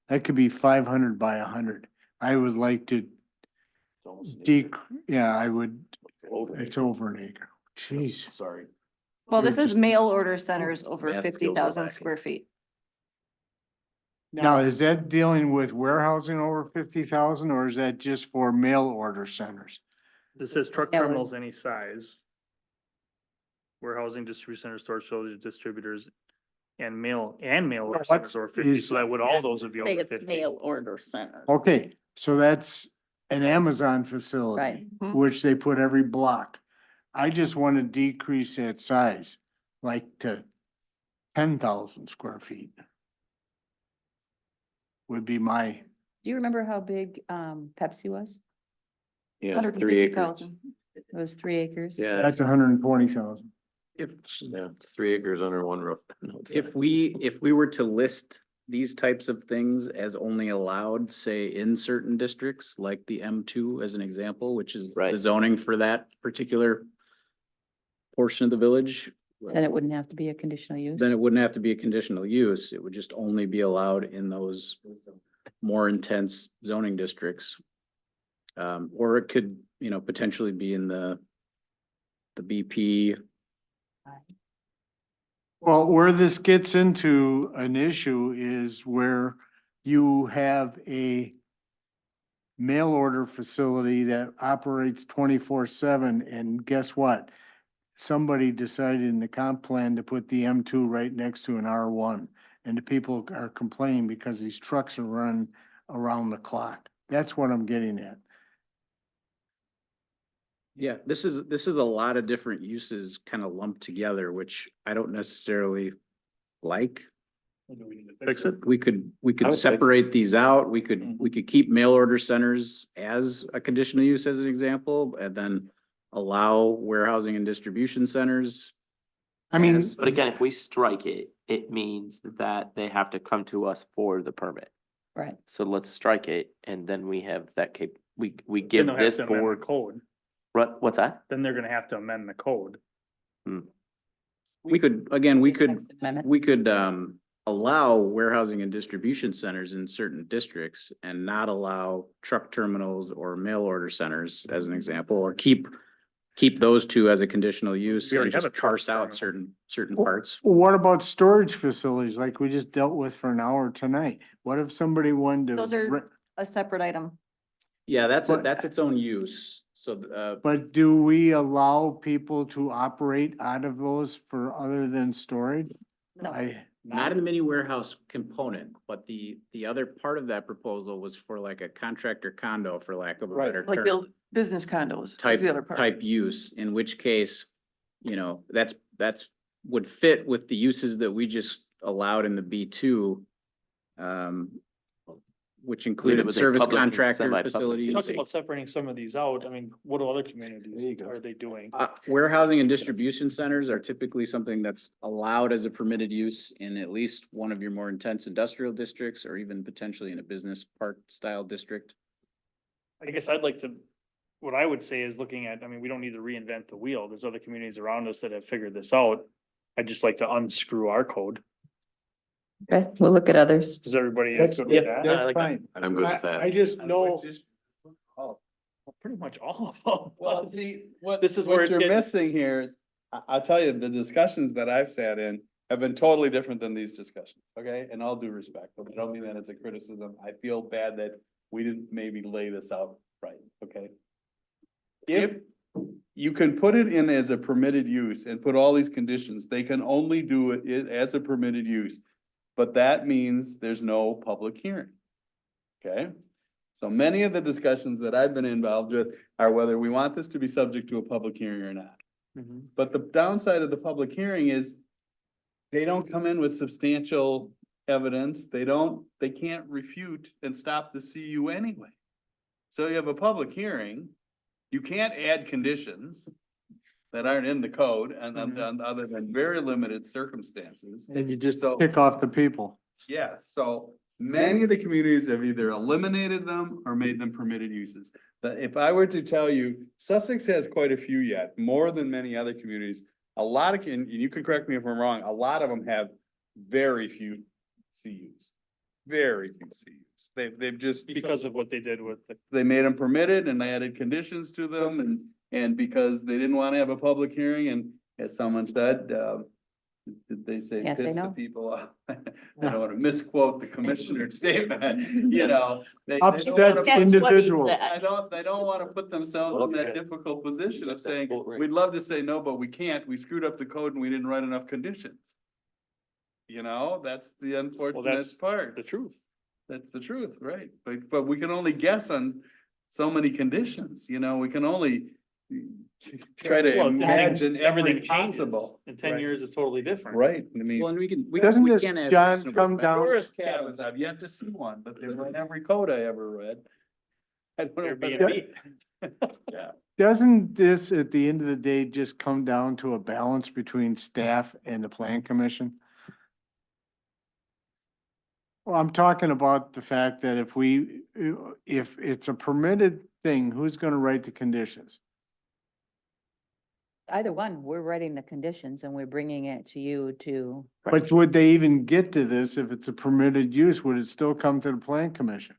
[SPEAKER 6] That could be 500 by 100. I would like to I would, it's over an acre. Jeez.
[SPEAKER 7] Sorry.
[SPEAKER 1] Well, this is mail order centers over
[SPEAKER 5] Yeah,
[SPEAKER 1] 50,000 square feet.
[SPEAKER 6] Now, is that dealing with warehousing over 50,000 or is that just for mail order centers?
[SPEAKER 2] This says truck
[SPEAKER 11] Yeah, we're-
[SPEAKER 2] terminals any size. Warehousing, distribution centers, storage facilities, distributors, and mail order
[SPEAKER 6] What
[SPEAKER 2] centers over 50,
[SPEAKER 6] is-
[SPEAKER 2] so that would, all those would be
[SPEAKER 11] Say
[SPEAKER 2] over
[SPEAKER 11] it's
[SPEAKER 2] 50.
[SPEAKER 11] mail order center.
[SPEAKER 6] Okay, so that's an Amazon facility,
[SPEAKER 11] Right.
[SPEAKER 6] which they put every block. I just want to decrease that size, like to 10,000 square feet. Would be my,
[SPEAKER 11] Do you remember how big Pepsi was?
[SPEAKER 4] Yeah, it's 3 acres.
[SPEAKER 1] 150,000.
[SPEAKER 11] It was 3 acres.
[SPEAKER 4] Yeah,
[SPEAKER 6] that's 120,000.
[SPEAKER 5] If
[SPEAKER 4] yeah, it's 3 acres under one roof. No, it's
[SPEAKER 5] If
[SPEAKER 4] not.
[SPEAKER 5] we were to list these types of things as only allowed, say, in certain districts, like the M2 as an example, which is the
[SPEAKER 12] Right.
[SPEAKER 5] zoning for that particular portion of the village,
[SPEAKER 11] Then it wouldn't have to be a conditional use.
[SPEAKER 5] then it wouldn't have to be a conditional use. It would just only be allowed in those more intense zoning districts. Or it could, potentially be in the BP.
[SPEAKER 6] Well, where this gets into an issue is where you have a mail order facility that operates 24/7, and guess what? Somebody decided in the comp plan to put the M2 right next to an R1, and the people are complaining because these trucks are running around the clock. That's what I'm getting at.
[SPEAKER 5] Yeah, this is a lot of different uses kind of lumped together, which I don't necessarily like.
[SPEAKER 2] Do we need to fix it?
[SPEAKER 5] We could
[SPEAKER 4] I would fix it.
[SPEAKER 5] separate these out. We could keep mail order centers as a conditional use as an example, and then allow warehousing and distribution centers.
[SPEAKER 6] I mean,
[SPEAKER 5] as-
[SPEAKER 12] But again, if we strike it, it means that they have to come to us for the permit.
[SPEAKER 11] Right.
[SPEAKER 12] So let's strike it and then we have that we
[SPEAKER 2] Then
[SPEAKER 12] give
[SPEAKER 2] they'll have
[SPEAKER 12] this
[SPEAKER 2] to amend the
[SPEAKER 12] board,
[SPEAKER 2] code.
[SPEAKER 12] what's that?
[SPEAKER 2] Then they're gonna have to amend the code.
[SPEAKER 5] We could, again, we could,
[SPEAKER 11] Amendment.
[SPEAKER 5] we could, allow warehousing and distribution centers in certain districts and not allow truck terminals or mail order centers as an example, or keep those two as a conditional use
[SPEAKER 2] We already
[SPEAKER 5] and
[SPEAKER 2] have
[SPEAKER 5] just
[SPEAKER 2] a truck
[SPEAKER 5] parse out
[SPEAKER 2] terminal.
[SPEAKER 5] certain
[SPEAKER 6] Well-
[SPEAKER 5] parts.
[SPEAKER 6] what about storage facilities like we just dealt with for an hour tonight? What if somebody wanted to?
[SPEAKER 1] Those are-
[SPEAKER 6] rent-
[SPEAKER 1] A separate item.
[SPEAKER 5] Yeah, that's
[SPEAKER 6] But-
[SPEAKER 5] its own use. So,
[SPEAKER 6] But do we allow people to operate out of those for other than storage?
[SPEAKER 1] No.
[SPEAKER 5] not in the mini warehouse component, but the other part of that proposal was for like a contractor condo, for lack of a better
[SPEAKER 1] Like
[SPEAKER 5] term.
[SPEAKER 1] build business condos.
[SPEAKER 5] Type,
[SPEAKER 1] is the other part.
[SPEAKER 5] type use, in which case, that's would fit with the uses that we just allowed in the B2. Which included
[SPEAKER 12] with a
[SPEAKER 5] service
[SPEAKER 12] public and
[SPEAKER 5] contractor
[SPEAKER 12] semi-public
[SPEAKER 5] facilities.
[SPEAKER 2] Talking about separating some of these out, I mean, what do other communities are they doing?
[SPEAKER 5] Warehousing and distribution centers are typically something that's allowed as a permitted use in at least one of your more intense industrial districts, or even potentially in a business park style district.
[SPEAKER 2] I guess I'd like to, what I would say is looking at, I mean, we don't need to reinvent the wheel. There's other communities around us that have figured this out. I'd just like to unscrew our code.
[SPEAKER 11] Okay, we'll look at others.
[SPEAKER 2] Is everybody
[SPEAKER 9] That's,
[SPEAKER 2] good with that?
[SPEAKER 9] that's fine.
[SPEAKER 4] I'm good with
[SPEAKER 9] I
[SPEAKER 4] that.
[SPEAKER 9] just know,
[SPEAKER 7] Oh,
[SPEAKER 2] Pretty much all of
[SPEAKER 7] well,
[SPEAKER 2] them.
[SPEAKER 7] see, what,
[SPEAKER 2] This is where
[SPEAKER 7] what
[SPEAKER 2] it
[SPEAKER 7] you're
[SPEAKER 2] gets-
[SPEAKER 7] missing here, I'll tell you, the discussions that I've sat in have been totally different than these discussions, okay? And all due respect, but I don't mean that as a criticism. I feel bad that we didn't maybe lay this out right, okay? If you can put it in as a permitted use and put all these conditions, they can only do it as a permitted use. But that means there's no public hearing. Okay? So many of the discussions that I've been involved with are whether we want this to be subject to a public hearing or not. But the downside of the public hearing is they don't come in with substantial evidence. They can't refute and stop the CU anyway. So you have a public hearing, you can't add conditions that aren't in the code and other than very limited circumstances.
[SPEAKER 6] And you just
[SPEAKER 7] So-
[SPEAKER 6] kick off the people.
[SPEAKER 7] Yeah, so many of the communities have either eliminated them or made them permitted uses. But if I were to tell you, Sussex has quite a few yet, more than many other communities. A lot of, and you can correct me if I'm wrong, a lot of them have very few CUs. Very few CUs. They've just.
[SPEAKER 2] Because of what they did with the.
[SPEAKER 7] They made them permitted and they added conditions to them and because they didn't want to have a public hearing and as someone said, did they say
[SPEAKER 11] Yes, I
[SPEAKER 7] piss the
[SPEAKER 11] know.
[SPEAKER 7] people off? I don't want to misquote the commissioner's statement, you know. they don't
[SPEAKER 6] Upset
[SPEAKER 7] wanna put-
[SPEAKER 6] individuals.
[SPEAKER 7] they don't want to put themselves in that
[SPEAKER 2] Okay.
[SPEAKER 7] difficult position of saying, we'd love to say no, but we can't. We screwed up the code and we didn't write enough conditions. You know, that's the unfortunate
[SPEAKER 2] that's
[SPEAKER 7] part.
[SPEAKER 2] The truth.
[SPEAKER 7] That's the truth, right? But we can only guess on so many conditions, you know, we can only try to
[SPEAKER 2] Well,
[SPEAKER 7] imagine everything
[SPEAKER 2] changes.
[SPEAKER 7] possible.
[SPEAKER 2] In 10
[SPEAKER 7] Right.
[SPEAKER 2] years, it's totally different.
[SPEAKER 7] Right, I mean.
[SPEAKER 5] Well, and we
[SPEAKER 6] Doesn't
[SPEAKER 5] we
[SPEAKER 6] this,
[SPEAKER 5] can have
[SPEAKER 6] John,
[SPEAKER 5] reasonable-
[SPEAKER 6] come down?
[SPEAKER 7] Tourist cabins, I've yet to see one, but they're in every code I ever read. I don't know.
[SPEAKER 2] Airbnb.
[SPEAKER 7] Yeah.
[SPEAKER 6] Doesn't this, at the end of the day, just come down to a balance between staff and the plan commission? Well, I'm talking about the fact that if it's a permitted thing, who's gonna write the conditions?
[SPEAKER 11] Either one, we're writing the conditions and we're bringing it to you to,
[SPEAKER 6] But would they even get to this if it's a permitted use? Would it still come to the plan commission?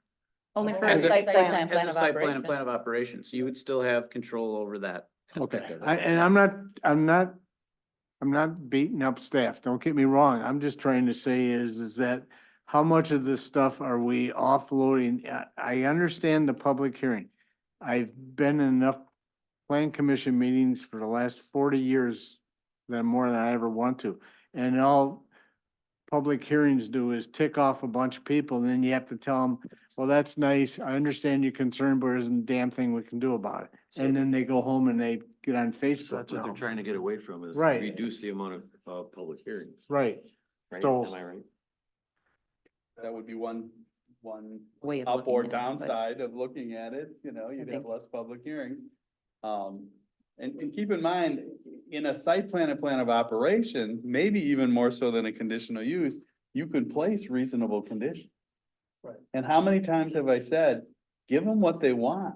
[SPEAKER 11] only for a
[SPEAKER 5] As a
[SPEAKER 11] site plan,
[SPEAKER 5] as a
[SPEAKER 11] of
[SPEAKER 5] site plan and
[SPEAKER 11] operation.
[SPEAKER 5] plan of operations, you would still have control over that.
[SPEAKER 6] Okay,
[SPEAKER 5] aspect of it.
[SPEAKER 6] and I'm not beating up staff, don't get me wrong, I'm just trying to say is that how much of this stuff are we offloading? I understand the public hearing. I've been in enough plan commission meetings for the last 40 years, than more than I ever want to, and all public hearings do is tick off a bunch of people, and then you have to tell them, well, that's nice, I understand your concern, but there isn't a damn thing we can do about it. And then they go home and they get on
[SPEAKER 4] So
[SPEAKER 6] Facebook.
[SPEAKER 4] that's what they're
[SPEAKER 6] now.
[SPEAKER 4] trying to get away from is
[SPEAKER 6] Right.
[SPEAKER 4] reduce the amount of public hearings.
[SPEAKER 6] Right,
[SPEAKER 4] Right?
[SPEAKER 6] So-
[SPEAKER 4] Am I right?
[SPEAKER 7] That would be one
[SPEAKER 11] Way of
[SPEAKER 7] up or
[SPEAKER 11] looking at it, but-
[SPEAKER 7] downside of looking at it, you know, you'd have
[SPEAKER 11] think-
[SPEAKER 7] less public hearings. And keep in mind, in a site plan and plan of operation, maybe even more so than a conditional use, you can place reasonable conditions.
[SPEAKER 6] Right.
[SPEAKER 7] And how many times have I said, give them what they want?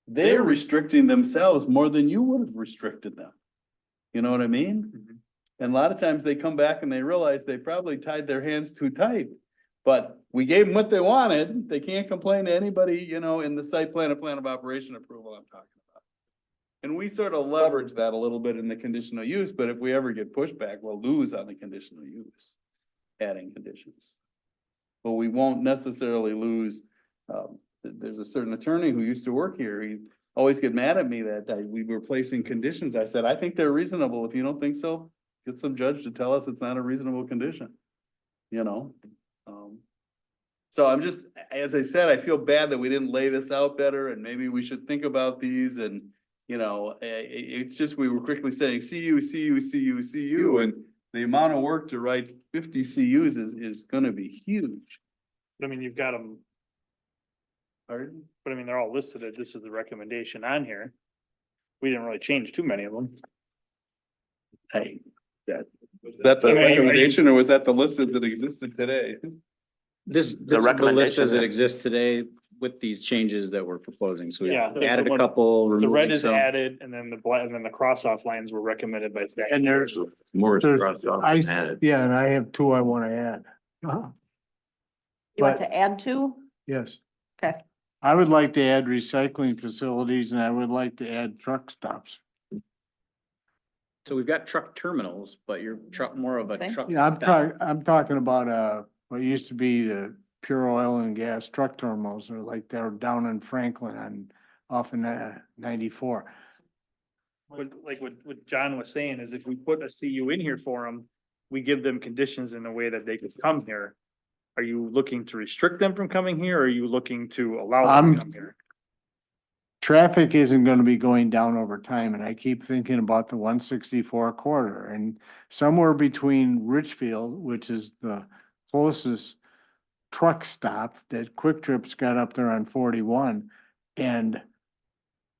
[SPEAKER 7] They're restricting themselves more than you would have restricted them. You know what I mean? And a lot of times they come back and they realize they probably tied their hands too tight. But we gave them what they wanted. They can't complain to anybody, you know, in the site plan and plan of operation approval I'm talking about. And we sort of leverage that a little bit in the conditional use, but if we ever get pushback, we'll lose on the conditional use. Adding conditions. But we won't necessarily lose, there's a certain attorney who used to work here, he always get mad at me that we were placing conditions. I said, I think they're reasonable. If you don't think so, get some judge to tell us it's not a reasonable condition. You know? So I'm just, as I said, I feel bad that we didn't lay this out better and maybe we should think about these and, you know, it's just, we were quickly saying CU, and the amount of work to write 50 CUs is gonna be huge.
[SPEAKER 2] But I mean, you've got them,
[SPEAKER 7] Pardon?
[SPEAKER 2] but I mean, they're all listed. This is the recommendation on here. We didn't really change too many of them.
[SPEAKER 7] Hey, was that the
[SPEAKER 2] I mean, are you-
[SPEAKER 7] recommendation or was that the list that existed today?
[SPEAKER 5] This,
[SPEAKER 12] The
[SPEAKER 5] this is the list as
[SPEAKER 12] recommendation.
[SPEAKER 5] it exists today. with these changes that we're proposing. So we
[SPEAKER 2] Yeah,
[SPEAKER 5] added
[SPEAKER 2] the
[SPEAKER 5] a
[SPEAKER 2] one-
[SPEAKER 5] couple,
[SPEAKER 2] The red
[SPEAKER 5] removing
[SPEAKER 2] is
[SPEAKER 5] some.
[SPEAKER 2] added and then the black, and then the cross off lines were recommended by staff.
[SPEAKER 6] And there's,
[SPEAKER 4] More is
[SPEAKER 6] there's,
[SPEAKER 4] crossed off
[SPEAKER 6] I,
[SPEAKER 4] than added.
[SPEAKER 6] yeah, and I have two I want to add.
[SPEAKER 1] You want
[SPEAKER 6] But-
[SPEAKER 1] to add to?
[SPEAKER 6] Yes.
[SPEAKER 1] Okay.
[SPEAKER 6] I would like to add recycling facilities and I would like to add truck stops.
[SPEAKER 5] So we've got truck terminals, but you're truck, more of a
[SPEAKER 1] Okay.
[SPEAKER 5] truck.
[SPEAKER 6] Yeah,
[SPEAKER 5] stop.
[SPEAKER 6] I'm talking about, what used to be the pure oil and gas truck terminals, or like they're down in Franklin on, off in 94.
[SPEAKER 2] What John was saying is if we put a CU in here for them, we give them conditions in a way that they could come here. Are you looking to restrict them from coming here or are you looking to allow them to come here?
[SPEAKER 6] Traffic isn't gonna be going down over time, and I keep thinking about the 164 corridor, and somewhere between Richfield, which is the closest truck stop that Quick Trip's got up there on 41, and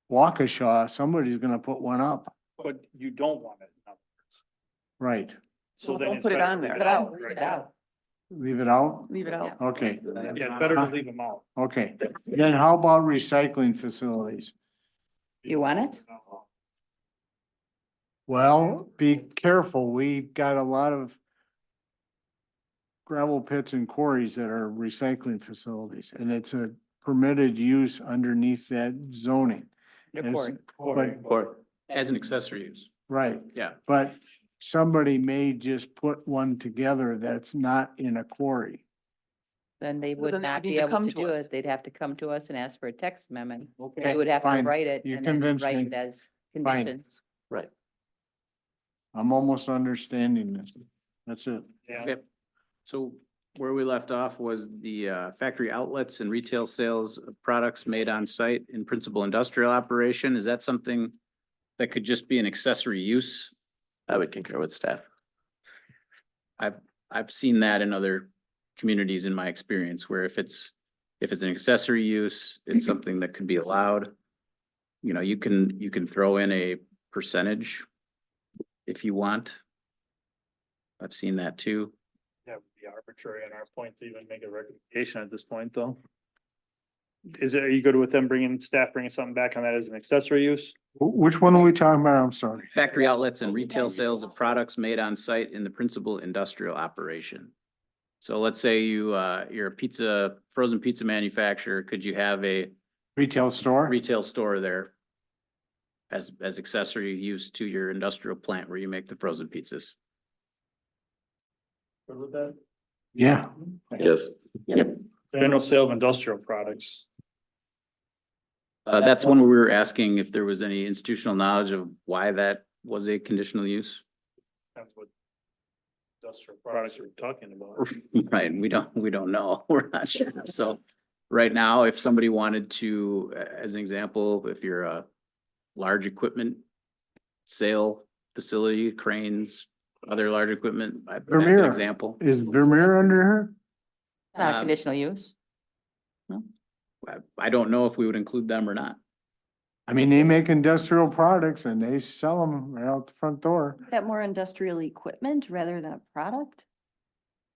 [SPEAKER 6] Waukesha, somebody's gonna put one up,
[SPEAKER 2] But you don't want it.
[SPEAKER 6] right?
[SPEAKER 2] So
[SPEAKER 1] Well,
[SPEAKER 2] then
[SPEAKER 1] don't
[SPEAKER 2] it's
[SPEAKER 1] put it
[SPEAKER 2] better
[SPEAKER 1] on
[SPEAKER 2] to
[SPEAKER 1] there.
[SPEAKER 2] leave
[SPEAKER 1] Leave it out,
[SPEAKER 3] leave it out.
[SPEAKER 6] Leave it out?
[SPEAKER 1] Leave it out.
[SPEAKER 6] Okay,
[SPEAKER 2] Yeah, it's better to leave them out.
[SPEAKER 6] okay. Then how about recycling facilities?
[SPEAKER 3] You want it?
[SPEAKER 6] Well, be careful, we've got a lot of gravel pits and quarries that are recycling facilities, and it's a permitted use underneath that zoning.
[SPEAKER 3] The quarry.
[SPEAKER 6] But,
[SPEAKER 12] Or,
[SPEAKER 5] As an accessory use.
[SPEAKER 6] right,
[SPEAKER 5] Yeah.
[SPEAKER 6] but somebody may just put one together that's not in a quarry.
[SPEAKER 3] Then they
[SPEAKER 1] So
[SPEAKER 3] would
[SPEAKER 1] then they
[SPEAKER 3] not
[SPEAKER 1] would need
[SPEAKER 3] be
[SPEAKER 1] to
[SPEAKER 3] able
[SPEAKER 1] come
[SPEAKER 3] to
[SPEAKER 1] to
[SPEAKER 3] do
[SPEAKER 1] us.
[SPEAKER 3] it. They'd have to come to us and ask for a text amendment.
[SPEAKER 6] Okay,
[SPEAKER 3] They would have to
[SPEAKER 6] fine.
[SPEAKER 3] write it
[SPEAKER 6] You
[SPEAKER 3] and then
[SPEAKER 6] convinced
[SPEAKER 3] write
[SPEAKER 6] me.
[SPEAKER 3] it as
[SPEAKER 6] Fine.
[SPEAKER 3] conditions.
[SPEAKER 6] I'm almost understanding this. That's it.
[SPEAKER 2] Yeah.
[SPEAKER 5] Okay. So where we left off was the factory outlets and retail sales of products made on site in principal industrial operation. Is that something that could just be an accessory use?
[SPEAKER 12] I would concur with staff.
[SPEAKER 5] I've seen that in other communities in my experience, where if it's an accessory use, it's something that could be allowed. You know, you can throw in a percentage if you want. I've seen that too.
[SPEAKER 2] That would be arbitrary on our point to even make a recommendation at this point, though. Are you good with them staff bringing something back on that as an accessory use?
[SPEAKER 6] Which one are we talking about? I'm sorry.
[SPEAKER 5] Factory outlets and retail sales of products made on site in the principal industrial operation. So let's say you're a frozen pizza manufacturer, could you have a
[SPEAKER 6] Retail store?
[SPEAKER 5] retail store there as accessory use to your industrial plant where you make the frozen pizzas?
[SPEAKER 2] Good with that?
[SPEAKER 6] Yeah.
[SPEAKER 4] Yes.
[SPEAKER 2] General sale of industrial products.
[SPEAKER 5] That's one where we were asking if there was any institutional knowledge of why that was a conditional use.
[SPEAKER 2] That's what industrial products we're talking about.
[SPEAKER 5] Right, and we don't know, we're not sure, so. Right now, if somebody wanted to, as an example, if you're a large equipment sale facility, cranes, other large equipment, that's an
[SPEAKER 6] Vermeer.
[SPEAKER 5] example.
[SPEAKER 6] Is Vermeer under here?
[SPEAKER 3] Not a
[SPEAKER 5] Um,
[SPEAKER 3] conditional use.
[SPEAKER 5] I don't know if we would include them or not.
[SPEAKER 6] I mean, they make industrial products and they sell them right out the front door.
[SPEAKER 13] That more industrial equipment rather than a product?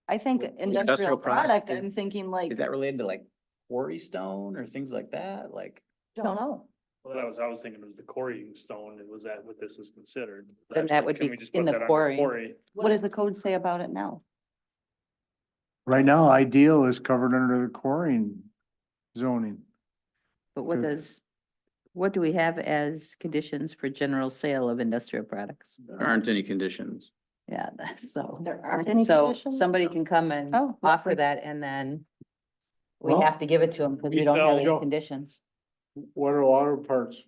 [SPEAKER 13] I think
[SPEAKER 5] industrial
[SPEAKER 13] industrial
[SPEAKER 5] product
[SPEAKER 13] product,
[SPEAKER 5] is-
[SPEAKER 13] I'm thinking like,
[SPEAKER 5] Is that related to like quarry stone or things like that, like?
[SPEAKER 13] don't know.
[SPEAKER 2] Well, I was thinking it was the quarry stone, and was that what this is considered?
[SPEAKER 3] Then that would
[SPEAKER 2] Can
[SPEAKER 3] be
[SPEAKER 2] we just
[SPEAKER 3] in
[SPEAKER 2] put
[SPEAKER 3] the
[SPEAKER 2] that under
[SPEAKER 3] quarry.
[SPEAKER 13] What does the code say about it now?
[SPEAKER 6] Right now, Ideal is covered under the quarrying zoning.
[SPEAKER 3] But what do we have as conditions for general sale of industrial products?
[SPEAKER 5] There aren't any conditions.
[SPEAKER 3] Yeah, so.
[SPEAKER 13] There aren't any
[SPEAKER 3] So
[SPEAKER 13] conditions?
[SPEAKER 3] somebody can come and
[SPEAKER 13] Oh,
[SPEAKER 3] offer that and then we
[SPEAKER 6] Well,
[SPEAKER 3] have to give it to them because we
[SPEAKER 2] we
[SPEAKER 3] don't have
[SPEAKER 2] sell-
[SPEAKER 3] any conditions.
[SPEAKER 6] What are auto parts?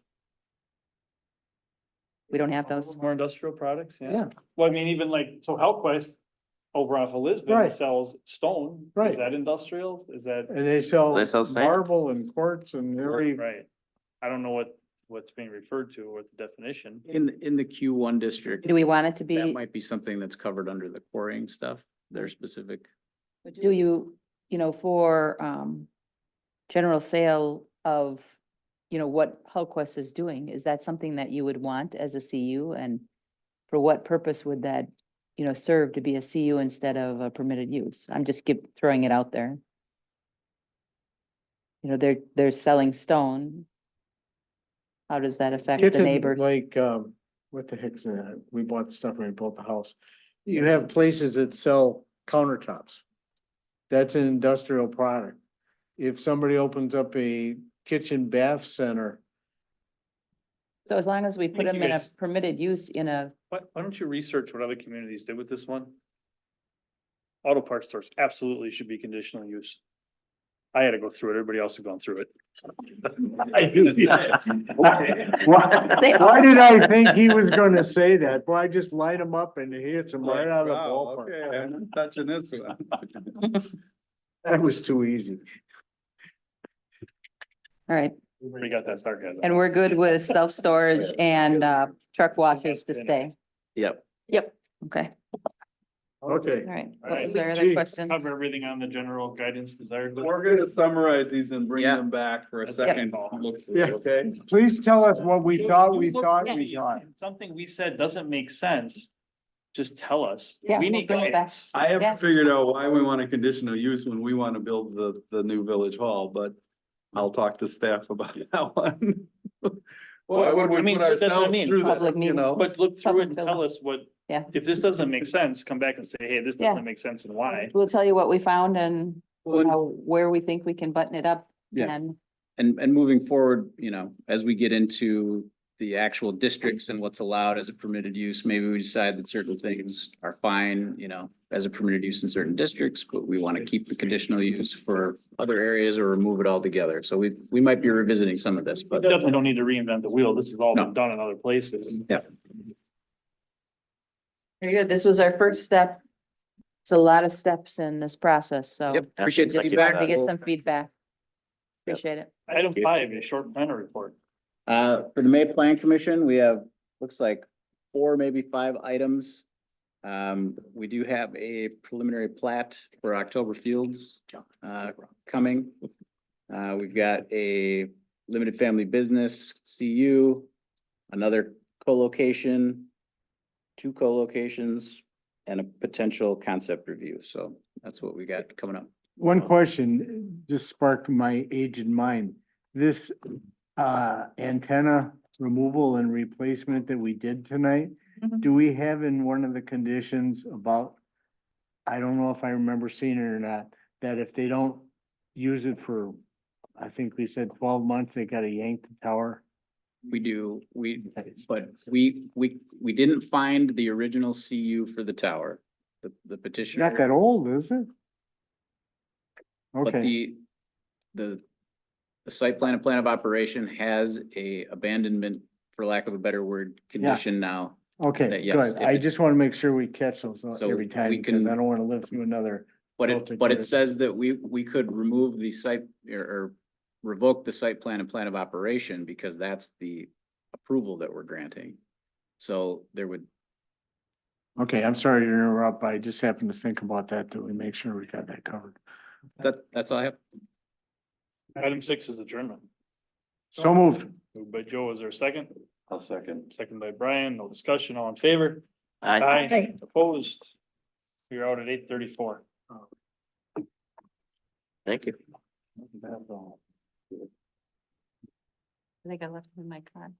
[SPEAKER 3] We don't have those.
[SPEAKER 2] More industrial products, yeah.
[SPEAKER 6] Yeah.
[SPEAKER 2] Well, I mean, even like, so Hellquest over off of Lisbon
[SPEAKER 6] Right.
[SPEAKER 2] sells stone.
[SPEAKER 6] Right.
[SPEAKER 2] Is that industrial? Is that?
[SPEAKER 6] And they sell
[SPEAKER 12] They sell sand.
[SPEAKER 6] marble and quartz and every,
[SPEAKER 2] Right. I don't know what's being referred to or the definition.
[SPEAKER 5] In the Q1 district,
[SPEAKER 3] Do we want it to
[SPEAKER 5] that
[SPEAKER 3] be,
[SPEAKER 5] might be something that's covered under the quarrying stuff, their specific.
[SPEAKER 3] do you, for, general sale of, what Hullquest is doing? Is that something that you would want as a CU? And for what purpose would that, serve to be a CU instead of a permitted use? I'm just throwing it out there.
[SPEAKER 11] you know, they're selling stone. How does that affect the
[SPEAKER 6] Kitchen,
[SPEAKER 11] neighbors?
[SPEAKER 6] like, what the heck's that? We bought stuff when we built the house. You have places that sell countertops. That's an industrial product. If somebody opens up a kitchen bath center,
[SPEAKER 11] So as long as we put
[SPEAKER 2] Thank
[SPEAKER 11] them
[SPEAKER 2] you,
[SPEAKER 11] in a
[SPEAKER 2] guys.
[SPEAKER 11] permitted use in a,
[SPEAKER 2] Why don't you research what other communities did with this one? Auto parts stores absolutely should be conditional use. I had to go through it. Everybody else has gone through it. I do, yeah.
[SPEAKER 6] why did I think he was gonna say that? Boy, I just light him up and he hits him right out of the
[SPEAKER 7] Wow, okay,
[SPEAKER 6] ballpark.
[SPEAKER 7] I'm not touching this one.
[SPEAKER 6] That was too easy.
[SPEAKER 11] all right.
[SPEAKER 2] We got that start, guys.
[SPEAKER 11] And we're good with self-storage and truck washes to stay.
[SPEAKER 12] Yep.
[SPEAKER 11] Yep. Okay,
[SPEAKER 6] Okay.
[SPEAKER 11] all right.
[SPEAKER 2] All
[SPEAKER 11] What
[SPEAKER 2] right.
[SPEAKER 11] was there other
[SPEAKER 6] Gee,
[SPEAKER 11] questions?
[SPEAKER 2] Cover everything on the general guidance desired.
[SPEAKER 7] We're gonna summarize these and bring
[SPEAKER 5] Yeah.
[SPEAKER 7] them back for a
[SPEAKER 2] That's
[SPEAKER 7] second
[SPEAKER 2] it.
[SPEAKER 7] look,
[SPEAKER 6] Yeah.
[SPEAKER 7] okay?
[SPEAKER 6] Please tell us what we thought we
[SPEAKER 2] Look,
[SPEAKER 6] thought
[SPEAKER 2] yeah,
[SPEAKER 6] we thought.
[SPEAKER 2] if something we said doesn't make sense, just tell us.
[SPEAKER 11] Yeah,
[SPEAKER 2] We
[SPEAKER 11] we'll
[SPEAKER 2] need
[SPEAKER 11] bring it back.
[SPEAKER 2] guidance.
[SPEAKER 7] I
[SPEAKER 11] Yeah.
[SPEAKER 7] haven't figured out why we want a conditional use when we want to build the new village hall, but I'll talk to staff about that one. Why would
[SPEAKER 2] I
[SPEAKER 7] we
[SPEAKER 2] mean,
[SPEAKER 7] put
[SPEAKER 2] that's what I
[SPEAKER 7] ourselves
[SPEAKER 2] mean.
[SPEAKER 7] through that,
[SPEAKER 11] Public
[SPEAKER 7] you
[SPEAKER 11] meeting.
[SPEAKER 7] know?
[SPEAKER 2] But look through
[SPEAKER 11] Public
[SPEAKER 2] it and
[SPEAKER 11] building.
[SPEAKER 2] tell us what,
[SPEAKER 11] Yeah.
[SPEAKER 2] if this doesn't make sense, come back and say, hey, this
[SPEAKER 11] Yeah.
[SPEAKER 2] doesn't make sense and why.
[SPEAKER 11] We'll tell you what we found and
[SPEAKER 5] Well,
[SPEAKER 11] how, where we think we can button it up.
[SPEAKER 5] Yeah.
[SPEAKER 11] And
[SPEAKER 5] And moving forward, you know, as we get into the actual districts and what's allowed as a permitted use, maybe we decide that certain things are fine, you know, as a permitted use in certain districts, but we want to keep the conditional use for other areas or remove it altogether. So we might be revisiting some of this,
[SPEAKER 2] But
[SPEAKER 5] but
[SPEAKER 2] definitely don't need to reinvent the wheel. This has all
[SPEAKER 5] No.
[SPEAKER 2] been done in other places.
[SPEAKER 5] yeah.
[SPEAKER 11] very good. This was our first step. It's a lot of steps in this process, so.
[SPEAKER 5] Yep, appreciate the
[SPEAKER 11] Just
[SPEAKER 5] feedback.
[SPEAKER 11] wanted to get some feedback. Appreciate it.
[SPEAKER 2] Item 5, a short planner report.
[SPEAKER 5] For the May Plan Commission, we have, looks like 4, maybe 5 items. We do have a preliminary plat for October Fields, coming. We've got a limited family business, CU, another co-location, 2 co-locations, and a potential concept review. So that's what we got coming up.
[SPEAKER 6] One question just sparked my aged mind. This antenna removal and replacement that we did tonight,
[SPEAKER 11] Mhm.
[SPEAKER 6] do we have in one of the conditions about, I don't know if I remember seeing it or not, that if they don't use it for, I think we said 12 months, they gotta yank the tower?
[SPEAKER 5] We do, but we didn't find the original CU for the tower, the petitioner.
[SPEAKER 6] Not that old, is it?
[SPEAKER 5] But
[SPEAKER 6] Okay,
[SPEAKER 5] the site plan and plan of operation has a abandonment, for lack of a better word, condition now.
[SPEAKER 6] okay,
[SPEAKER 5] yes,
[SPEAKER 6] good.
[SPEAKER 5] if
[SPEAKER 6] I
[SPEAKER 5] it-
[SPEAKER 6] just wanna make sure we catch those
[SPEAKER 5] So
[SPEAKER 6] every time,
[SPEAKER 5] we
[SPEAKER 6] because
[SPEAKER 5] can-
[SPEAKER 6] I don't wanna live through another.
[SPEAKER 5] But
[SPEAKER 6] Filter
[SPEAKER 5] it
[SPEAKER 6] grid.
[SPEAKER 5] says that we could remove the site or revoke the site plan and plan of operation because that's the approval that we're granting. So there would,
[SPEAKER 6] Okay, I'm sorry to interrupt, but I just happened to think about that, that we make sure we got that covered.
[SPEAKER 5] that's all I have.
[SPEAKER 2] Item 6 is adjournment.
[SPEAKER 6] So moved.
[SPEAKER 2] Moved by Joe, is there a second?
[SPEAKER 7] I'll second.
[SPEAKER 2] Second by Brian, no discussion, all in favor?
[SPEAKER 12] Aye.
[SPEAKER 2] Opposed? You're out at 8:34.
[SPEAKER 12] Thank you.
[SPEAKER 11] I think I left it in my car.